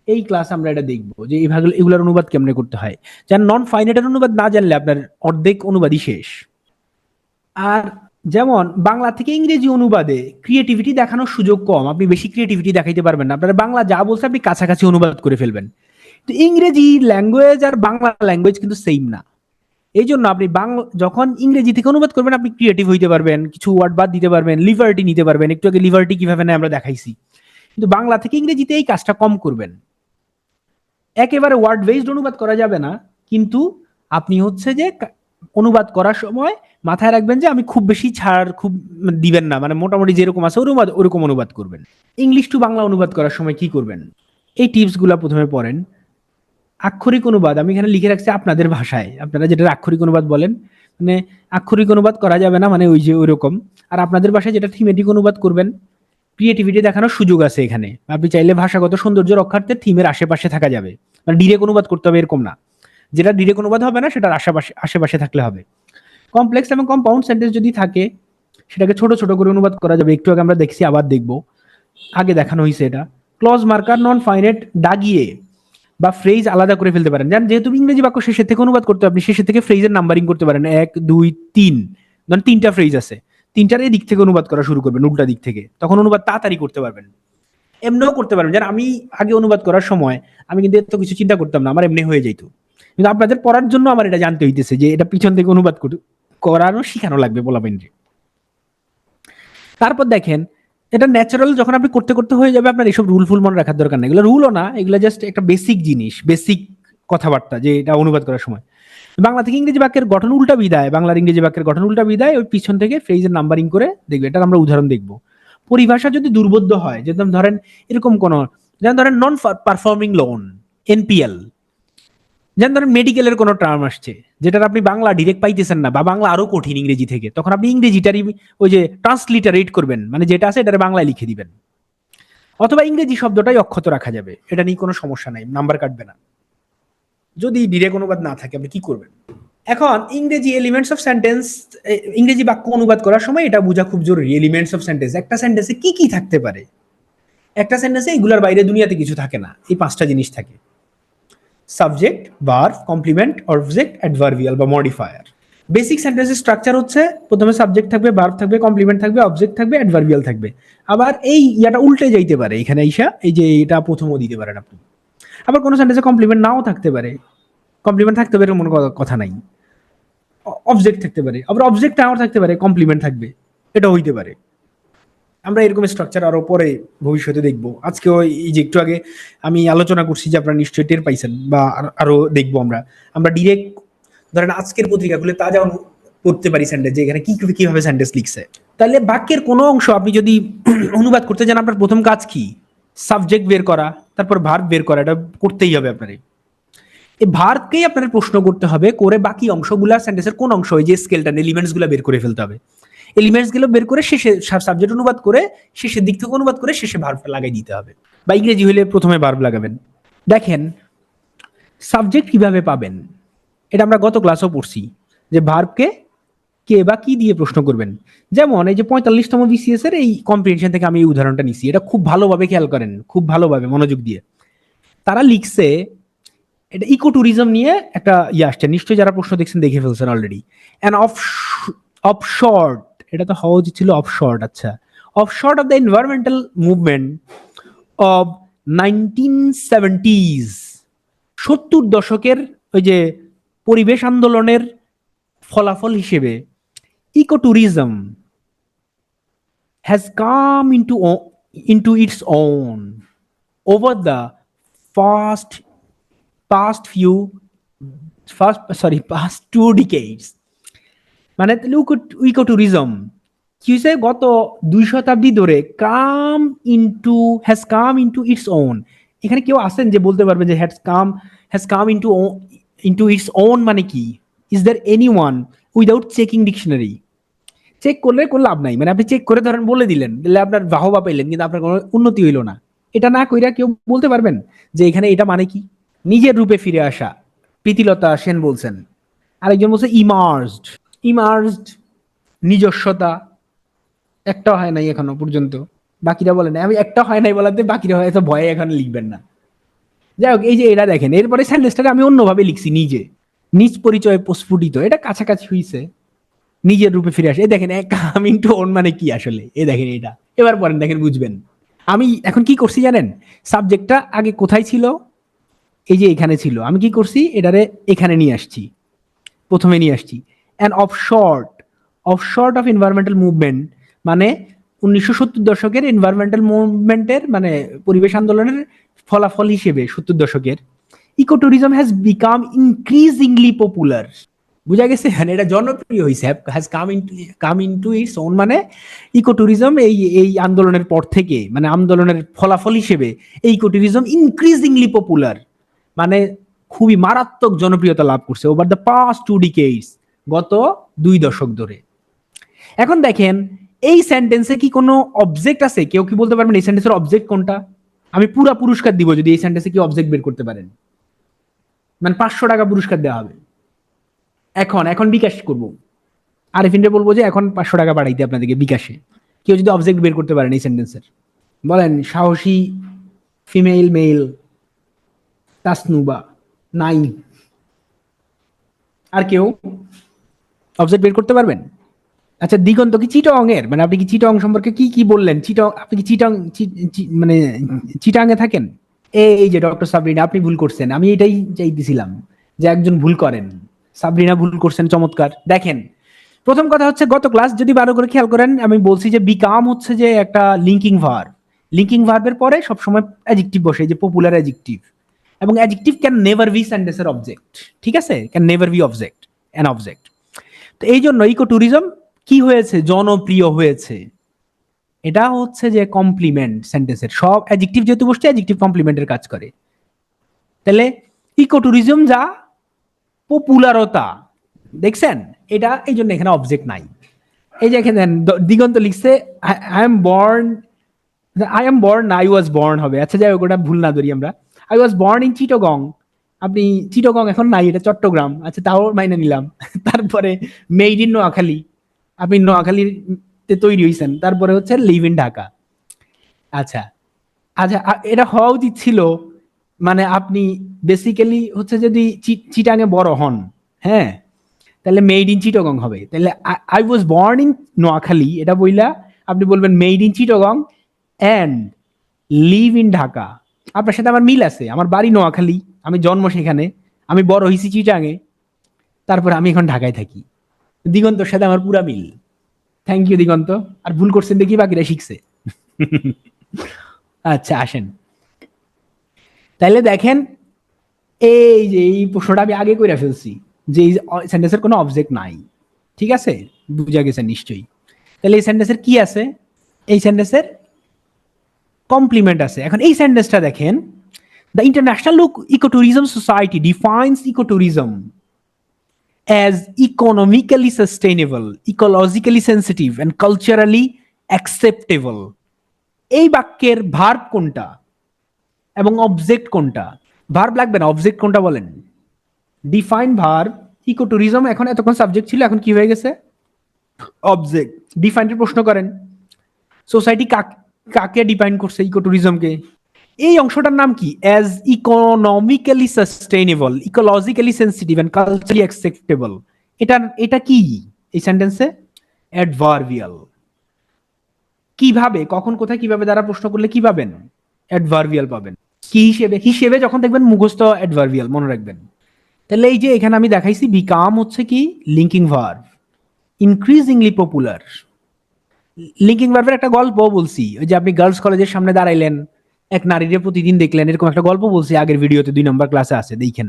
এই ক্লাস আমরা এটা দেখবো যে এইভাবে এগুলোর অনুবাদ কেমনে করতে হয়। যেন নন ফাইনাইটের অনুবাদ না জানলে আপনার অর্ধেক অনুবাদই শেষ। আর যেমন বাংলা থেকে ইংরেজি অনুবাদে ক্রিয়েটিভিটি দেখানোর সুযোগ কম, আপনি বেশি ক্রিয়েটিভিটি দেখাইতে পারবেন না। আপনার বাংলা যা বলছে আপনি কাছাকাছি অনুবাদ করে ফেলবেন। তো ইংরেজি ল্যাঙ্গুয়েজ আর বাংলা ল্যাঙ্গুয়েজ কিন্তু সেম না। এই জন্য আপনি যখন ইংরেজি থেকে অনুবাদ করবেন আপনি ক্রিয়েটিভ হইতে পারবেন, কিছু ওয়ার্ড বাদ দিতে পারবেন, লিবার্টি নিতে পারবেন। একটু আগে লিবার্টি কিভাবে নেয় আমরা দেখাইছি। কিন্তু বাংলা থেকে ইংরেজিতে এই কাজটা কম করবেন। একেবারে ওয়ার্ড বেসড অনুবাদ করা যাবে না, কিন্তু আপনি হচ্ছে যে অনুবাদ করার সময় মাথায় রাখবেন যে আমি খুব বেশি ছাড় খুব দিবেন না, মানে মোটামুটি যেরকম আছে ওরকম অনুবাদ করবেন। ইংলিশ টু বাংলা অনুবাদ করার সময় কি করবেন, এই টিপস গুলা প্রথমে পড়েন। আক্ষরিক অনুবাদ আমি এখানে লিখে রাখছি আপনাদের ভাষায়, আপনারা যেটা আক্ষরিক অনুবাদ বলেন, মানে আক্ষরিক অনুবাদ করা যাবে না, মানে ওই যে ওইরকম। আর আপনাদের ভাষায় যেটা থিমেটিক অনুবাদ করবেন, ক্রিয়েটিভিটি দেখানোর সুযোগ আছে এখানে। আপনি চাইলে ভাষাগত সৌন্দর্য রক্ষার্থে থিমের আশেপাশে থাকা যাবে, মানে ডিরেক্ট অনুবাদ করতে হবে এরকম না। যেটা ডিরেক্ট অনুবাদ হবে না সেটার আশেপাশে থাকলে হবে। কমপ্লেক্স এবং কম্পাউন্ড সেন্টেন্স যদি থাকে সেটাকে ছোট ছোট করে অনুবাদ করা যাবে। একটু আগে আমরা দেখছি, আবার দেখবো, আগে দেখানো হয়েছে এটা। ক্লজ মার্কার নন ফাইনাইট দাগিয়ে বা ফ্রেজ আলাদা করে ফেলতে পারেন। যেহেতু ইংরেজি বাক্য শেষের থেকে অনুবাদ করতে আপনি শেষের থেকে ফ্রেজের নাম্বারিং করতে পারেন, 1 2 3, ধরেন 3টা ফ্রেজ আছে, 3টার এই দিক থেকে অনুবাদ করা শুরু করবেন, উল্টা দিক থেকে, তখন অনুবাদ তাড়াতাড়ি করতে পারবেন। এমনিও করতে পারবেন, যেন আমি আগে অনুবাদ করার সময় আমি কিন্তু এত কিছু চিন্তা করতাম না, আমার এমনি হয়ে যেত। কিন্তু আপনাদের পড়ার জন্য আমার এটা জানতে হইতেছে যে এটা পিছন থেকে অনুবাদ করানো শিখানো লাগবে বলাবেন। তারপর দেখেন এটা ন্যাচারাল যখন আপনি করতে করতে হয়ে যাবে, আপনার এইসব রুল ফুল মনে রাখার দরকার নেই। এগুলো রুলও না, এগুলো জাস্ট একটা বেসিক জিনিস, বেসিক কথাবার্তা, যে এটা অনুবাদ করার সময় বাংলা থেকে ইংরেজি বাক্যের গঠন উল্টা বিদায়, বাংলার ইংরেজি বাক্যের গঠন উল্টা বিদায়, ওই পিছন থেকে ফ্রেজের নাম্বারিং করে দেখবে। এটার আমরা উদাহরণ দেখবো। পরিভাষা যদি দুর্বোধ্য হয়, যেমন ধরেন এরকম কোন, যেমন ধরেন নন পারফর্মিং লোন, এনপিএল, যেমন ধরেন মেডিকেলের কোনো টার্ম আসছে যেটার আপনি বাংলা ডিরেক্ট পাইতেছেন না, বা বাংলা আরো কঠিন ইংরেজি থেকে, তখন আপনি ইংরেজিটারই ওই যে ট্রান্সলিটারেট করবেন, মানে যেটা আছে এটার বাংলায় লিখে দিবেন। অথবা ইংরেজি শব্দটাই অক্ষত রাখা যাবে, এটা নিয়ে কোনো সমস্যা নাই, নাম্বার কাটবে না। যদি ডিরেক্ট অনুবাদ না থাকে আপনি কি করবেন? এখন ইংরেজি এলিমেন্টস অফ সেন্টেন্স, ইংরেজি বাক্য অনুবাদ করার সময় এটা বোঝা খুব জরুরি। এলিমেন্টস অফ সেন্টেন্স, একটা সেন্টেন্সে কি কি থাকতে পারে। একটা সেন্টেন্সে এগুলার বাইরে দুনিয়াতে কিছু থাকে না, এই 5টা জিনিস থাকে: subject, verb, complement, object, adverbial বা মডিফায়ার। বেসিক সেন্টেন্সের স্ট্রাকচার হচ্ছে প্রথমে সাবজেক্ট থাকবে, ভার্ব থাকবে, কমপ্লিমেন্ট থাকবে, অবজেক্ট থাকবে, অ্যাডভার্বিয়াল থাকবে। আবার এই ইয়াটা উল্টে যাইতে পারে, এখানে আইসা এই যে এটা প্রথমও দিতে পারেন আপনি। আবার কোনো সেন্টেন্সে কমপ্লিমেন্ট নাও থাকতে পারে, কমপ্লিমেন্ট থাকতে পারে কোনো কথা নাই, অবজেক্ট থাকতে পারে, আবার অবজেক্ট নাও থাকতে পারে, কমপ্লিমেন্ট থাকবে, এটা হইতে পারে। আমরা এরকম স্ট্রাকচার আরো পরে ভবিষ্যতে দেখবো। আজকে এই যে একটু আগে আমি আলোচনা করছি যে আপনারা নিশ্চয়ই টের পাইছেন, বা আরো দেখবো। আমরা ডিরেক্ট ধরেন আজকের পত্রিকা খুলে তাজা পড়তে পারি সেন্টেন্স, যে এখানে কিভাবে সেন্টেন্স লিখছে। তাহলে বাক্যের কোনো অংশ আপনি যদি অনুবাদ করতে চান, আপনার প্রথম কাজ কি? সাবজেক্ট বের করা, তারপর ভার্ব বের করা, এটা করতেই হবে আপনার। এই ভার্বকেই আপনার প্রশ্ন করতে হবে, করে বাকি অংশগুলা সেন্টেন্সের কোন অংশ, এই যে স্কেলটা, এলিমেন্টস গুলা বের করে ফেলতে হবে। এলিমেন্টস গুলো বের করে শেষে সাবজেক্ট অনুবাদ করে, শেষের দিক থেকে অনুবাদ করে শেষে ভার্বটা লাগাই দিতে হবে। বা ইংরেজি হলে প্রথমে ভার্ব লাগাবেন। দেখেন সাবজেক্ট কিভাবে পাবেন এটা আমরা গত ক্লাসেও পড়ছি যে ভার্বকে কে বা কি দিয়ে প্রশ্ন করবেন। যেমন এই যে 45তম বিসিএস এর এই কম্প্রিহেনশন থেকে আমি এই উদাহরণটা নিছি, এটা খুব ভালোভাবে খেয়াল করেন, খুব ভালোভাবে মনোযোগ দিয়ে। তারা লিখছে এটা ইকো ট্যুরিজম নিয়ে একটা আসছে, নিশ্চয়ই যারা প্রশ্ন দেখছেন দেখে ফেলছেন অলরেডি। অ্যান্ড অফশর্ট, এটা তো হওয়া উচিত ছিল অফশর্ট, আচ্ছা, offshoot of the environmental movement of 1970s, 70 দশকের ওই যে পরিবেশ আন্দোলনের ফলাফল হিসেবে eco tourism has come into its own over the past 2 decades। মানে ইকো ট্যুরিজম কি হয়েছে গত 2 শতাব্দী ধরে has come into its own। এখানে কেউ আছেন যে বলতে পারবেন যে has come into its own মানে কি? Is there anyone without checking dictionary? Check করলে কোনো লাভ নাই, মানে আপনি চেক করে ধরেন বলে দিলেন, দিলে আপনার বাহবা পাইলেন, কিন্তু আপনার কোনো উন্নতি হইল না। এটা না কইরা কেউ বলতে পারবেন যে এখানে এটা মানে কি? নিজের রূপে ফিরে আসা, প্রীতিলতা সেন বলছেন। আরেকজন বলছে ইমার্জড, নিজস্বতা, একটা হয় নাই এখনো পর্যন্ত, বাকিরা বলেন আমি একটা হয় নাই বলাতে বাকিরা হয়তো ভয়ে এখন লিখবেন না। যাই হোক, এই যে এটা দেখেন, এরপরে সেন্টেন্সটাকে আমি অন্যভাবে লিখছি, নিজ পরিচয় প্রস্ফুটিত, এটা কাছাকাছি হইছে, নিজের রূপে ফিরে আসে। এই দেখেন কামিং টু ওন মানে কি আসলে, এই দেখেন এটা, এবার পরেন দেখেন বুঝবেন। আমি এখন কি করছি জানেন, সাবজেক্টটা আগে কোথায় ছিল, এই যে এখানে ছিল, আমি কি করছি এটারে এখানে নিয়ে আসছি, প্রথমে নিয়ে আসছি। অ্যান্ড অফশর্ট অফ এনভায়রনমেন্টাল মুভমেন্ট মানে 1970 দশকের এনভায়রনমেন্টাল মুভমেন্টের মানে পরিবেশ আন্দোলনের ফলাফল হিসেবে 70 দশকের eco tourism has become increasingly popular. বুঝা গেছে, মানে এটা জনপ্রিয় হয়েছে, has come into its own মানে ইকো ট্যুরিজম এই আন্দোলনের পর থেকে, মানে আন্দোলনের ফলাফল হিসেবে এই ইকো ট্যুরিজম ইনক্রিজিংলি পপুলার মানে খুবই মারাত্মক জনপ্রিয়তা লাভ করছে ওভার দ্য পাস্ট 2 ডিকেডস, গত 2 দশক ধরে। এখন দেখেন এই সেন্টেন্সে কি কোনো অবজেক্ট আছে? কেউ কি বলতে পারবেন এই সেন্টেন্সের অবজেক্ট কোনটা? আমি পুরা পুরস্কার দিব যদি এই সেন্টেন্সে কি অবজেক্ট বের করতে পারেন, মানে 500 টাকা পুরস্কার দেওয়া হবে। এখন বিকাশ করবো, আরিফিনরে বলবো যে এখন 500 টাকা পাঠাইতে আপনাদেরকে বিকাশে। কেউ যদি অবজেক্ট বের করতে পারেন এই সেন্টেন্সের, বলেন। সাহসী ফিমেল মেল তাসনুবা নাই, আর কেউ অবজেক্ট বের করতে পারবেন? আচ্ছা, দিগন্ত কি চিটং এর, মানে আপনি কি চিটং সম্পর্কে কি বললেন? আপনি কি মানে চিটাঙে থাকেন? এই যে ডক্টর সাবরিনা, আপনি ভুল করছেন, আমি এটাই চাইতেছিলাম যে একজন ভুল করেন। সাবরিনা ভুল করছেন, চমৎকার। দেখেন, প্রথম কথা হচ্ছে গত ক্লাস যদি ভালো করে খেয়াল করেন, আমি বলছি যে বিকাম হচ্ছে যে একটা লিঙ্কিং ভার্বের পরে সবসময় অ্যাডজেক্টিভ বসে, যে পপুলার অ্যাডজেক্টিভ, এবং অ্যাডজেক্টিভ ক্যান নেভার বি সেন্টেন্সের অবজেক্ট, ঠিক আছে, can never be an object. তো এই জন্য ইকো ট্যুরিজম কি হয়েছে, জনপ্রিয় হয়েছে। এটা হচ্ছে যে কমপ্লিমেন্ট সেন্টেন্সের, সব অ্যাডজেক্টিভ যেহেতু বসছে অ্যাডজেক্টিভ কমপ্লিমেন্টের কাজ করে। তাহলে ইকো ট্যুরিজম যা পপুলারতা, দেখছেন, এটা এই জন্য এখানে অবজেক্ট নাই। এই যে এখানে দিগন্ত লিখছে I am born I was born হবে। আচ্ছা যাই হোক, ওটা ভুল না ধরি আমরা। I was born in Chittagong, আপনি চিটাগং এখন নাই, এটা চট্টগ্রাম, আচ্ছা তাও মাইনে নিলাম। তারপরে মেড ইন নোয়াখালী, আপনি নোয়াখালীতে তৈরি হয়েছেন। তারপরে হচ্ছে লিভ ইন ঢাকা। আচ্ছা, এটা হওয়া উচিত ছিল, মানে আপনি বেসিক্যালি হচ্ছে যদি চিটাঙে বড় হন, হ্যাঁ, তাহলে মেড ইন চিটাগং হবে। তাহলে I was born in Noakhali, এটা বইলা আপনি বলবেন made in Chittagong and live in Dhaka. আপনার সাথে আমার মিল আছে, আমার বাড়ি নোয়াখালী, আমি জন্ম সেখানে, আমি বড় হয়েছি চিটাঙে, তারপর আমি এখন ঢাকায় থাকি। দিগন্তর সাথে আমার পুরা মিল। থ্যাংক ইউ দিগন্ত। আর ভুল করছেন দেখি বাকিরা শিখছে। আচ্ছা আসেন, তাইলে দেখেন এই যে এই প্রশ্নটা আমি আগে কইরা ফেলছি যে এই সেন্টেন্সের কোনো অবজেক্ট নাই, ঠিক আছে, বুঝা গেছে নিশ্চয়ই। তাহলে এই সেন্টেন্সের কি আছে? এই সেন্টেন্সের কমপ্লিমেন্ট আছে। এখন এই সেন্টেন্সটা দেখেন, the international ecotourism society defines ecotourism as economically sustainable, ecologically sensitive and culturally acceptable। এই বাক্যের ভার্ব কোনটা এবং অবজেক্ট কোনটা? ভার্ব লাগবে না, অবজেক্ট কোনটা বলেন? ডিফাইন ভার্ব, ইকোট্যুরিজম এখন এতক্ষণ সাবজেক্ট ছিল, এখন কি হয়ে গেছে? অবজেক্ট। ডিফাইনের প্রশ্ন করেন, সোসাইটি কাকে ডিফাইন করছে? ইকোট্যুরিজমকে। এই অংশটার নাম কি? As economically sustainable, ecologically sensitive and culturally acceptable. এটা কি এই সেন্টেন্সে? অ্যাডভার্বিয়াল। কিভাবে, কখন, কোথায়, কিভাবে দ্বারা প্রশ্ন করলে কি পাবেন? অ্যাডভার্বিয়াল পাবেন। কি হিসেবে? হিসেবে যখন দেখবেন মুখস্থ অ্যাডভার্বিয়াল মনে রাখবেন। তাহলে এই যে এখানে আমি দেখাইছি বিকাম হচ্ছে কি linking verb, increasingly popular. Linking ভার্বের একটা গল্প বলছি, ওই যে আপনি গার্লস কলেজের সামনে দাঁড়াইলেন, এক নারীরে প্রতিদিন দেখলেন, এরকম একটা গল্প বলছি আগের ভিডিওতে, 2 নম্বর ক্লাসে আছে, দেখেন।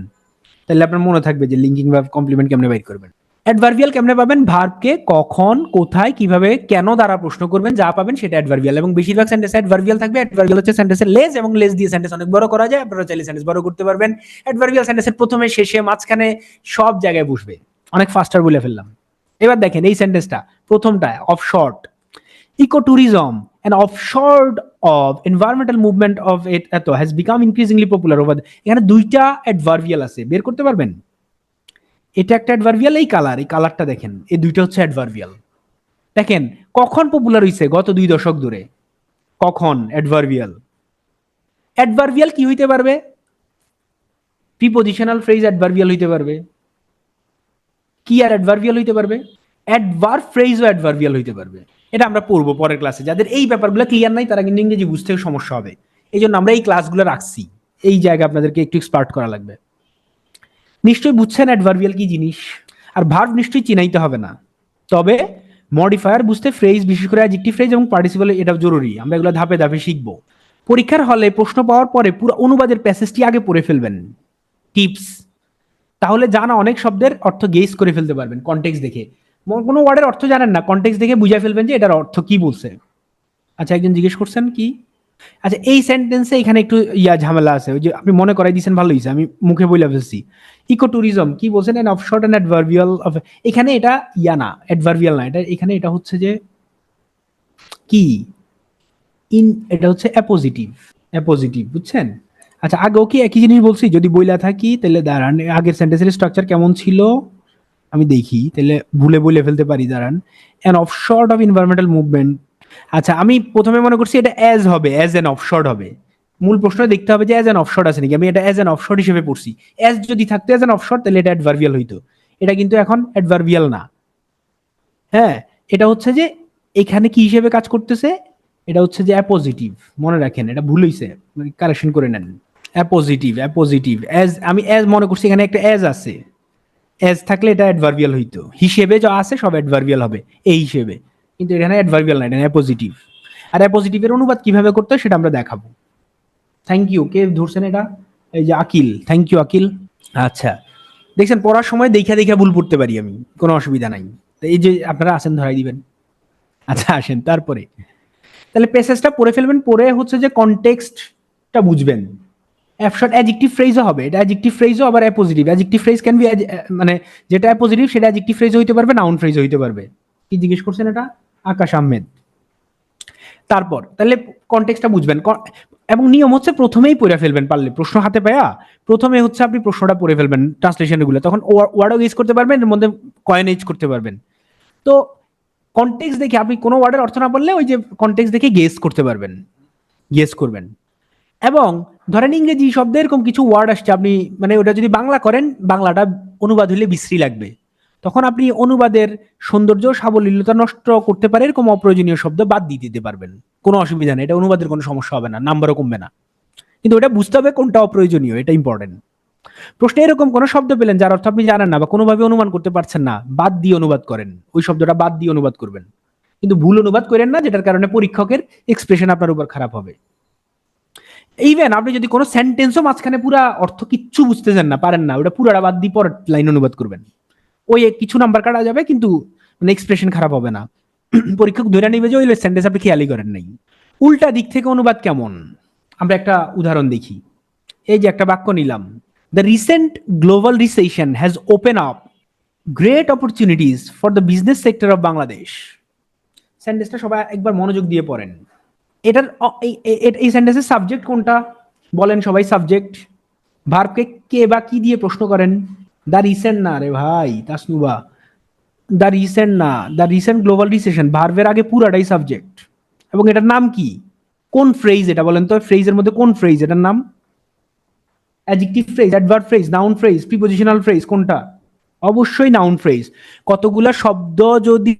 তাহলে আপনার মনে থাকবে যে লিঙ্কিং ভার্ব কমপ্লিমেন্ট কেমনে বাইর করবেন। অ্যাডভার্বিয়াল কেমনে পাবেন? ভার্বকে কখন, কোথায়, কিভাবে, কেন দ্বারা প্রশ্ন করবেন, যা পাবেন সেটা অ্যাডভার্বিয়াল। এবং বেশিরভাগ সেন্টেন্সে অ্যাডভার্বিয়াল থাকবে। অ্যাডভার্বিয়াল হচ্ছে সেন্টেন্সের লেজ, এবং লেজ দিয়ে সেন্টেন্স অনেক বড় করা যায়। আপনারা চাইলে সেন্টেন্স বড় করতে পারবেন। অ্যাডভার্বিয়াল সেন্টেন্সের প্রথমে, শেষে, মাঝখানে সব জায়গায় বসবে। অনেক ফাস্টার বলে ফেললাম। এবার দেখেন এই সেন্টেন্সটা, প্রথমটা offshore. Ecotourism, an offshoot of environmental movement of it has become increasingly popular over এখানে 2টা অ্যাডভার্বিয়াল আছে, বের করতে পারবেন? এটা একটা অ্যাডভার্বিয়াল, এই কালারটা দেখেন, এই 2টা হচ্ছে অ্যাডভার্বিয়াল। দেখেন কখন পপুলার হইছে? গত 2 দশক ধরে। কখন? অ্যাডভার্বিয়াল। অ্যাডভার্বিয়াল কি হইতে পারবে? প্রিপোজিশনাল ফ্রেজ অ্যাডভার্বিয়াল হইতে পারবে। কি আর অ্যাডভার্বিয়াল হইতে পারবে? অ্যাডভার্ব ফ্রেজও অ্যাডভার্বিয়াল হইতে পারবে। এটা আমরা পড়বো পরের ক্লাসে। যাদের এই ব্যাপারগুলো ক্লিয়ার নাই তারা কিন্তু ইংরেজি বুঝতেও সমস্যা হবে। এই জন্য আমরা এই ক্লাসগুলো রাখছি। এই জায়গায় আপনাদেরকে একটু এক্সপার্ট করা লাগবে। নিশ্চয়ই বুঝছেন অ্যাডভার্বিয়াল কি জিনিস। আর ভার্ব নিশ্চয়ই চিনাইতে হবে না, তবে মডিফায়ার বুঝতে ফ্রেজ, বিশেষ করে অ্যাডজেক্টিভ ফ্রেজ এবং পার্টিসিপল, এটা জরুরি। আমরা এগুলো ধাপে ধাপে শিখবো। পরীক্ষার হলে প্রশ্ন পাওয়ার পরে পুরো অনুবাদের প্যাসেজটি আগে পড়ে ফেলবেন। টিপস, তাহলে জানা অনেক শব্দের অর্থ গেস করে ফেলতে পারবেন কনটেক্সট দেখে। কোনো ওয়ার্ডের অর্থ জানেন না, কনটেক্সট দেখে বুঝে ফেলবেন যে এটার অর্থ কি বলছে। আচ্ছা, একজন জিজ্ঞেস করছেন কি? আচ্ছা, এই সেন্টেন্সে এখানে একটু ঝামেলা আছে। ওই যে আপনি মনে করাই দিয়েছেন, ভালো হয়েছে, আমি মুখে বলে ফেলছি। ইকোট্যুরিজম কি বলছেন? An offshore and adverbial of, এখানে এটা না, অ্যাডভার্বিয়াল না, এটা এখানে এটা হচ্ছে যে কি এটা হচ্ছে অ্যাপোজিটিভ, বুঝছেন? আচ্ছা, আগেও কি একই জিনিস বলছি? যদি বইলা থাকি তাহলে দাঁড়ান, আগের সেন্টেন্সের স্ট্রাকচার কেমন ছিল আমি দেখি, তাহলে ভুলে বলে ফেলতে পারি। দাঁড়ান, an offshore of environmental movement. আচ্ছা, আমি প্রথমে মনে করছি এটা অ্যাজ হবে, অ্যাজ অ্যান অফশোর হবে। মূল প্রশ্ন দেখতে হবে যে অ্যাজ অ্যান অফশোর আছে নাকি। আমি এটা অ্যাজ অ্যান অফশোর হিসেবে পড়ছি। অ্যাজ যদি থাকতো অ্যাজ অ্যান অফশোর, তাহলে এটা অ্যাডভার্বিয়াল হইতো। এটা কিন্তু এখন অ্যাডভার্বিয়াল না। হ্যাঁ, এটা হচ্ছে যে এখানে কি হিসেবে কাজ করতেছে? এটা হচ্ছে যে অ্যাপোজিটিভ। মনে রাখেন, এটা ভুল হইছে, কারেকশন করে নেন। অ্যাপোজিটিভ অ্যাজ, আমি অ্যাজ মনে করছি, এখানে একটা অ্যাজ আছে। অ্যাজ থাকলে এটা অ্যাডভার্বিয়াল হইতো। হিসেবে যা আছে সব অ্যাডভার্বিয়াল হবে এই হিসেবে, কিন্তু এখানে অ্যাডভার্বিয়াল না, এটা অ্যাপোজিটিভ। আর অ্যাপোজিটিভের অনুবাদ কিভাবে করতে হয় সেটা আমরা দেখাবো। Thank you. কে ধরছেন এটা? এই যে আকিল, থ্যাংক ইউ আকিল। আচ্ছা, দেখছেন পড়ার সময় দেখা ভুল পড়তে পারি আমি, কোনো অসুবিধা নাই। তো এই যে আপনারা আসেন, ধরাই দিবেন। আচ্ছা আসেন, তারপরে তাহলে প্যাসেজটা পড়ে ফেলবেন, পড়ে হচ্ছে যে কনটেক্সটটা বুঝবেন। অ্যাবশর্ট অ্যাডজেক্টিভ ফ্রেজও হবে, এটা অ্যাডজেক্টিভ ফ্রেজও আবার appositive. Adjective phrase can be, মানে যেটা অ্যাপোজিটিভ সেটা অ্যাডজেক্টিভ ফ্রেজ হইতে পারবে, নাউন ফ্রেজ হইতে পারবে। কি জিজ্ঞেস করছেন এটা? আকাশ আহমেদ। তারপর তাহলে কনটেক্সটটা বুঝবেন, এবং নিয়ম হচ্ছে প্রথমেই পড়ে ফেলবেন পারলে, প্রশ্ন হাতে পায়া প্রথমে হচ্ছে আপনি প্রশ্নটা পড়ে ফেলবেন, ট্রান্সলেশনগুলো, তখন ওয়ার্ডও গেস করতে পারবেন, এর মধ্যে কয়েন এজ করতে পারবেন। তো কনটেক্সট দেখে আপনি কোনো ওয়ার্ডের অর্থ না পারলে ওই যে কনটেক্সট দেখে গেস করতে পারবেন, গেস করবেন। এবং ধরেন ইংরেজি শব্দে এরকম কিছু ওয়ার্ড আসছে, আপনি মানে ওটা যদি বাংলা করেন, বাংলাটা অনুবাদ হইলে বিশ্রী লাগবে, তখন আপনি অনুবাদের সৌন্দর্য, সাবলীলতা নষ্ট করতে পারে এরকম অপ্রয়োজনীয় শব্দ বাদ দিয়ে দিতে পারবেন, কোনো অসুবিধা নেই। এটা অনুবাদের কোনো সমস্যা হবে না, নাম্বারও কমবে না। কিন্তু ওটা বুঝতে হবে কোনটা অপ্রয়োজনীয়, এটা ইম্পর্টেন্ট। প্রশ্নে এরকম কোনো শব্দ পেলেন যার অর্থ আপনি জানেন না বা কোনোভাবে অনুমান করতে পারছেন না, বাদ দিয়ে অনুবাদ করেন, ওই শব্দটা বাদ দিয়ে অনুবাদ করবেন। কিন্তু ভুল অনুবাদ করেন না, যেটার কারণে পরীক্ষকের এক্সপ্রেশন আপনার উপর খারাপ হবে। ইভেন আপনি যদি কোনো সেন্টেন্সও মাঝখানে পুরা অর্থ কিচ্ছু বুঝতে চান না, পারেন না, ওটা পুরাটা বাদ দিয়ে পরের লাইন অনুবাদ করবেন, ওই কিছু নাম্বার কাটা যাবে, কিন্তু মানে এক্সপ্রেশন খারাপ হবে না। পরীক্ষক ধরে নিবে যে ওই সেন্টেন্স আপনি খেয়ালই করেন নাই। উল্টা দিক থেকে অনুবাদ কেমন, আমরা একটা উদাহরণ দেখি। এই যে একটা বাক্য নিলাম, the recent global recession has open up great opportunities for the business sector of Bangladesh. সেন্টেন্সটা সবাই একবার মনোযোগ দিয়ে পড়েন। এটার এই সেন্টেন্সের সাবজেক্ট কোনটা বলেন সবাই? সাবজেক্ট ভার্বকে কে বা কি দিয়ে প্রশ্ন করেন? দ্য রিসেন্ট না রে ভাই তাসনুবা, দ্য রিসেন্ট না, দ্য রিসেন্ট গ্লোবাল রিসেশন ভার্বের আগে পুরাটাই সাবজেক্ট। এবং এটার নাম কি? কোন ফ্রেজ এটা বলেন তো? ফ্রেজের মধ্যে কোন ফ্রেজ এটার নাম? Adjective phrase, adverb phrase, noun phrase, prepositional phrase, কোনটা? অবশ্যই নাউন ফ্রেজ। কতগুলা শব্দ যদি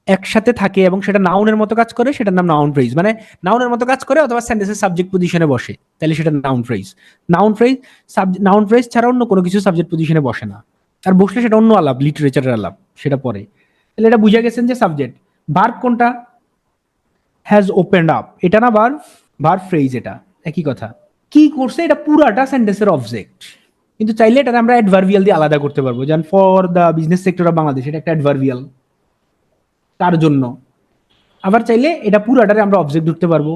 একসাথে থাকে এবং সেটা নাউনের মতো কাজ করে সেটার নাম নাউন ফ্রেজ। মানে নাউনের মতো কাজ করে অথবা সেন্টেন্সের সাবজেক্ট পজিশনে বসে, তাহলে সেটা নাউন ফ্রেজ। নাউন ফ্রেজ ছাড়া অন্য কোনো কিছু সাবজেক্ট পজিশনে বসে না, আর বসলে সেটা অন্য আলাপ, লিটারেচারের আলাপ, সেটা পরে। তাহলে এটা বুঝা গেছেন যে সাবজেক্ট। ভার্ব কোনটা? হ্যাজ ওপেন্ড আপ, এটা না ভার্ব? ভার্ব ফ্রেজ, এটা একই কথা। কি করছে? এটা পুরাটা সেন্টেন্সের অবজেক্ট, কিন্তু চাইলে এটা আমরা অ্যাডভার্বিয়াল দিয়ে আলাদা করতে পারবো। যেমন for the business sector of Bangladesh, এটা একটা অ্যাডভার্বিয়াল তার জন্য। আবার চাইলে এটা পুরাটারে আমরা অবজেক্ট ধরতে পারবো,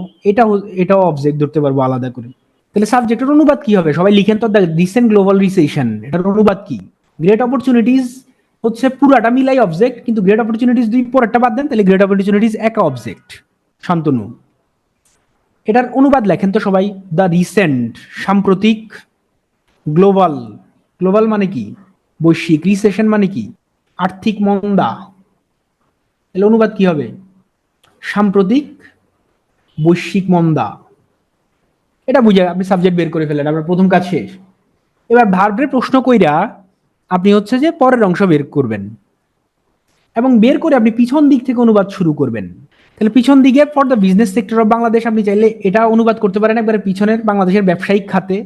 এটাও অবজেক্ট ধরতে পারবো আলাদা করে। তাহলে সাবজেক্টের অনুবাদ কি হবে? সবাই লিখেন তো। দ্য রিসেন্ট গ্লোবাল রিসেশন, এটার অনুবাদ কি? গ্রেট অপরচুনিটিজ হচ্ছে পুরাটা মিলাই অবজেক্ট, কিন্তু গ্রেট অপরচুনিটিজ দুই পরেরটা বাদ দেন, তাহলে গ্রেট অপরচুনিটিজ একা অবজেক্ট। শান্তনু, এটার অনুবাদ লেখেন তো সবাই। দ্য রিসেন্ট সাম্প্রতিক, গ্লোবাল, গ্লোবাল মানে কি? বৈশ্বিক, রিসেশন মানে কি? আর্থিক মন্দা। তাহলে অনুবাদ কি হবে? সাম্প্রতিক বৈশ্বিক মন্দা। এটা বুঝে আপনি সাবজেক্ট বের করে ফেলেন, আপনার প্রথম কাজ শেষ। এবার ভার্বের প্রশ্ন কইরা আপনি হচ্ছে যে পরের অংশ বের করবেন, এবং বের করে আপনি পিছন দিক থেকে অনুবাদ শুরু করবেন। তাহলে পিছন দিকে for the business sector of Bangladesh, আপনি চাইলে এটা অনুবাদ করতে পারেন একবারে পিছনের, বাংলাদেশের ব্যবসায়িক খাতে।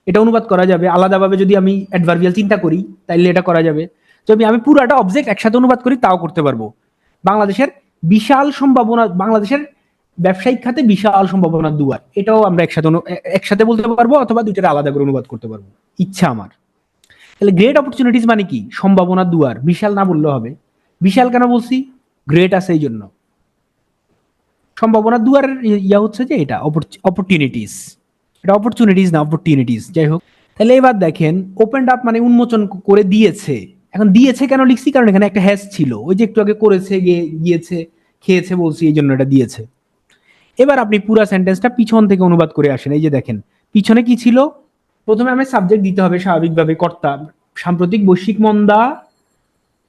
এটা অনুবাদ করা যাবে আলাদাভাবে। যদি আমি অ্যাডভার্বিয়াল চিন্তা করি তাইলে এটা করা যাবে। যদি আমি পুরাটা অবজেক্ট একসাথে অনুবাদ করি তাও করতে পারবো। বাংলাদেশের বিশাল সম্ভাবনা, বাংলাদেশের ব্যবসায়িক খাতে বিশাল সম্ভাবনার দুয়ার, এটাও আমরা একসাথে বলতে পারবো, অথবা দুইটার আলাদা করে অনুবাদ করতে পারবো, ইচ্ছা আমার। তাহলে গ্রেট অপরচুনিটিস মানে কি? সম্ভাবনার দুয়ার। বিশাল না বললে হবে। বিশাল কেন বলছি? গ্রেট আছে এই জন্য। সম্ভাবনার দুয়ারের ইয়া হচ্ছে যে এটা অপরচুনিটিস, এটা অপরচুনিটিস না অপরচুনিটিস, যাই হোক। তাহলে এবার দেখেন, ওপেন্ড আপ মানে উন্মোচন করে দিয়েছে। এখন দিয়েছে কেন লিখছি? কারণ এখানে একটা হ্যাজ ছিল, ওই যে একটু আগে করেছে, গিয়েছে, খেয়েছে বলছি, এই জন্য এটা দিয়েছে। এবার আপনি পুরো সেন্টেন্সটা পিছন থেকে অনুবাদ করে আসেন। এই যে দেখেন পিছনে কি ছিল? প্রথমে আমি সাবজেক্ট দিতে হবে স্বাভাবিকভাবে, কর্তা। সাম্প্রতিক বৈশ্বিক মন্দা,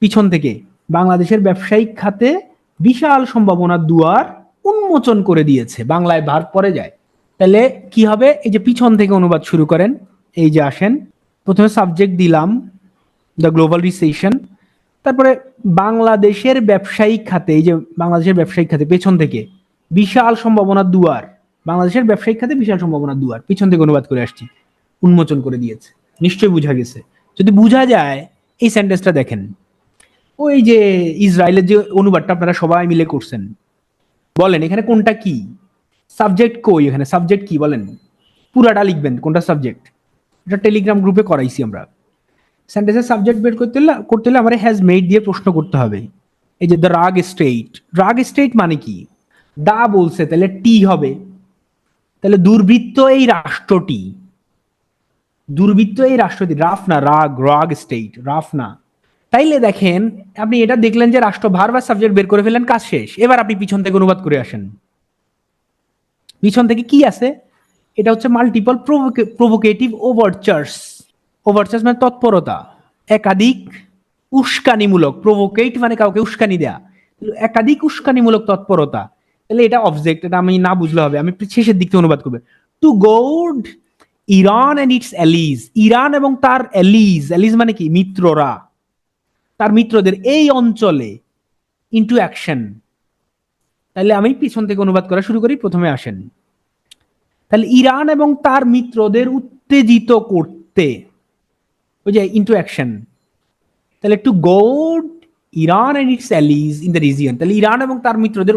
পিছন থেকে বাংলাদেশের ব্যবসায়িক খাতে বিশাল সম্ভাবনার দুয়ার উন্মোচন করে দিয়েছে। বাংলায় ভার্ব পরে যায়, তাহলে কি হবে? এই যে পিছন থেকে অনুবাদ শুরু করেন। এই যে আসেন, প্রথমে সাবজেক্ট দিলাম দ্য গ্লোবাল রিসেশন, তারপরে বাংলাদেশের ব্যবসায়িক খাতে, এই যে বাংলাদেশের ব্যবসায়িক খাতে পেছন থেকে বিশাল সম্ভাবনার দুয়ার, বাংলাদেশের ব্যবসায়িক খাতে বিশাল সম্ভাবনার দুয়ার, পিছন থেকে অনুবাদ করে আসছি, উন্মোচন করে দিয়েছে। নিশ্চয়ই বুঝা গেছে। যদি বুঝা যায়, এই সেন্টেন্সটা দেখেন, ওই যে ইসরায়েলের যে অনুবাদটা আপনারা সবাই মিলে করছেন, বলেন এখানে কোনটা কি? সাবজেক্ট কই? এখানে সাবজেক্ট কি বলেন? পুরাটা লিখবেন কোনটা সাবজেক্ট। এটা টেলিগ্রাম গ্রুপে করাইছি আমরা। সেন্টেন্সের সাবজেক্ট বের করতে হলে আমার হ্যাজ মেড দিয়ে প্রশ্ন করতে হবে। এই যে দ্য রাগ স্টেট, রাগ স্টেট মানে কি? দা বলছে, তাহলে টি হবে। তাহলে দুর্বৃত্ত এই রাষ্ট্রটি, দুর্বৃত্ত এই রাষ্ট্রটি, রাফ না, রাগ স্টেট, রাফ না। তাইলে দেখেন আপনি এটা দেখলেন যে রাষ্ট্র, ভার্ব আর সাবজেক্ট বের করে ফেলেন, কাজ শেষ। এবার আপনি পিছন থেকে অনুবাদ করে আসেন। পিছন থেকে কি আছে? এটা হচ্ছে মাল্টিপল প্রভোকেটিভ ওভারচার্স। ওভারচার্স মানে তৎপরতা, একাধিক উস্কানিমূলক। প্রভোকেট মানে কাউকে উস্কানি দেয়া, একাধিক উস্কানিমূলক তৎপরতা। তাহলে এটা অবজেক্ট, এটা আমি না বুঝলে হবে, আমি শেষের দিক থেকে অনুবাদ করবে। To goad Iran and its allies, Iran এবং তার অ্যালিজ, অ্যালিজ মানে কি? মিত্ররা, তার মিত্রদের এই অঞ্চলে, ইনটু অ্যাকশন। তাহলে আমি পিছন থেকে অনুবাদ করা শুরু করি, প্রথমে আসেন। তাহলে ইরান এবং তার মিত্রদের উত্তেজিত করতে, ওই যে ইনটু অ্যাকশন। তাহলে to goad Iran and its allies in the region, তাহলে ইরান এবং তার মিত্রদের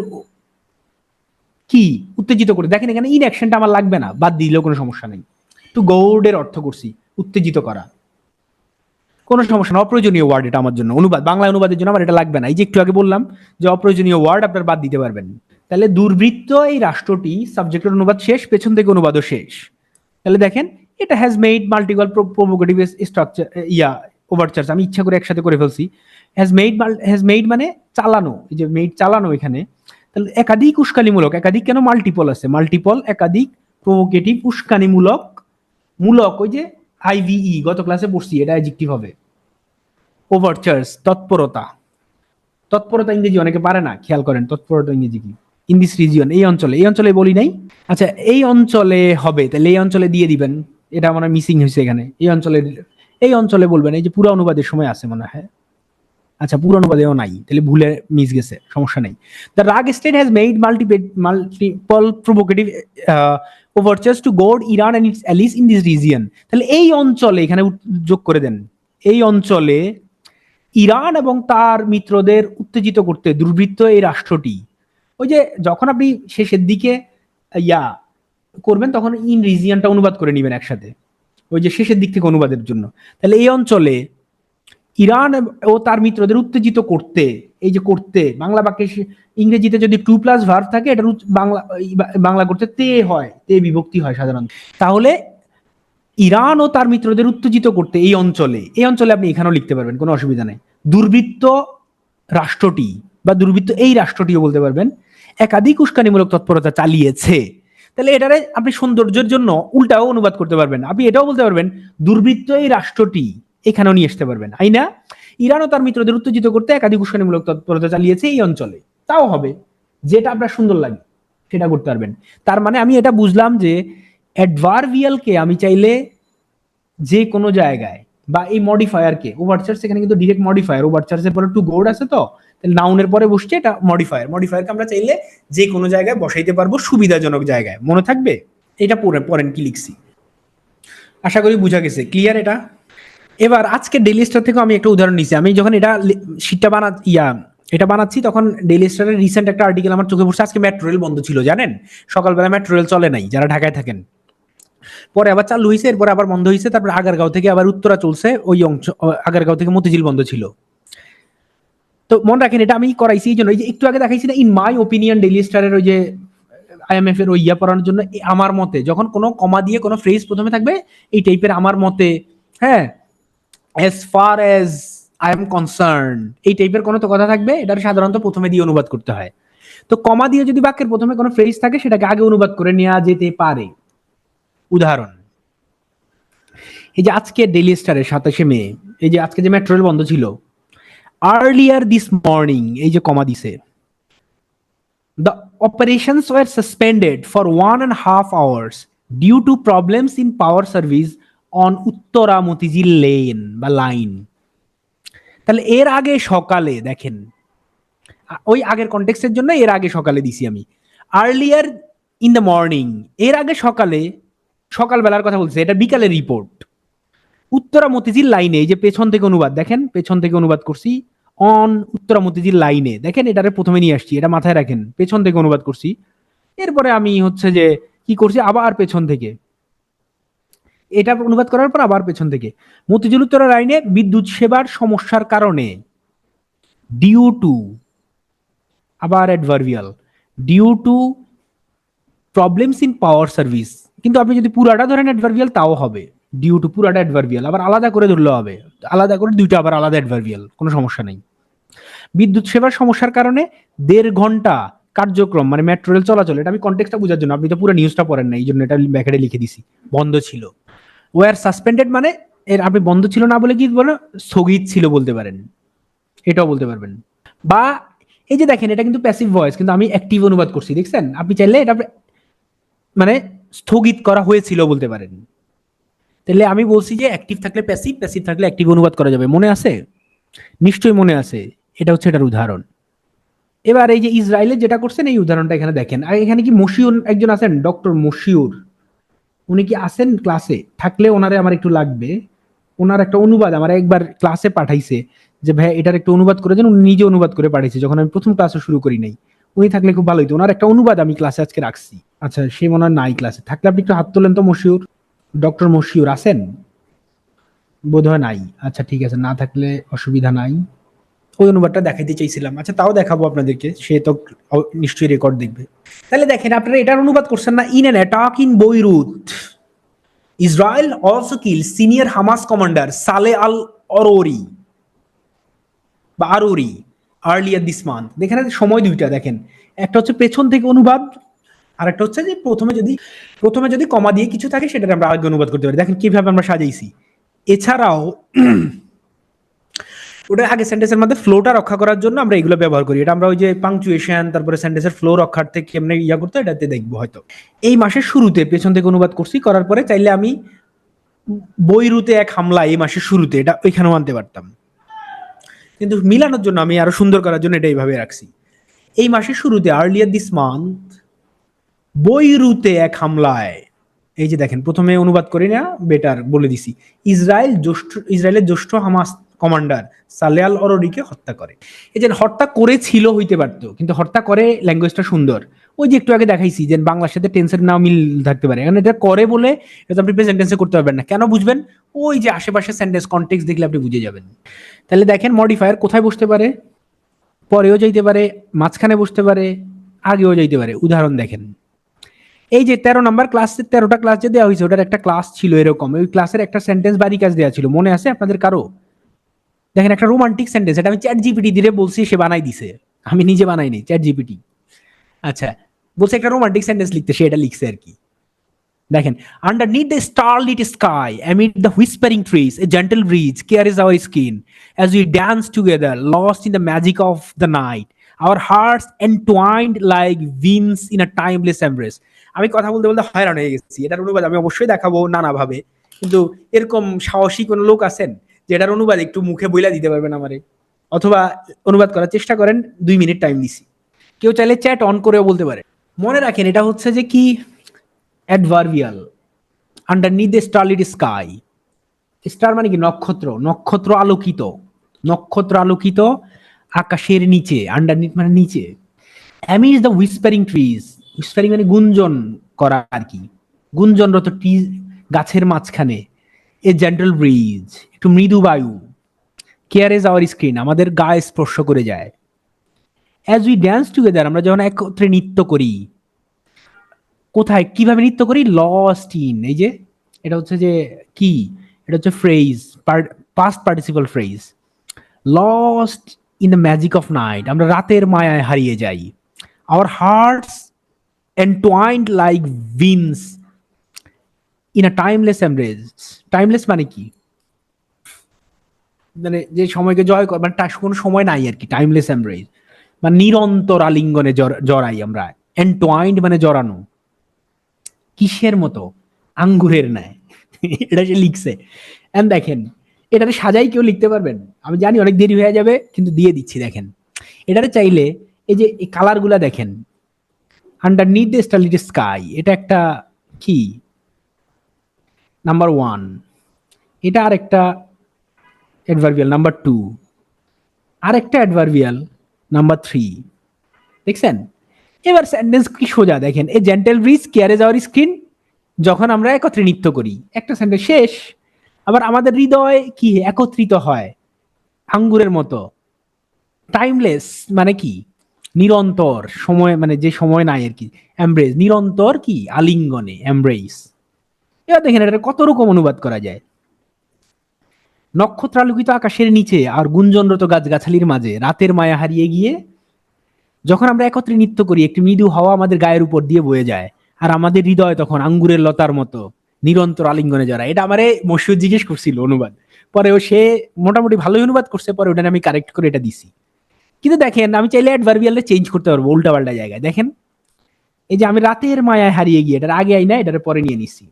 কি? উত্তেজিত করে। দেখেন এখানে ইন অ্যাকশনটা আমার লাগবে না, বাদ দিলেও কোনো সমস্যা নেই। টু গোড এর অর্থ করছি উত্তেজিত করা, কোনো সমস্যা না। অপ্রয়োজনীয় ওয়ার্ড এটা আমার জন্য, অনুবাদ, বাংলা অনুবাদের জন্য আমার এটা লাগবে না। এই যে একটু আগে বললাম যে অপ্রয়োজনীয় ওয়ার্ড আপনার বাদ দিতে পারবেন। তাহলে দুর্বৃত্ত এই রাষ্ট্রটি, সাবজেক্টের অনুবাদ শেষ, পেছন থেকে অনুবাদও শেষ। তাহলে দেখেন এটা has made multiple provocative structure overtures, আমি ইচ্ছা করে একসাথে করে ফেলছি। হ্যাজ মেড মানে চালানো, এই যে মেড চালানো এখানে। তাহলে একাধিক উস্কানিমূলক, একাধিক কেন? মাল্টিপল আছে, মাল্টিপল, একাধিক প্রভোকেটিভ উস্কানিমূলক মূলক, ওই যে আইভিই গত ক্লাসে পড়ছি, এটা অ্যাডজেক্টিভ হবে। ওভারচার্স, তৎপরতা। তৎপরতা ইংরেজি অনেকে পারে না, খেয়াল করেন তৎপরতা ইংরেজি কি। ইন দিস রিজিয়ন, এই অঞ্চলে, এই অঞ্চলে বলি নাই। আচ্ছা, এই অঞ্চলে হবে, তাহলে এই অঞ্চলে দিয়ে দিবেন। এটা মনে হয় মিসিং হয়েছে এখানে, এই অঞ্চলে, এই অঞ্চলে বলবেন। এই যে পুরো অনুবাদের সময় আছে মনে হয়, আচ্ছা পুরো অনুবাদেও নাই, তাহলে ভুলে মিস গেছে, সমস্যা নেই। The rogue state has made multiple provocative overtures to goad Iran and its allies in this region. তাহলে এই অঞ্চলে, এখানে যোগ করে দেন, এই অঞ্চলে ইরান এবং তার মিত্রদের উত্তেজিত করতে দুর্বৃত্ত এই রাষ্ট্রটি। ওই যে যখন আপনি শেষের দিকে ইয়া করবেন, তখন ইন রিজিয়নটা অনুবাদ করে নেবেন একসাথে, ওই যে শেষের দিক থেকে অনুবাদের জন্য। তাহলে এই অঞ্চলে ইরান ও তার মিত্রদের উত্তেজিত করতে, এই যে করতে, বাংলা বাক্যে ইংরেজিতে যদি টু প্লাস ভার্ব থাকে, এটা বাংলা করতে তে হয়, তে বিভক্তি হয় সাধারণত। তাহলে ইরান ও তার মিত্রদের উত্তেজিত করতে এই অঞ্চলে, এই অঞ্চলে আপনি এখানেও লিখতে পারবেন, কোনো অসুবিধা নেই। দুর্বৃত্ত রাষ্ট্রটি বা দুর্বৃত্ত এই রাষ্ট্রটিও বলতে পারবেন, একাধিক উস্কানিমূলক তৎপরতা চালিয়েছে। তাহলে এটারে আপনি সৌন্দর্যের জন্য উল্টাও অনুবাদ করতে পারবেন। আপনি এটাও বলতে পারবেন দুর্বৃত্ত এই রাষ্ট্রটি, এখানেও নিয়ে আসতে পারবেন, তাই না? ইরান ও তার মিত্রদের উত্তেজিত করতে একাধিক উস্কানিমূলক তৎপরতা চালিয়েছে এই অঞ্চলে, তাও হবে। যেটা আপনার সুন্দর লাগে সেটা করতে পারবেন। তার মানে আমি এটা বুঝলাম যে অ্যাডভার্বিয়ালকে আমি চাইলে যে কোনো জায়গায়, বা এই মডিফায়ারকে, ওভারচার্স এখানে কিন্তু ডিরেক্ট মডিফায়ার, ওভারচার্সের পরে টু গোড আছে, তো নাউনের পরে বসছে, এটা মডিফায়ার। মডিফায়ারকে আমরা চাইলে যে কোনো জায়গায় বসাইতে পারবো, সুবিধাজনক জায়গায়। মনে থাকবে? এটা পড়েন কি লিখছি, আশা করি বুঝা গেছে, ক্লিয়ার এটা। এবার আজকে ডেইলি স্টার থেকে আমি একটা উদাহরণ নিছি। আমি যখন শীটটা এটা বানাচ্ছি, তখন ডেইলি স্টারের রিসেন্ট একটা আর্টিকেল আমার চোখে পড়ছে। আজকে মেট্রো রেল বন্ধ ছিল, জানেন? সকালবেলা মেট্রো রেল চলে নাই, যারা ঢাকায় থাকেন। পরে আবার চালু হয়েছে, এরপরে আবার বন্ধ হয়েছে, তারপরে আগারগাঁও থেকে আবার উত্তরা চলছে, ওই অংশ আগারগাঁও থেকে মতিঝিল বন্ধ ছিল। তো মনে রাখেন, এটা আমি করাইছি এই জন্য, এই যে একটু আগে দেখাইছি না, ইন মাই ওপিনিয়ন ডেইলি স্টারের ওই যে আইএমএফ এর ওই পড়ানোর জন্য, আমার মতে, যখন কোনো কমা দিয়ে কোনো ফ্রেজ প্রথমে থাকবে এই টাইপের, আমার মতে, হ্যাঁ, as far as I am concerned, এই টাইপের কোনো তো কথা থাকবে, এটা সাধারণত প্রথমে দিয়ে অনুবাদ করতে হয়। তো কমা দিয়ে যদি বাক্যের প্রথমে কোনো ফ্রেজ থাকে, সেটাকে আগে অনুবাদ করে নেওয়া যেতে পারে। উদাহরণ, এই যে আজকে ডেইলি স্টারের 27শে মে, এই যে আজকে যে মেট্রো রেল বন্ধ ছিল, আর্লিয়ার দিস মর্নিং, এই যে কমা দিছে, the operations were suspended for 1.5 hours due to problems in power service on Uttara Motijheel lane বা লাইন। তাহলে এর আগে সকালে, দেখেন ওই আগের কনটেক্সটের জন্য এর আগে সকালে দিছি আমি, আর্লিয়ার ইন দ্য মর্নিং, এর আগে সকালে, সকালবেলার কথা বলছে, এটা বিকালের রিপোর্ট। উত্তরা মতিঝিল লাইনে, এই যে পেছন থেকে অনুবাদ, দেখেন পেছন থেকে অনুবাদ করছি, অন উত্তরা মতিঝিল লাইনে, দেখেন এটারে প্রথমে নিয়ে আসছি, এটা মাথায় রাখেন, পেছন থেকে অনুবাদ করছি। এরপরে আমি হচ্ছে যে কি করছি, আবার পেছন থেকে, এটা অনুবাদ করার পর আবার পেছন থেকে, মতিঝিল উত্তরা লাইনে বিদ্যুৎ সেবার সমস্যার কারণে, ডিউ টু, আবার adverbial, due to problems in power service. কিন্তু আপনি যদি পুরাটা ধরেন অ্যাডভার্বিয়াল, তাও হবে, ডিউ টু পুরাটা অ্যাডভার্বিয়াল, আবার আলাদা করে ধরলে হবে, আলাদা করে দুইটা আবার আলাদা অ্যাডভার্বিয়াল, কোনো সমস্যা নেই। বিদ্যুৎ সেবার সমস্যার কারণে 1.5 ঘন্টা কার্যক্রম, মানে মেট্রো রেল চলাচল, এটা আমি কনটেক্সটটা বোঝার জন্য, আপনি তো পুরো নিউজটা পড়েন না, এই জন্য এটা ব্যাকেটে লিখে দিছি, বন্ধ ছিল। ওয়ার সাসপেন্ডেড মানে এর আপনি বন্ধ ছিল না বলে কি বলেন, স্থগিত ছিল বলতে পারেন, এটাও বলতে পারবেন। বা এই যে দেখেন, এটা কিন্তু প্যাসিভ ভয়েস, কিন্তু আমি অ্যাক্টিভ অনুবাদ করছি, দেখছেন? আপনি চাইলে এটা মানে স্থগিত করা হয়েছিল বলতে পারেন। তাহলে আমি বলছি যে অ্যাক্টিভ থাকলে প্যাসিভ, প্যাসিভ থাকলে অ্যাক্টিভ অনুবাদ করা যাবে। মনে আছে? নিশ্চয়ই মনে আছে। এটা হচ্ছে এটার উদাহরণ। এবার এই যে ইসরায়েলের যেটা করছেন, এই উদাহরণটা এখানে দেখেন। আর এখানে কি মশিউর একজন আছেন, ডক্টর মশিউর, উনি কি আছেন ক্লাসে? থাকলে ওনারে আমার একটু লাগবে, ওনার একটা অনুবাদ আমার একবার ক্লাসে পাঠাইছে, যে ভাই এটার একটু অনুবাদ করে দেন। উনি নিজে অনুবাদ করে পাঠাইছে, যখন আমি প্রথম ক্লাসে শুরু করি নাই। উনি থাকলে খুব ভালো হইতো, ওনার একটা অনুবাদ আমি ক্লাসে আজকে রাখছি। আচ্ছা, সে মনে হয় নাই ক্লাসে, থাকলে আপনি একটু হাত তোলেন তো। মশিউর, ডক্টর মশিউর আছেন? বোধহয় নাই। আচ্ছা ঠিক আছে, না থাকলে অসুবিধা নাই। ওই অনুবাদটা দেখাইতে চাইছিলাম, আচ্ছা তাও দেখাবো আপনাদেরকে, সে তো নিশ্চয়ই রেকর্ড দেখবে। তাহলে দেখেন, আপনারা এটার অনুবাদ করছেন না, in an attack in Beirut Israel also kill senior Hamas commander সালে আল অরোরি বা আরোরি আর্লিয়ার দিস মান্থ। দেখেন সময় দুইটা, দেখেন একটা হচ্ছে পেছন থেকে অনুবাদ, আরেকটা হচ্ছে যে প্রথমে যদি কমা দিয়ে কিছু থাকে সেটা আমরা আগে অনুবাদ করতে পারি। দেখেন কিভাবে আমরা সাজাইছি। এছাড়াও ওটা আগে সেন্টেন্সের মধ্যে ফ্লোটা রক্ষা করার জন্য আমরা এগুলো ব্যবহার করি। এটা আমরা ওই যে পাংচুয়েশন তারপরে সেন্টেন্সের ফ্লো রক্ষার্থে কেমনে ইয়া করতে এটাতে দেখবো হয়তো। এই মাসের শুরুতে পেছন থেকে অনুবাদ করছি, করার পরে চাইলে আমি বৈরুতে এক হামলা এই মাসের শুরুতে এটা ওইখানেও আনতে পারতাম, কিন্তু মিলানোর জন্য আমি আরো সুন্দর করার জন্য এটা এইভাবে রাখছি। এই মাসের শুরুতে আর্লিয়ার দিস মান্থ বৈরুতে এক হামলায়, এই যে দেখেন প্রথমে অনুবাদ করি না, বেটার বলে দিছি, ইসরায়েলের জ্যেষ্ঠ হামাস কমান্ডার সালেয়াল অররিকে হত্যা করে। এই যে হত্যা করেছিল হইতে পারতো, কিন্তু হত্যা করে ল্যাঙ্গুয়েজটা সুন্দর। ওই যে একটু আগে দেখাইছি যে বাংলার সাথে টেন্সের নাও মিল থাকতে পারে, কারণ এটা করে বলে এটা আপনি প্রেজেন্ট টেন্সে করতে পারবেন না। কেন বুঝবেন? ওই যে আশেপাশে সেন্টেন্স কনটেক্সট দেখলে আপনি বুঝে যাবেন। তাহলে দেখেন মডিফায়ার কোথায় বসতে পারে, পরেও যাইতে পারে, মাঝখানে বসতে পারে, আগেও যাইতে পারে। উদাহরণ দেখেন, এই যে 13 নাম্বার ক্লাসে 13টা ক্লাস যে দেওয়া হয়েছে ওটার একটা ক্লাস ছিল এরকম, ওই ক্লাসের একটা সেন্টেন্স বাড়ি কাজ দেওয়া ছিল, মনে আছে আপনাদের কারো? দেখেন একটা রোমান্টিক সেন্টেন্স, এটা আমি চ্যাট জিপিটি দিয়ে বলছি, সে বানাই দিছে, আমি নিজে বানাইনি, চ্যাট জিপিটি। আচ্ছা, বলছে একটা রোমান্টিক সেন্টেন্স লিখতে, সে এটা লিখছে আর কি। দেখেন, underneath the starlit sky amid the whispering trees a gentle breeze carries our skin as we dance together lost in the magic of the night, our hearts entwined like winds in a timeless embrace. আমি কথা বলতে বলতে হয়রান হয়ে গেছি। এটার অনুবাদ আমি অবশ্যই দেখাবো নানাভাবে, কিন্তু এরকম সাহসী কোনো লোক আছেন যে এটার অনুবাদ একটু মুখে বইলা দিতে পারবেন আমারে, অথবা অনুবাদ করার চেষ্টা করেন? 2 মিনিট টাইম দিছি। কেউ চাইলে চ্যাট অন করেও বলতে পারে। মনে রাখেন এটা হচ্ছে যে কি adverbial, underneath the starlit sky. Star মানে কি? নক্ষত্র, নক্ষত্র আলোকিত, নক্ষত্র আলোকিত আকাশের নিচে, আন্ডারনিথ মানে নিচে। Amidst the whispering trees, whispering মানে গুঞ্জন করা আর কি, গুঞ্জনরত ট্রিজ গাছের মাঝখানে। এ জেন্টল ব্রিজ, একটু মৃদু বায়ু। কেয়ারেজ আওয়ার স্ক্রিন, আমাদের গায়ে স্পর্শ করে যায়। অ্যাজ উই ড্যান্স টুগেদার, আমরা যখন একত্রে নৃত্য করি। কোথায় কিভাবে নৃত্য করি? লস্ট ইন, এই যে এটা হচ্ছে যে কি, এটা হচ্ছে phrase, past participle phrase. Lost in the magic of night, আমরা রাতের মায়ায় হারিয়ে যাই। Hour hertz এন্টওয়াইন্ড like winds in a timeless embrace. Timeless মানে কি? মানে যে সময়কে জয় কর, মানে কোনো সময় নাই আর কি। টাইমলেস এমব্রেস মানে নিরন্তর আলিঙ্গনে জড়াই আমরা। এন্টওয়াইন্ড মানে জড়ানো। কিসের মতো? আঙ্গুরের ন্যায়। এটা সে লিখছে। এন্ড দেখেন এটারে সাজাই কেউ লিখতে পারবেন? আমি জানি অনেক দেরি হয়ে যাবে, কিন্তু দিয়ে দিচ্ছি। দেখেন এটারে চাইলে এই যে এই কালার গুলা দেখেন, আন্ডারনিথ দ্য স্টারলিট স্কাই, এটা একটা কি নাম্বার 1, এটা আরেকটা অ্যাডভার্বিয়াল নাম্বার 2, আরেকটা অ্যাডভার্বিয়াল নাম্বার 3। দেখছেন? এবার সেন্টেন্স কি সোজা। দেখেন, a gentle breeze carries our screen, যখন আমরা একত্রে নৃত্য করি, একটা সেন্টেন্স শেষ। আবার আমাদের হৃদয় কি একত্রিত হয় আঙ্গুরের মতো। টাইমলেস মানে কি? নিরন্তর, সময় মানে যে সময় নাই আর কি। এমব্রেস নিরন্তর কি? আলিঙ্গনে, এমব্রেস। এবার দেখেন এটা কত রকম অনুবাদ করা যায়। নক্ষত্রালোকিত আকাশের নিচে আর গুঞ্জনরত গাছগাছালির মাঝে রাতের মায়া হারিয়ে গিয়ে যখন আমরা একত্রে নৃত্য করি, একটি মৃদু হাওয়া আমাদের গায়ের উপর দিয়ে বয়ে যায়, আর আমাদের হৃদয় তখন আঙ্গুরের লতার মতো নিরন্তর আলিঙ্গনে জড়ায়। এটা আমারে মশিউদ জিজ্ঞেস করছিল অনুবাদ, পরে সে মোটামুটি ভালোই অনুবাদ করছে, পরে ওটা আমি কারেক্ট করে এটা দিছি। কিন্তু দেখেন আমি চাইলে অ্যাডভার্বিয়ালটা চেঞ্জ করতে পারবো উল্টা পাল্টা জায়গায়। দেখেন এই যে আমি রাতের মায়ায় হারিয়ে গিয়ে, এটার আগে আই না, এটার পরে নিয়ে নিছি।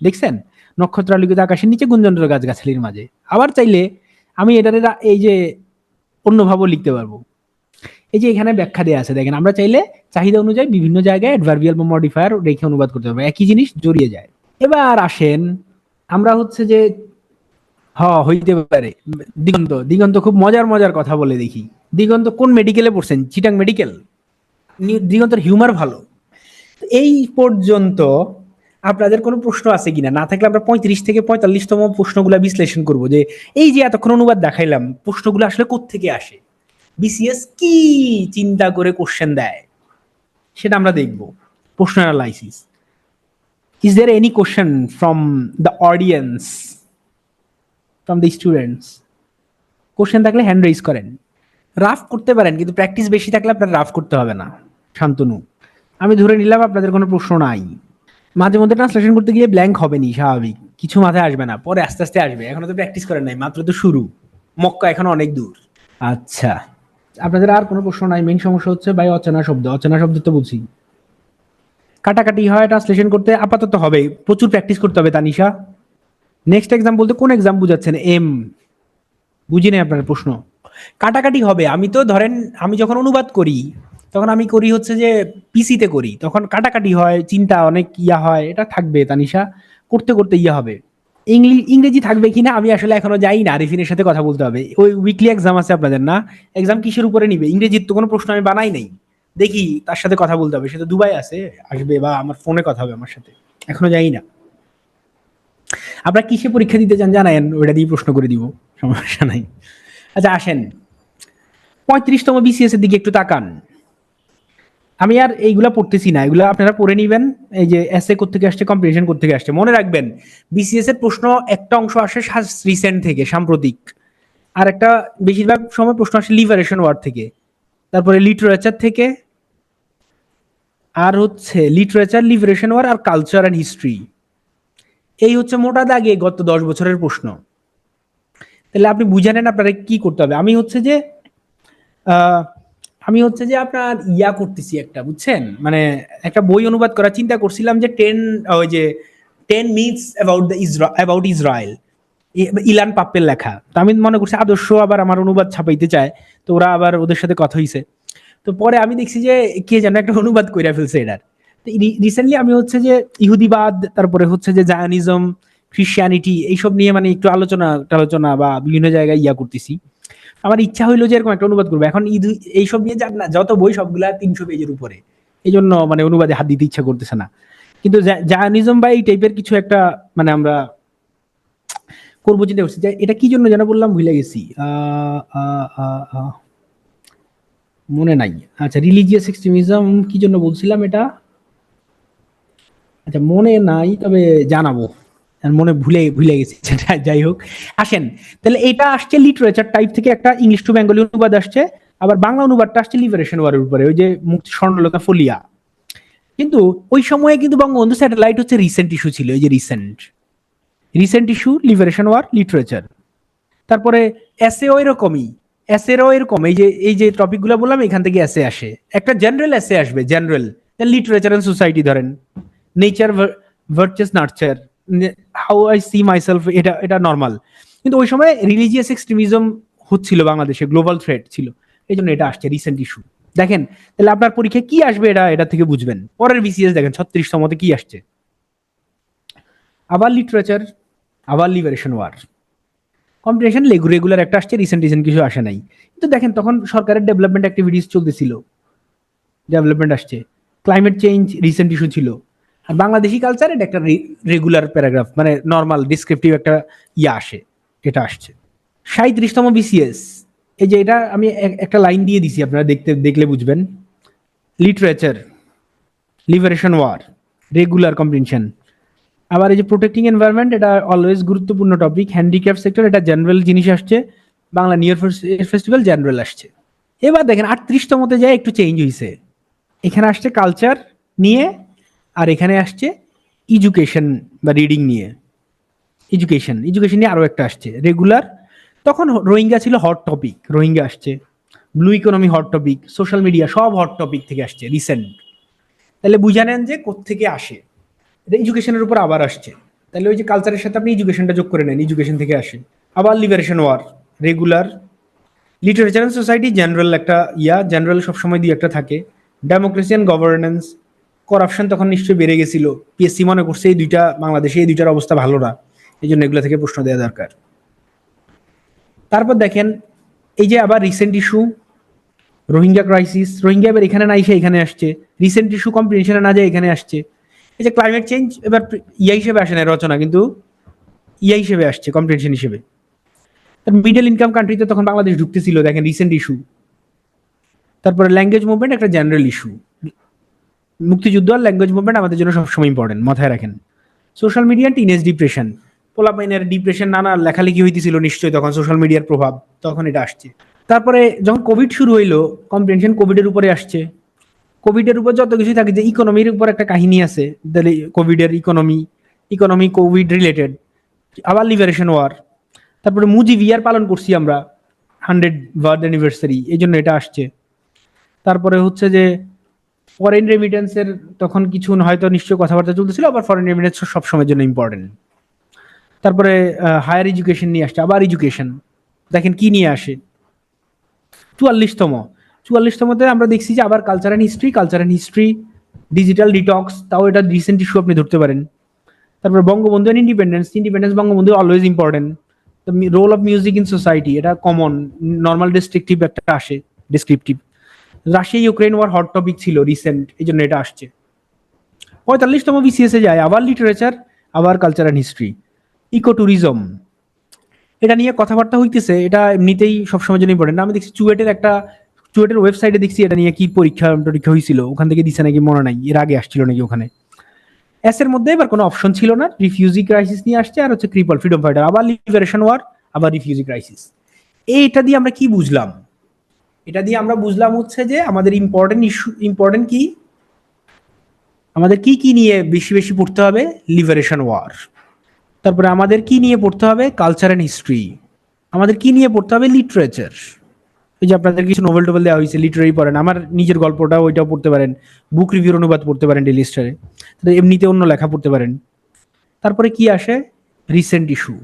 দেখছেন? নক্ষত্রালোকিত আকাশের নিচে গুঞ্জনরত গাছগাছালির মাঝে। আবার চাইলে আমি এটার এই যে অন্যভাবেও লিখতে পারবো। এই যে এখানে ব্যাখ্যা দেওয়া আছে, দেখেন আমরা চাইলে চাহিদা অনুযায়ী বিভিন্ন জায়গায় অ্যাডভার্বিয়াল বা মডিফায়ার রেখে অনুবাদ করতে পারবো, একই জিনিস জড়িয়ে যায়। এবার আসেন আমরা হচ্ছে যে হইতে পারে দিগন্ত। দিগন্ত খুব মজার মজার কথা বলে দেখি। দিগন্ত কোন মেডিকেলে পড়ছেন? চিটাং মেডিকেল। দিগন্তর হিউমার ভালো। এই পর্যন্ত আপনাদের কোনো প্রশ্ন আছে কিনা? না থাকলে আমরা 35 থেকে 45তম প্রশ্নগুলা বিশ্লেষণ করব, যে এই যে এতক্ষণ অনুবাদ দেখাইলাম, প্রশ্নগুলো আসলে কোত্থেকে আসে, বিসিএস কি চিন্তা করে কোশ্চেন দেয়, সেটা আমরা দেখব। প্রশ্ন analysis. Is there any question from the audience, from the students? Question থাকলে হ্যান্ড রেইজ করেন। রাফ করতে পারেন, কিন্তু প্র্যাকটিস বেশি থাকলে আপনার রাফ করতে হবে না। শান্তনু, আমি ধরে নিলাম আপনাদের কোনো প্রশ্ন নাই। মাঝে মধ্যে ট্রান্সলেশন করতে গিয়ে ব্ল্যাঙ্ক হবে নি, স্বাভাবিক, কিছু মাথায় আসবে না, পরে আস্তে আস্তে আসবে। এখনো তো প্র্যাকটিস করেন নাই, মাত্র তো শুরু, মক্কা এখনো অনেক দূর। আচ্ছা, আপনাদের আর কোনো প্রশ্ন নাই? মেইন সমস্যা হচ্ছে ভাই অচেনা শব্দ, অচেনা শব্দ তো বুঝি, কাটাকাটি হয় ট্রান্সলেশন করতে, আপাতত হবে, প্রচুর প্র্যাকটিস করতে হবে। তানিশা, নেক্সট এক্সাম বলতে কোন এক্সাম বুঝাচ্ছেন? বুঝি নাই আপনার প্রশ্ন। কাটাকাটি হবে, আমি তো ধরেন আমি যখন অনুবাদ করি তখন আমি করি হচ্ছে যে পিসিতে করি, তখন কাটাকাটি হয়, চিন্তা অনেক ইয়া হয়, এটা থাকবে তানিশা, করতে করতে ইয়া হবে। ইংরেজি থাকবে কিনা আমি আসলে এখনো যাই না, আরিফিনের সাথে কথা বলতে হবে। ওই উইকলি এক্সাম আছে আপনাদের না? এক্সাম কিসের উপরে নিবে? ইংরেজির তো কোনো প্রশ্ন আমি বানাই নাই, দেখি তার সাথে কথা বলতে হবে, সে তো দুবাই আছে, আসবে বা আমার ফোনে কথা হবে আমার সাথে, এখনো যাই না। আপনারা কিসে পরীক্ষা দিতে চান জানায়েন, ওইটা দিয়ে প্রশ্ন করে দিব, সমস্যা নাই। আচ্ছা আসেন 35তম বিসিএস এর দিকে একটু তাকান। আমি আর এইগুলা পড়তেছি না, এগুলা আপনারা পড়ে নিবেন। এই যে এসএ কোত্থেকে আসছে, কম্প্রিহেনশন কোত্থেকে আসছে, মনে রাখবেন বিসিএস এর প্রশ্ন একটা অংশ আসে রিসেন্ট থেকে, সাম্প্রতিক, আর একটা বেশিরভাগ সময় প্রশ্ন আসে লিবারেশন ওয়ার থেকে, তারপরে লিটারেচার থেকে, আর হচ্ছে লিটারেচার, লিবারেশন ওয়ার, আর কালচার অ্যান্ড হিস্ট্রি। এই হচ্ছে মোটা দাগে গত 10 বছরের প্রশ্ন। তাহলে আপনি বুঝে নেন আপনারা কি করতে হবে। আমি হচ্ছে যে আপনার ইয়া করতেছি একটা, বুঝছেন, মানে একটা বই অনুবাদ করার চিন্তা করছিলাম, যে 10 মিথস অ্যাবাউট ইসরায়েল, ইলান পাপ্পের লেখা। তো আমি মনে করছি আদর্শ আবার আমার অনুবাদ ছাপাইতে চায়, তো ওরা আবার ওদের সাথে কথা হইছে। তো পরে আমি দেখছি যে কে যেন একটা অনুবাদ কইরা ফেলছে এটার। তো রিসেন্টলি আমি হচ্ছে যে ইহুদিবাদ, তারপরে হচ্ছে যে জায়নিজম, খ্রিস্টিয়ানিটি, এইসব নিয়ে মানে একটু আলোচনা বা বিভিন্ন জায়গায় ইয়া করতেছি। আমার ইচ্ছা হইলো যে এরকম একটা অনুবাদ করবো। এখন এইসব নিয়ে না যত বই সবগুলা 300 পেজের উপরে, এই জন্য মানে অনুবাদে হাত দিতে ইচ্ছা করতেছে না। কিন্তু জায়নিজম বা এই টাইপের কিছু একটা মানে আমরা করবো চিন্তা করছি। যে এটা কি জন্য যেন বললাম, ভুলে গেছি, মনে নাই। আচ্ছা, রিলিজিয়াস এক্সট্রিমিজম কি জন্য বলছিলাম এটা, আচ্ছা মনে নাই, তবে জানাবো, আর মনে ভুলে ভুলে গেছি। যাই হোক, আসেন তাহলে এটা আসছে লিটারেচার টাইপ থেকে, একটা ইংলিশ টু বেঙ্গলি অনুবাদ আসছে, আবার বাংলা অনুবাদটা আসছে লিবারেশন ওয়ারের উপরে, ওই যে মুক্তি স্বর্ণলতা ফলিয়া। কিন্তু ওই সময়ে কিন্তু বঙ্গবন্ধু স্যাটেলাইট হচ্ছে রিসেন্ট ইস্যু ছিল, এই যে recent issue, liberation war, literature. তারপরে এসএও এরকমই, এসএরও এরকম, এই যে টপিক গুলো বললাম এখান থেকে এসএ আসে, একটা জেনারেল এসএ আসবে, জেনারেল লিটারেচার এন্ড সোসাইটি, ধরেন nature virtuous nurture, how I see myself, এটা এটা নর্মাল। কিন্তু ওই সময় রিলিজিয়াস এক্সট্রিমিজম হচ্ছিল বাংলাদেশে, গ্লোবাল থ্রেট ছিল, এই জন্য এটা আসছে রিসেন্ট ইস্যু। দেখেন তাহলে আপনার পরীক্ষায় কি আসবে, এটা থেকে বুঝবেন। পরের বিসিএস দেখেন 36তমতে কি আসছে, আবার লিটারেচার, আবার লিবারেশন ওয়ার, কম্পিটিশন রেগুলার একটা আসছে, রিসেন্ট কিছু আসে নাই। কিন্তু দেখেন তখন সরকারের ডেভেলপমেন্ট অ্যাক্টিভিটিস চলতেছিল, ডেভেলপমেন্ট আসছে, ক্লাইমেট চেঞ্জ রিসেন্ট ইস্যু ছিল, আর বাংলাদেশি কালচার, এটা একটা রেগুলার প্যারাগ্রাফ, মানে নর্মাল ডিসক্রিপটিভ একটা ইয়া আসে, এটা আসছে। 37তম বিসিএস, এই যে এটা আমি একটা লাইন দিয়ে দিছি, আপনারা দেখলে বুঝবেন। Literature, liberation war, regular comprehension. আবার এই যে প্রোটেক্টিং এনভায়রনমেন্ট, এটা অলওয়েজ গুরুত্বপূর্ণ টপিক। হ্যান্ডিক্রাফট সেক্টর, এটা জেনারেল জিনিস আসছে। বাংলা নিয়ার ফেস্টিভ্যাল জেনারেল আসছে। এবার দেখেন 38তমতে যায় একটু চেঞ্জ হয়েছে, এখানে আসছে কালচার নিয়ে, আর এখানে আসছে এডুকেশন বা রিডিং নিয়ে। এডুকেশন নিয়ে আরো একটা আসছে রেগুলার। তখন রোহিঙ্গা ছিল হট টপিক, রোহিঙ্গা আসছে, blue economy hot topic, social media, সব হট টপিক থেকে আসছে রিসেন্ট। তাহলে বুঝা নেন যে কোত্থেকে আসে, এটা এডুকেশনের উপর আবার আসছে। তাহলে ওই যে কালচারের সাথে আপনি এডুকেশনটা যোগ করে নেন, এডুকেশন থেকে আসে। আবার liberation war, regular, literature and society general, একটা ইয়া জেনারেল সবসময় দিয়ে একটা থাকে। ডেমোক্রেসি এন্ড গভর্নেন্স, করাপশন তখন নিশ্চয়ই বেড়ে গেছিল, পিএসসি মনে করছে এই দুইটা বাংলাদেশে এই দুইটার অবস্থা ভালো না, এই জন্য এগুলো থেকে প্রশ্ন দেওয়া দরকার। তারপর দেখেন এই যে আবার recent issue, Rohingya crisis, Rohingya এবার এখানে না এসে এখানে আসছে, রিসেন্ট ইস্যু কম্প্রিহেনশনে না যায় এখানে আসছে। এই যে ক্লাইমেট চেঞ্জ, এবার ইয়া হিসেবে আসে না রচনা, কিন্তু ইয়া হিসেবে আসছে, কম্প্রিহেনশন হিসেবে। মিডল ইনকাম কান্ট্রিতে তখন বাংলাদেশ ঢুকতেছিল, দেখেন রিসেন্ট ইস্যু। তারপরে ল্যাঙ্গুয়েজ মুভমেন্ট, একটা জেনারেল ইস্যু। মুক্তিযুদ্ধ আর ল্যাঙ্গুয়েজ মুভমেন্ট আমাদের জন্য সবসময় ইম্পর্টেন্ট, মাথায় রাখেন। সোশ্যাল মিডিয়া, টিনেজ ডিপ্রেশন, পোলাপাইনের ডিপ্রেশন, নানা লেখালেখি হইতেছিল নিশ্চয়ই তখন, সোশ্যাল মিডিয়ার প্রভাব, তখন এটা আসছে। তারপরে যখন কোভিড শুরু হইলো, কম্প্রিহেনশন কোভিডের উপরে আসছে। কোভিডের উপর যত কিছু থাকে, যে ইকোনমির উপর একটা কাহিনী আছে, কোভিডের ইকোনমি কোভিড রিলেটেড, আবার লিবারেশন ওয়ার, তারপরে মুজিবিয়ার পালন করছি আমরা 100 বার্থ অ্যানিভার্সারি, এই জন্য এটা আসছে। তারপরে হচ্ছে যে ফরেন রেমিটেন্সের তখন কিছু হয়তো নিশ্চয়ই কথাবার্তা চলতেছিল, আবার ফরেন রেমিটেন্স সবসময়ের জন্য ইম্পর্টেন্ট। তারপরে হায়ার এডুকেশন নিয়ে আসছে, আবার এডুকেশন দেখেন কি নিয়ে আসে। 44তমতে আমরা দেখছি যে আবার culture and history, digital detox, তাও এটা রিসেন্ট ইস্যু আপনি ধরতে পারেন। তারপরে Bangabandhu and independence Bangabandhu always important. Role of music in society, এটা কমন, নর্মাল ডেসক্রিপটিভ একটা আসে, descriptive. Russia Ukraine war hot topic ছিল রিসেন্ট, এই জন্য এটা আসছে। 45তম বিসিএস এ যায় আবার লিটারেচার, আবার culture and history. Eco tourism, এটা নিয়ে কথাবার্তা হইতেছে, এটা এমনিতেই সবসময় জন্য ইম্পর্টেন্ট। আমি দেখছি চুয়েটের ওয়েবসাইটে দেখছি এটা নিয়ে কি পরীক্ষা হয়েছিল, ওখান থেকে দিছে নাকি মনে নাই, এর আগে আসছিল নাকি ওখানে। এস এর মধ্যে এবার কোনো অপশন ছিল না, রিফিউজি ক্রাইসিস নিয়ে আসছে, আর হচ্ছে ক্রিপল ফ্রিডম ফাইটার, আবার লিবারেশন ওয়ার, আবার রিফিউজি ক্রাইসিস। এটা দিয়ে আমরা কি বুঝলাম? এটা দিয়ে আমরা বুঝলাম হচ্ছে যে আমাদের ইম্পর্টেন্ট কি, আমাদের কি নিয়ে বেশি বেশি পড়তে হবে, লিবারেশন ওয়ার। তারপরে আমাদের কি নিয়ে পড়তে হবে, কালচার অ্যান্ড হিস্ট্রি। আমাদের কি নিয়ে পড়তে হবে, লিটারেচার। এই যে আপনাদের কিছু নোবেল টোবেল দেওয়া হয়েছে, লিটারেরি পড়েন, আমার নিজের গল্পটা ওইটাও পড়তে পারেন, বুক রিভিউর অনুবাদ পড়তে পারেন ডেইলি স্টারে, এমনিতে অন্য লেখা পড়তে পারেন। তারপরে কি আসে, রিসেন্ট ইস্যু।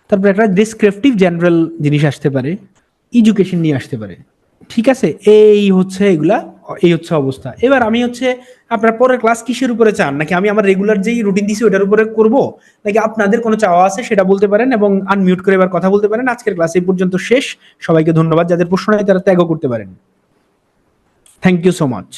তারপরে একটা ডেসক্রিপটিভ জেনারেল জিনিস আসতে পারে, এডুকেশন নিয়ে আসতে পারে। ঠিক আছে, এই হচ্ছে অবস্থা। এবার আমি হচ্ছে আপনার পরের ক্লাস কিসের উপরে চান, নাকি আমি আমার রেগুলার যেই রুটিন দিছি ওটার উপরে করব, নাকি আপনাদের কোনো চাওয়া আছে সেটা বলতে পারেন এবং আনমিউট করে এবার কথা বলতে পারেন। আজকের ক্লাস এই পর্যন্ত শেষ। সবাইকে ধন্যবাদ, যাদের প্রশ্ন নাই তারা ত্যাগও করতে পারেন। Thank you so much.